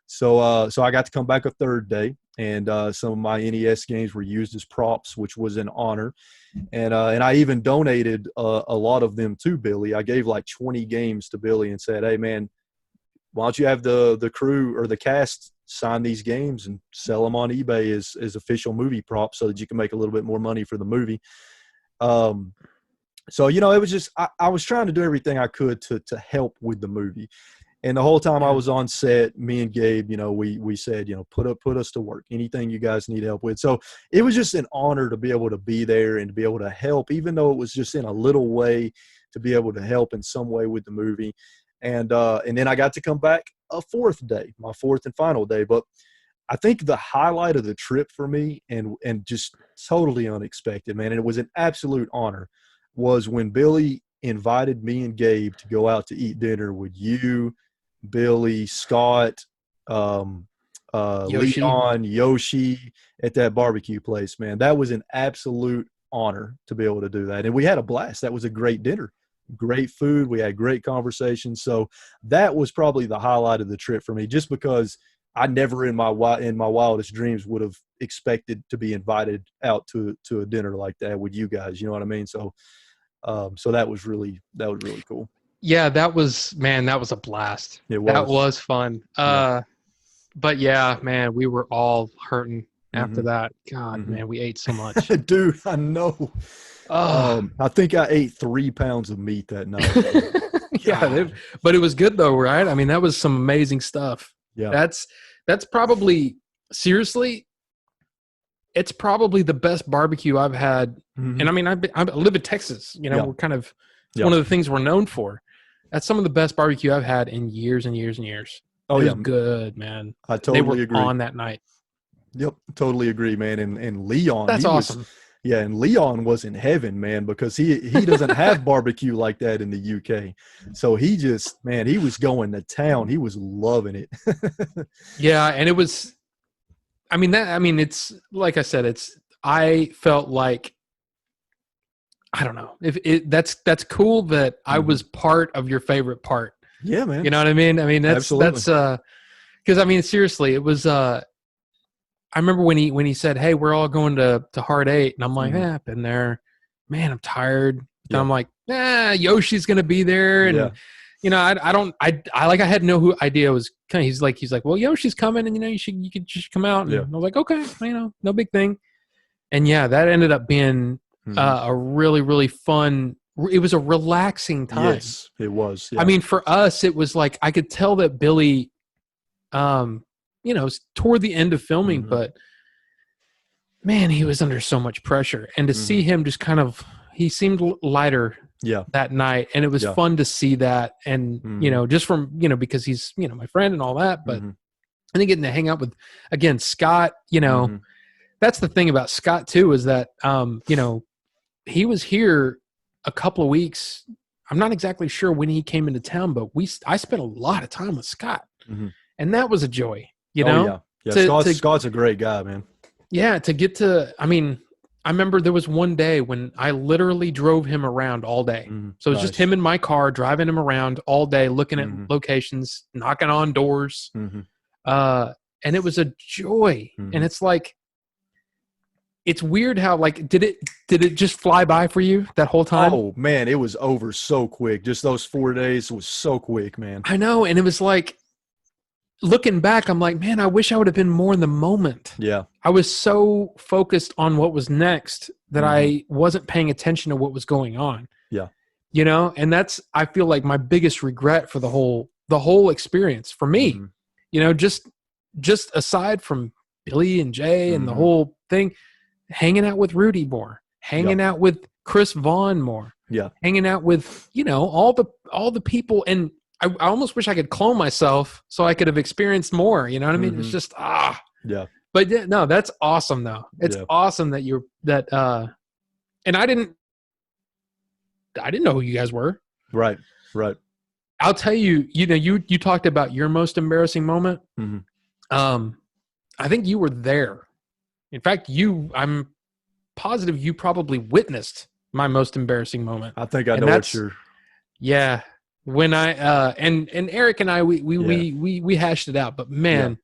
So I got to come back a third day, and some of my NES games were used as props, which was an honor. And I even donated a lot of them to Billy. I gave like 20 games to Billy and said, hey man, why don't you have the crew or the cast sign these games and sell them on eBay as official movie props so that you can make a little bit more money for the movie. So, you know, it was just, I was trying to do everything I could to help with the movie. And the whole time I Yeah. was on set, me and Gabe, we said, put us to work. Anything you guys need help with. So it was just an honor to be able to be there and to be able to help, even though it was just in a little way, to be able to help in some way with the movie. And then I got to come back a fourth day, my fourth and final day. But I think the highlight of the trip for me, and just totally unexpected, man, and it was an absolute honor, was when Billy invited me and Gabe to go out to eat dinner with you, Billy, Scott, Yoshi. Leon, Yoshi, at that barbecue place, man. That was an absolute honor to be able to do that. And we had a blast. That was a great dinner, great food. We had great conversations. So that was probably the highlight of the trip for me, just because I never in my wildest dreams would have expected to be invited out to a dinner like that with you guys. You know what I mean? So that was really cool. Yeah, that was a blast. It was. That was fun. But yeah, man, we were all hurting after that. God, man, we ate so much. Dude, I know. I think I ate 3 pounds of meat that night. Yeah, but it was good though, right? I mean, that was some amazing stuff. Yeah. That's probably, seriously, it's probably the best barbecue I've had. And I mean, I live in Texas, we're kind of, it's one of the things we're known for. That's some of the best barbecue I've had in years and years and years. Oh, it yeah. was good, man. I totally agree. On that night. Yep, totally agree, man. And Leon, that's awesome. And Leon was in heaven, man, because he doesn't have barbecue like that in the UK. So he was going to town. He was loving it. Yeah, and it was, it's like I said, I felt like, I don't know, that's cool that I was part of your favorite part. Yeah, man. You know what I mean? I mean, that's because seriously, it was I remember when he said, "Hey, we're all going to Hard 8," and I'm like, I've been there, man. I'm tired. And I'm like, Yoshi's gonna be there, and I had no idea it was kind of. He's like, well, Yoshi's coming, and you could just come out. And I was like, okay, no big thing. And yeah, that ended up being a really, really fun. It was a relaxing time. Yes, it was. Yeah. I mean, for us, it was like I could tell that Billy, toward the end of filming, but man, he was under so much pressure. And to see him just he seemed lighter that night. And it was fun to see that. And, just from, because he's, my friend and all that. But I think getting to hang out with, again, Scott, that's the thing about Scott too, is that, he was here a couple of weeks. I'm not exactly sure when he came into town, but I spent a lot of time with Scott, and that was a joy. Scott's a great guy, man. Yeah, to get to. I mean, I remember there was one day when I literally drove him around all day. So it was just him in my car, driving him around all day, looking at locations, knocking on doors, and it was a joy. And it's like, it's weird how, like, did it just fly by for you that whole time? Oh man, it was over so quick. Just those 4 days was so quick, man. I know. And it was like, looking back, I'm like, man, I wish I would have been more in the moment. Yeah. I was so focused on what was next that I wasn't paying attention to what was going on. Yeah. And that's, I feel like, my biggest regret for the whole experience for me, just aside from Billy and Jay and the whole thing, hanging out with Rudy more, hanging out with Chris Vaughn more, hanging out with, all the people. And I almost wish I could clone myself so I could have experienced more. You know what I mean? It's just, yeah. But no, that's awesome though. It's awesome that and I didn't know who you guys were. Right. I'll tell you, you talked about your most embarrassing moment. I think you were there. In fact, I'm positive you probably witnessed my most embarrassing moment. I think I know what you're. Yeah. When I and Eric and I we hashed it out, but man,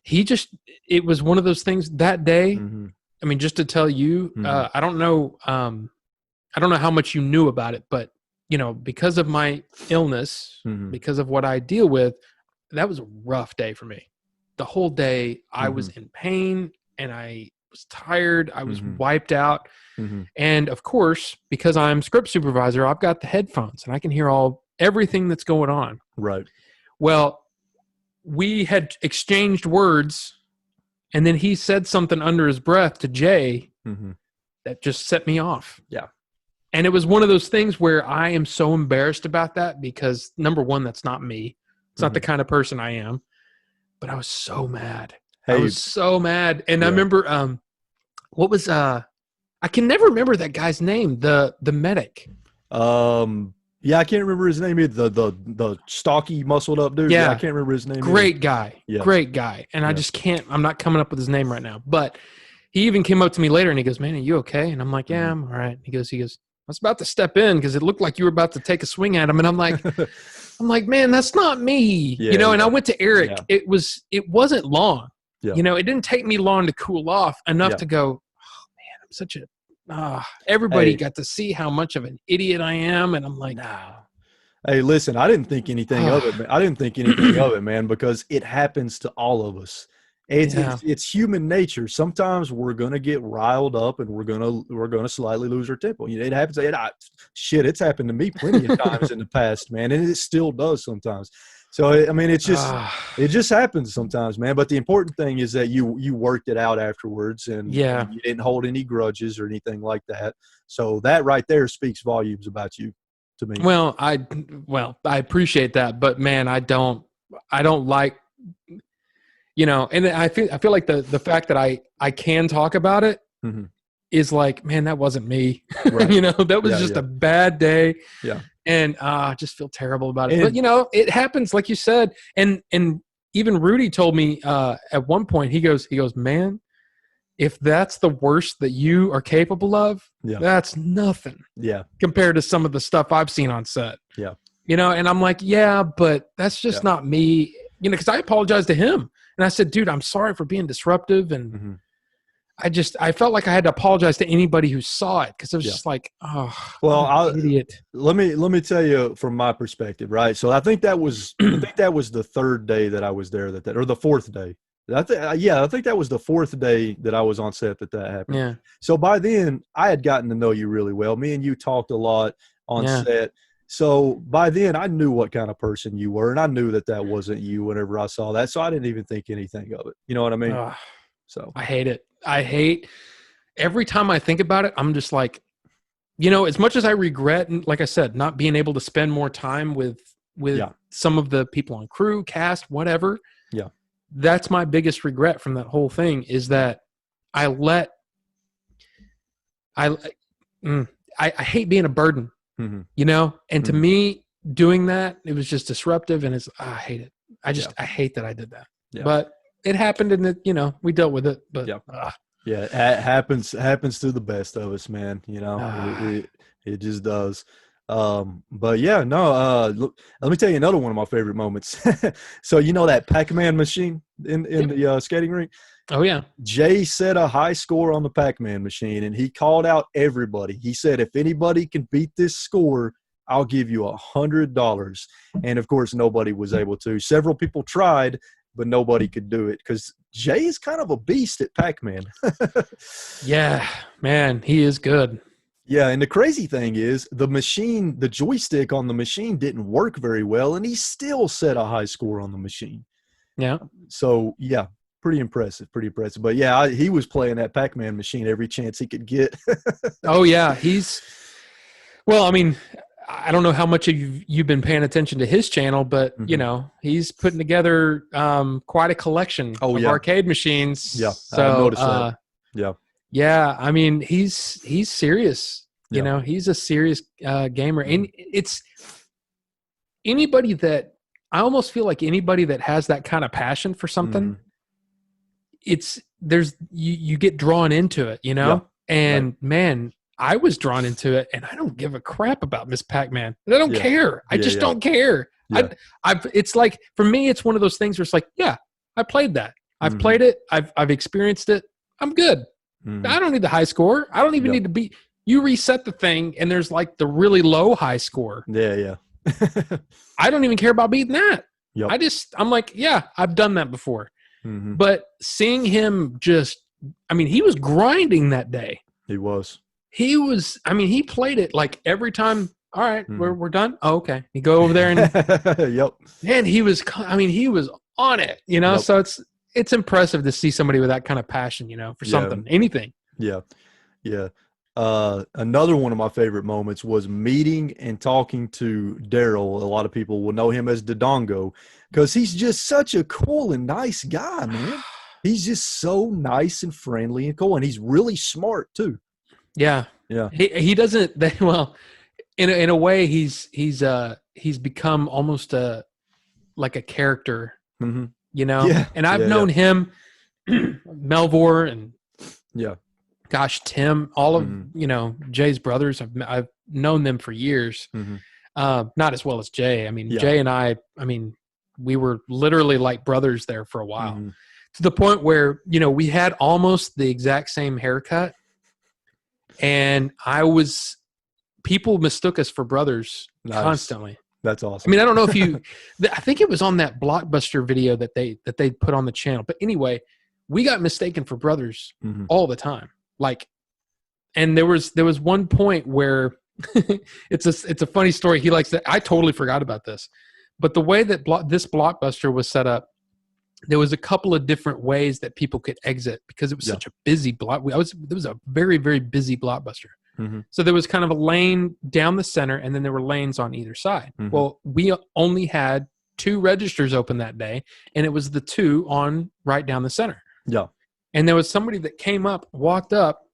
it was one of those things that day. I mean, just to tell you, I don't know how much you knew about it, but because of my illness, because of what I deal with, that was a rough day for me. The whole day I was in pain and I was tired. I was wiped out. And of course, because I'm script supervisor, I've got the headphones and I can hear all everything that's going on. Right. Well, we had exchanged words, and then he said something under his breath to Jay that just set me off. Yeah. And it was one of those things where I am so embarrassed about that because, number one, that's not me. It's not the kind of person I am. But I was so mad. I was so mad. And I remember, what was, I can never remember that guy's name, the medic. Yeah, I can't remember his name either. The stocky, muscled up dude. Yeah, I can't remember his name. Great guy. Yeah. Great guy. And I just can't, I'm not coming up with his name right now. But he even came up to me later and he goes, "Man, are you okay?" And I'm like, "Yeah, I'm all right." He goes, "I was about to step in because it looked like you were about to take a swing at him." And I'm like, "Man, that's not me." Yeah, and I went to Eric. Yeah. It wasn't long. Yeah. It didn't take me long to cool off enough to go, "Oh man, I'm such a everybody got to see how much of an idiot I am." And I'm like, "No." Hey, listen, I didn't think anything of it. Man. I didn't think anything of it, man, because it happens to all of us. It's human nature. Sometimes we're gonna get riled up, and we're gonna slightly lose our temper. It happens. It's happened to me plenty of times in the past, man, and it still does sometimes. So I mean, it's just it just happens sometimes, man. But the important thing is that you worked it out afterwards, and you didn't hold any grudges or anything like that. So that right there speaks volumes about you to me. Well, I appreciate that, but man, I don't like. And I feel like the fact that I can talk about it is like, man, that wasn't me. Right. That was just a bad day. Yeah. And I just feel terrible about it. But it happens, like you said. And even Rudy told me at one point, he goes, "Man, if that's the worst that you are capable of, that's nothing. Yeah. Compared to some of the stuff I've seen on set." Yeah. And I'm like, yeah, but that's just not me. Because I apologized to him. And I said, "Dude, I'm sorry for being disruptive." And I felt like I had to apologize to anybody who saw it because it was just like, oh, well, idiot. Let me tell you from my perspective, right? So I think that was the third day that I was there or the fourth day. I think that was the fourth day that I was on set that happened. Yeah. So by then I had gotten to know you really well. Me and you talked a lot on set. So by then I knew what kind of person you were, and I knew that wasn't you whenever I saw that. So I didn't even think anything of it. You know what I mean? So I hate it. I hate every time I think about it. I'm just like, as much as I regret, and like I said, not being able to spend more time with some of the people on crew, cast, whatever. Yeah. That's my biggest regret from that whole thing is that I hate being a burden. And to me, doing that, it was just disruptive, and I hate it. I hate that I did that. Yeah. But it happened, and we dealt with it. But it happens to the best of us, man. It just does. But yeah, no. Look, let me tell you another one of my favorite moments. So that Pac-Man machine in the skating rink. Oh, yeah. Jay set a high score on the Pac-Man machine, and he called out everybody. He said, "If anybody can beat this score, I'll give you $100. And, of course, nobody was able to. Several people tried, but nobody could do it because Jay is kind of a beast at Pac-Man. Yeah, man, he is good. Yeah, and the crazy thing is the joystick on the machine didn't work very well, and he still set a high score on the machine. Yeah. So, yeah. Pretty impressive. But yeah, he was playing that Pac-Man machine every chance he could get. Oh yeah, I mean, I don't know how much of you've been paying attention to his channel, but he's putting together quite a collection of arcade machines. Yeah, so I noticed that. Yeah. I mean, he's serious. He's a serious gamer, and it's anybody that I almost feel like anybody that has that kind of passion for something. You get drawn into it, and man, I was drawn into it, and I don't give a crap about Miss Pac-Man. I don't care. I just don't care. Yeah. It's like, for me, it's one of those things where it's like, yeah, I played that. I've played it. I've experienced it. I'm good. I don't need the high score. I don't even need to beat. You reset the thing, and there's like the really low high score. Yeah. I don't even care about beating that. Yep. I'm like, yeah, I've done that before. But seeing him he was grinding that day. He was. He played it like every time all right, we're done. Oh, okay. You go over there and Yep. man, he was on it, you know. Yep. So it's impressive to see somebody with that kind of passion, you know, for something, anything. Yeah. Yeah. Another one of my favorite moments was meeting and talking to Daryl. A lot of people will know him as Dodongo because he's just such a cool and nice guy, man. He's just so nice and friendly and cool, and he's really smart too. Yeah. Yeah. He doesn't well, in a way he's become almost like a character, you know. Yeah. And I've known him, Melvor, and gosh, Tim, all of you know Jay's brothers. I've known them for years. Not as well as Jay. I mean, Jay and I mean, we were literally like brothers there for a while, to the point where, you know, we had almost the exact same haircut, and people mistook us for brothers constantly. That's awesome. I mean, I don't know if I think it was on that Blockbuster video that they put on the channel. But anyway, we got mistaken for brothers all the time. Like, and there was one point where it's a funny story. He likes that. I totally forgot about this, but the way that this Blockbuster was set up, there was a couple of different ways that people could exit because it was such a busy block. There was a very, very busy Blockbuster. So there was kind of a lane down the center, and then there were lanes on either side. Well, we only had 2 registers open that day, and it was the 2 on right down the center. Yeah. And there was somebody that came up, walked up,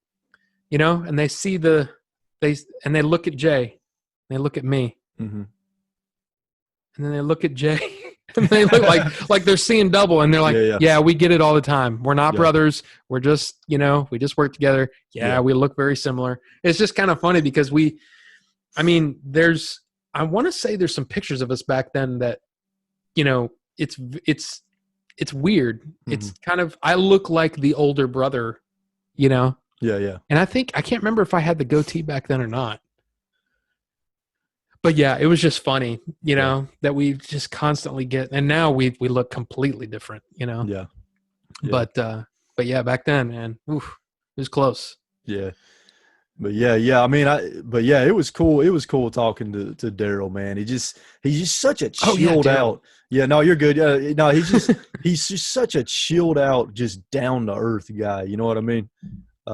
you know, and they see they look at Jay, they look at me, and then they look at Jay, and they look like they're seeing double, and they're like, yeah, we get it all the time. We're not brothers. We're just, you know, we just work together. Yeah, we look very similar. It's just kind of funny because I want to say there's some pictures of us back then that, you know, it's weird. It's kind of, I look like the older brother, you know? Yeah. And I can't remember if I had the goatee back then or not. But yeah, it was just funny, you know, that we just constantly and now we look completely different, you know? Yeah. But yeah, back then, man, it was close. Yeah. But yeah. I mean, it was cool. It was cool talking to Daryl, man. He's just such a chilled out. Yeah, no, you're good. Yeah, no, he's just such a chilled out, just down to earth guy. You know what I mean?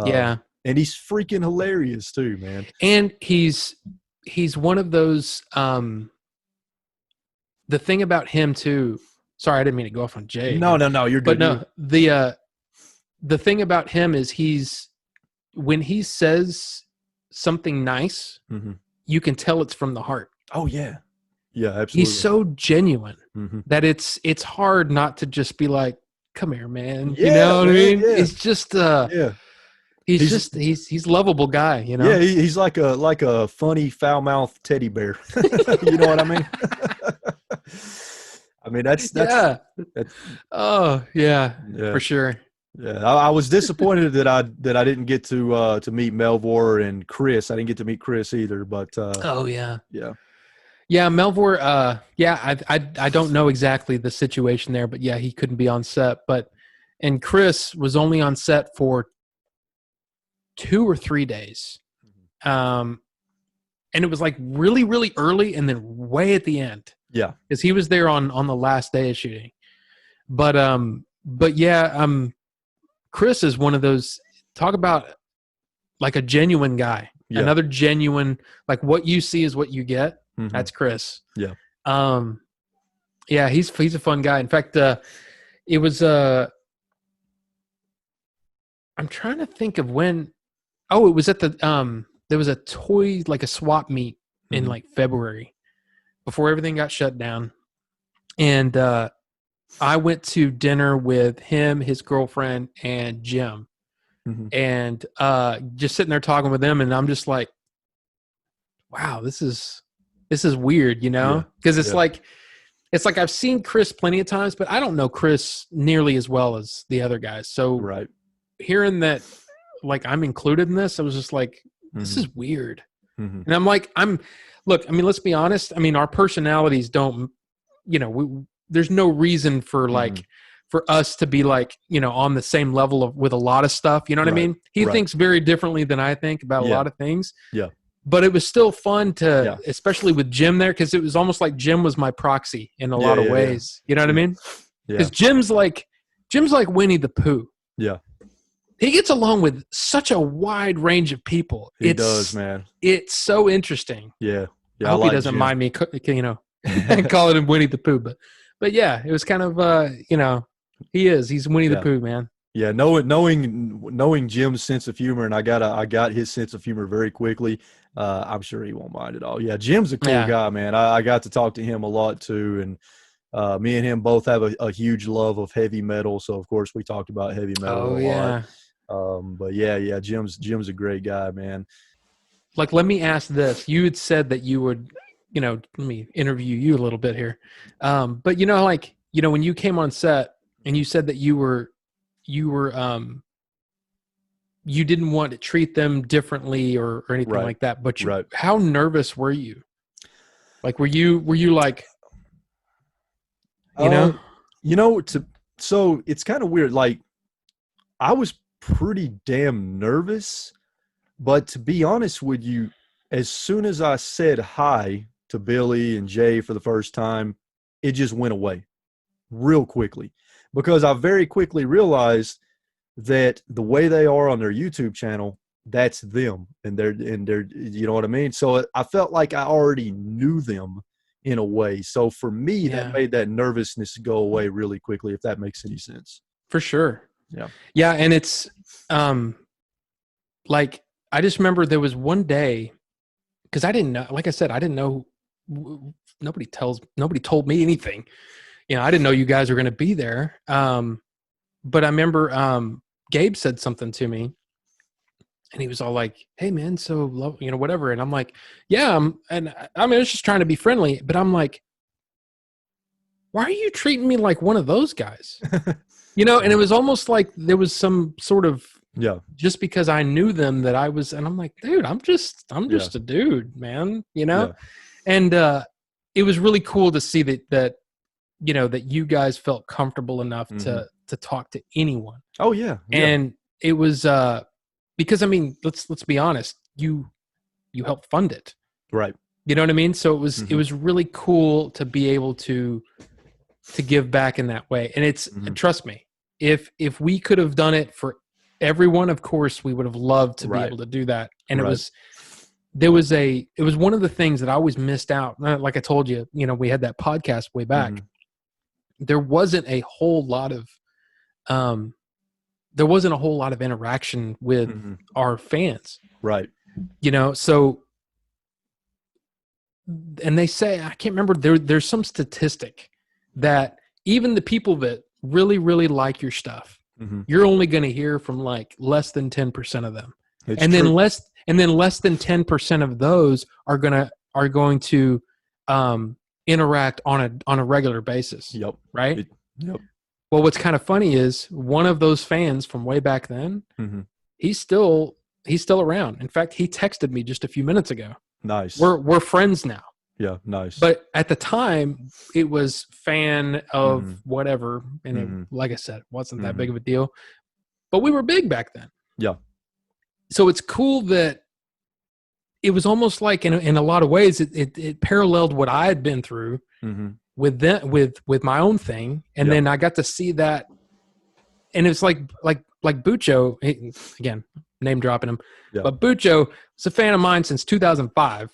Yeah. And he's freaking hilarious too, man. And he's one of those, the thing about him too, sorry, I didn't mean to go off on Jay. No, you're good. But no, the thing about him is when he says something nice, you can tell it's from the heart. Oh yeah. Yeah, absolutely. He's so genuine that it's hard not to just be like, come here, man. Yeah, you know what I mean? Yeah. It's just, he's lovable guy, you know? Yeah, he's like a funny foul-mouthed teddy bear. You know what I mean? I mean, that's oh yeah, for sure. Yeah, I was disappointed that I didn't get to meet Melvor and Chris. I didn't get to meet Chris either, but yeah, Melvor. I don't know exactly the situation there, but yeah, he couldn't be on set. And Chris was only on set for 2 or 3 days, and it was like really, really early, and then way at the end. Yeah, because he was there on the last day of shooting. But yeah, Chris is one of those. Talk about like a genuine guy. Yeah. Another genuine, like what you see is what you get. That's Chris. Yeah. Yeah, he's a fun guy. In fact, it was I'm trying to think of when. Oh, it was at the there was a toy, like a swap meet in like February before everything got shut down, and I went to dinner with him, his girlfriend, and Jim, and just sitting there talking with them, and I'm just like, wow, this is weird, you know? Because it's like I've seen Chris plenty of times, but I don't know Chris nearly as well as the other guys. So hearing that, like, I'm included in this, I was just like, this is weird. And I'm like, look, I mean, let's be honest. I mean, our personalities don't, you know, there's no reason for like, for us to be like, you know, on the same level with a lot of stuff. You know what I mean? He thinks very differently than I think about a lot of things. Yeah. but it was still fun to, Yeah. especially with Jim there, because it was almost like Jim was my proxy in a lot of ways. You know what I mean? Because Jim's like Winnie the Pooh. Yeah. He gets along with such a wide range of people. He does, man. It's so interesting. Yeah. I hope he doesn't mind me, calling him Winnie the Pooh. But yeah, it was kind of, he's Winnie the Pooh, man. Yeah, knowing Jim's sense of humor, and I got his sense of humor very quickly. I'm sure he won't mind at all. Yeah, Jim's a cool guy, man. I got to talk to him a lot too, and me and him both have a huge love of heavy metal. So of course we talked about heavy metal a lot. But yeah, Jim's a great guy, man. Like, let me ask this: you had said that you would, let me interview you a little bit here. But when you came on set and you said that you didn't want to treat them differently or anything like that. But how nervous were you? Like, were you like, so it's kind of weird. Like, I was pretty damn nervous, but to be honest with you, as soon as I said hi to Billy and Jay for the first time, it just went away real quickly, because I very quickly realized that the way they are on their YouTube channel, that's them, and they're, you know what I mean? So I felt like I already knew them in a way. So for me, that made that nervousness go away really quickly, if that makes any sense. For sure. Yeah. Yeah. And it's, like, I just remember there was one day, because I didn't know, like I said, I didn't know, nobody told me anything. I didn't know you guys were going to be there. But I remember Gabe said something to me, and he was all like, "Hey man, so whatever." And I'm like, "Yeah." And I mean, I was just trying to be friendly, but I'm like, "Why are you treating me like one of those guys?" And it was almost like there was some sort of just because I knew them that I was, and I'm like, dude, I'm just a dude, man, and it was really cool to see that you guys felt comfortable enough to talk to anyone. Oh yeah. And it was because, I mean, let's be honest, you helped fund it, right? You know what I mean? So it was really cool to be able to give back in that way. And it's trust me, if we could have done it for everyone, of course we would have loved to be able to do that. And it was one of the things that I always missed out. Like I told you, we had that podcast way back. There wasn't a whole lot of interaction with our fans. Right. So, and they say, I can't remember, there's some statistic that even the people that really, really like your stuff, you're only going to hear from like less than 10% of them. Then less than 10% of those are going to interact on a regular basis. Yep. Right. Yep. Well, what's kind of funny is one of those fans from way back then, he's still around. In fact, he texted me just a few minutes ago. Nice. We're friends now. Yeah, nice. But at the time, it was fan of whatever, and it, like I said, wasn't that big of a deal. But we were big back then. Yeah. So it's cool that it was almost like in a lot of ways it paralleled what I had been through with them, with my own thing, and then I got to see that, and it's like Bucho, again, name dropping him, but Bucho is a fan of mine since 2005,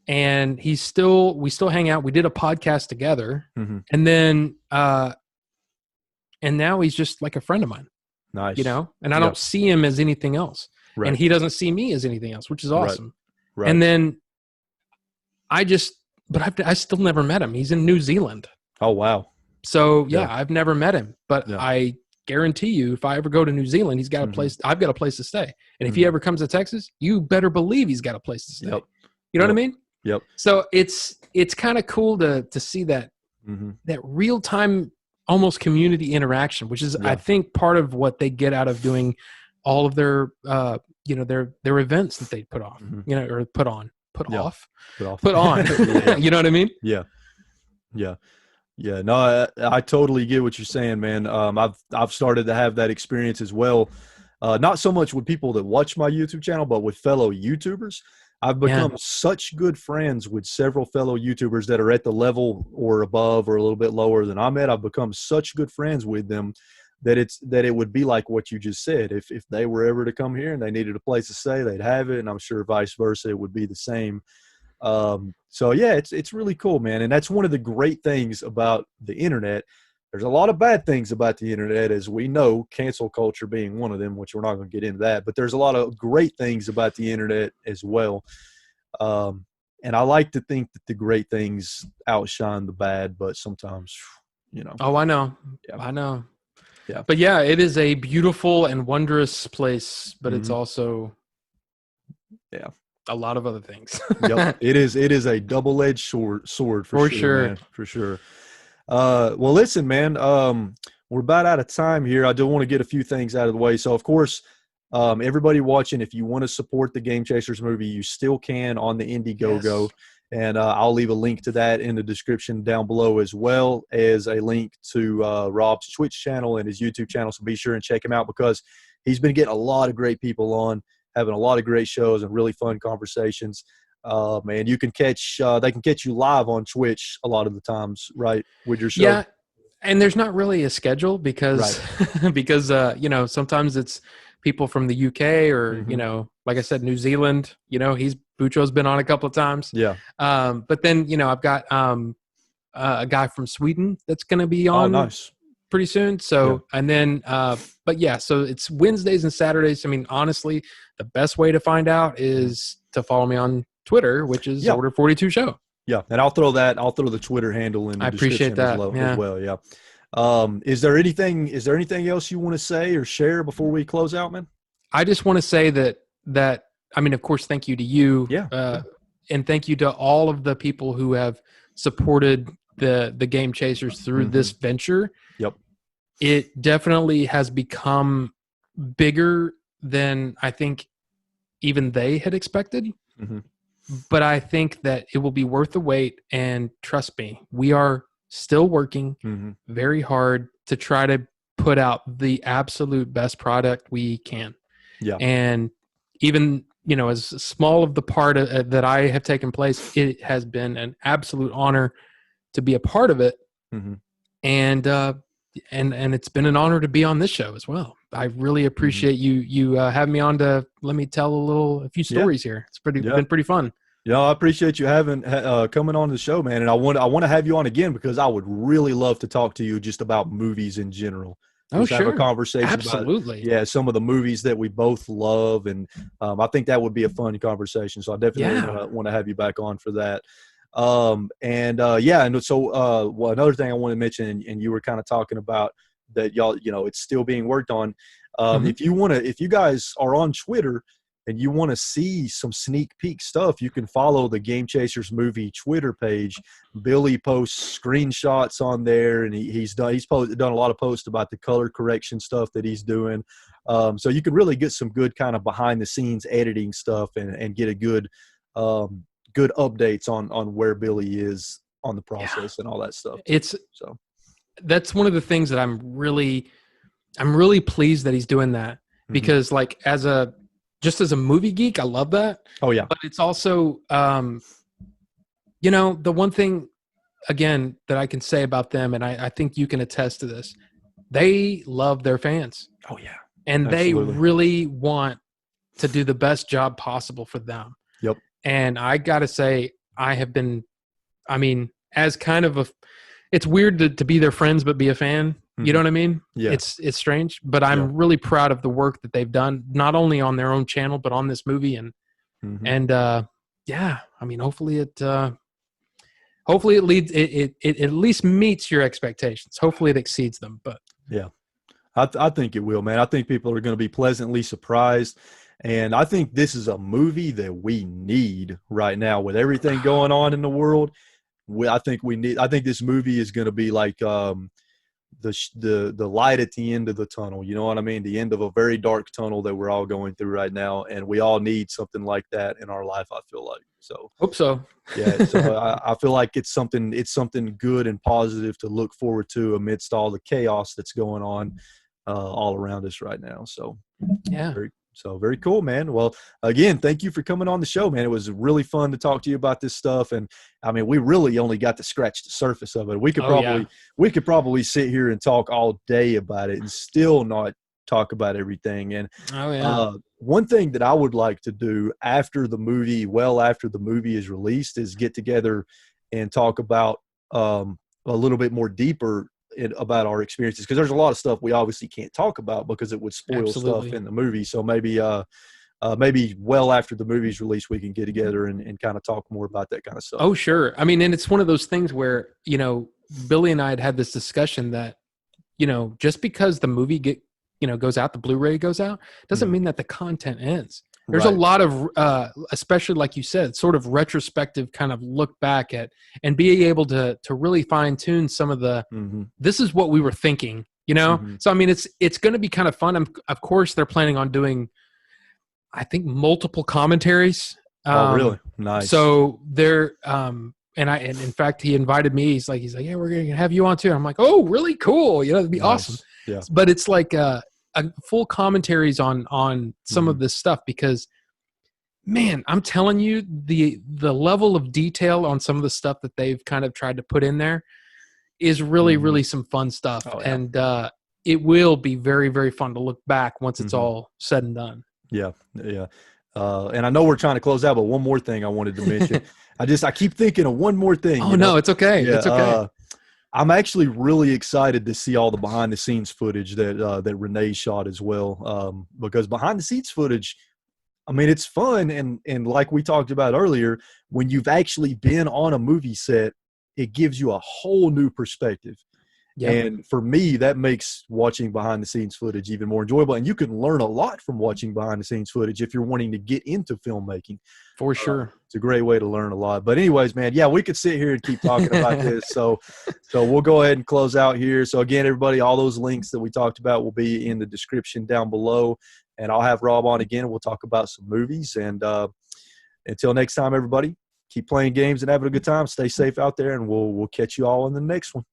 and we still hang out. We did a podcast together, and then and now he's just like a friend of mine. Nice. And I don't see him as anything else. Right. And he doesn't see me as anything else, which is awesome. Right. And then I still never met him. He's in New Zealand. Oh, wow. So I've never met him, but I guarantee you, if I ever go to New Zealand, he's got a place. I've got a place to stay. And if he ever comes to Texas, you better believe he's got a place to stay. Yep. You know what I mean? Yep. So it's kind of cool to see that, that real time, almost community interaction, which is, I think, part of what they get out of doing all of their, their events that they put off, or put on. Put on. You know what I mean? Yeah. No, I totally get what you're saying, man. I've started to have that experience as well. Not so much with people that watch my YouTube channel, but with fellow YouTubers. I've become such good friends with several fellow YouTubers that are at the level or above or a little bit lower than I'm at. I've become such good friends with them that it would be like what you just said. If they were ever to come here and they needed a place to stay, they'd have it, and I'm sure vice versa it would be the same. So yeah, it's really cool, man. And that's one of the great things about the internet. There's a lot of bad things about the internet, as we know, cancel culture being one of them, which we're not going to get into that. But there's a lot of great things about the internet as well. And I like to think that the great things outshine the bad, but sometimes, you know. Oh, I know. Yeah. I know. Yeah. But yeah, it is a beautiful and wondrous place, but it's Mhm. also Yeah. a lot of other things. Yep. It is a double-edged sword For for sure, sure. man. For sure. Well, listen, man, we're about out of time here. I do want to get a few things out of the way. So, of course, everybody watching, if you want to support the Game Chasers movie, you still can on the IndieGoGo. Yes. And I'll leave a link to that in the description down below, as well as a link to Rob's Twitch channel and his YouTube channel. So be sure and check him out, because he's been getting a lot of great people on, having a lot of great shows and really fun conversations. Man, you can catch they can catch you live on Twitch a lot of the times, right, with your show. Yeah, and there's not really a schedule because because you know, sometimes it's people from the UK or you know, like I said, New Zealand. You know, Bucho's been on a couple of times. Yeah. But then you know, I've got a guy from Sweden that's going to be on. Oh, nice. Pretty soon. So and then but yeah, so it's Wednesdays and Saturdays. I mean, honestly, the best way to find out is to follow me on Twitter, which is Order 42 Show. Yeah, and I'll throw the Twitter handle in the description as well. Yeah. Is there anything else you want to say or share before we close out, man? I just want to say that I mean, of course, thank you to you. And thank you to all of the people who have supported the Game Chasers through this venture. Yep. It definitely has become bigger than I think even they had expected. But I think that it will be worth the wait. And trust me, we are still working very hard to try to put out the absolute best product we can. Yeah. And even, you know, as small of the part that I have taken place, it has been an absolute honor to be a part of it. And it's been an honor to be on this show as well. I really appreciate you having me on to let me tell a few stories here. It's been pretty fun. Yeah, I appreciate you coming on the show, man. And I want to have you on again, because I would really love to talk to you just about movies in general. Just have a conversation Absolutely. about some of the movies that we both love, and I think that would be a fun conversation. So I definitely want to have you back on for that. And so well, another thing I want to mention, and you were kind of talking about that, y'all, you know, it's still being worked on. If you guys are on Twitter and you want to see some sneak peek stuff, you can follow the Game Chasers movie Twitter page. Billy posts screenshots on there, and he's done a lot of posts about the color correction stuff that he's doing. So you can really get some good kind of behind the scenes editing stuff and get a good updates on where Billy is on the process and all that stuff. That's one of the things that I'm really pleased that he's doing that, because like just as a movie geek, I love that. Oh yeah. But it's also, you know, the one thing again that I can say about them, and I think you can attest to this, they love their fans. Oh yeah. And they really want to do the best job possible for them. Yep. And I got to say, as kind of it's weird to be their friends, but be a fan. You know what I mean? Yeah. It's strange, but I'm really proud of the work that they've done, not only on their own channel, but on this movie. And, I mean, hopefully it leads, it at least meets your expectations. Hopefully it exceeds them, but yeah, I think it will, man. I think people are going to be pleasantly surprised. And I think this is a movie that we need right now with everything going on in the world. I think this movie is going to be like, the light at the end of the tunnel, you know what I mean? The end of a very dark tunnel that we're all going through right now, and we all need something like that in our life, I feel like. So hope so. Yeah, so I feel like it's something good and positive to look forward to amidst all the chaos that's going on all around us right now. So yeah, So very cool, man. Well, again, thank you for coming on the show, man. It was really fun to talk to you about this stuff. And I mean, we really only got to scratch the surface of it. We could probably sit here and talk all day about it and still not talk about everything. And one thing that I would like to do after the movie, after the movie is released, is get together and talk about a little bit more deeper about our experiences, because there's a lot of stuff we obviously can't talk about because it would spoil stuff in the movie. So maybe after the movie's released, we can get together and kind of talk more about that kind of stuff. Oh, sure. I mean, and it's one of those things where, Billy and I had this discussion that, just because the movie goes out, the Blu-ray goes out, doesn't mean that the content ends. There's a lot of, especially like you said, sort of retrospective kind of look back at and being able to really fine tune some of the, this is what we were thinking, So, I mean, it's going to be kind of fun. Of course, they're planning on doing, I think, multiple commentaries. Oh, really? Nice. So they're, and in fact, he invited me. He's like, yeah, we're going to have you on too. I'm like, oh, really cool. It'd be awesome. Yeah. But it's like, full commentaries on some of this stuff, because man, I'm telling you, the level of detail on some of the stuff that they've kind of tried to put in there is really, really some fun stuff. Oh, yeah. And it will be very, very fun to look back once it's all said and done. Yeah. Yeah. And I know we're trying to close out, but one more thing I wanted to mention. I keep thinking of one more thing. Oh, no, it's okay. Yeah, it's okay. I'm actually really excited to see all the behind the scenes footage that Renee shot as well. Because behind the scenes footage, I mean, it's fun. And like we talked about earlier, when you've actually been on a movie set, it gives you a whole new perspective. Yep. And for me, that makes watching behind the scenes footage even more enjoyable. And you can learn a lot from watching behind the scenes footage if you're wanting to get into filmmaking. For sure. It's a great way to learn a lot. But anyways, man, yeah, we could sit here and keep talking about this. So we'll go ahead and close out here. So again, everybody, all those links that we talked about will be in the description down below. And I'll have Rob on again. We'll talk about some movies. And until next time, everybody, keep playing games and having a good time. Stay safe out there, and we'll catch you all in the next one.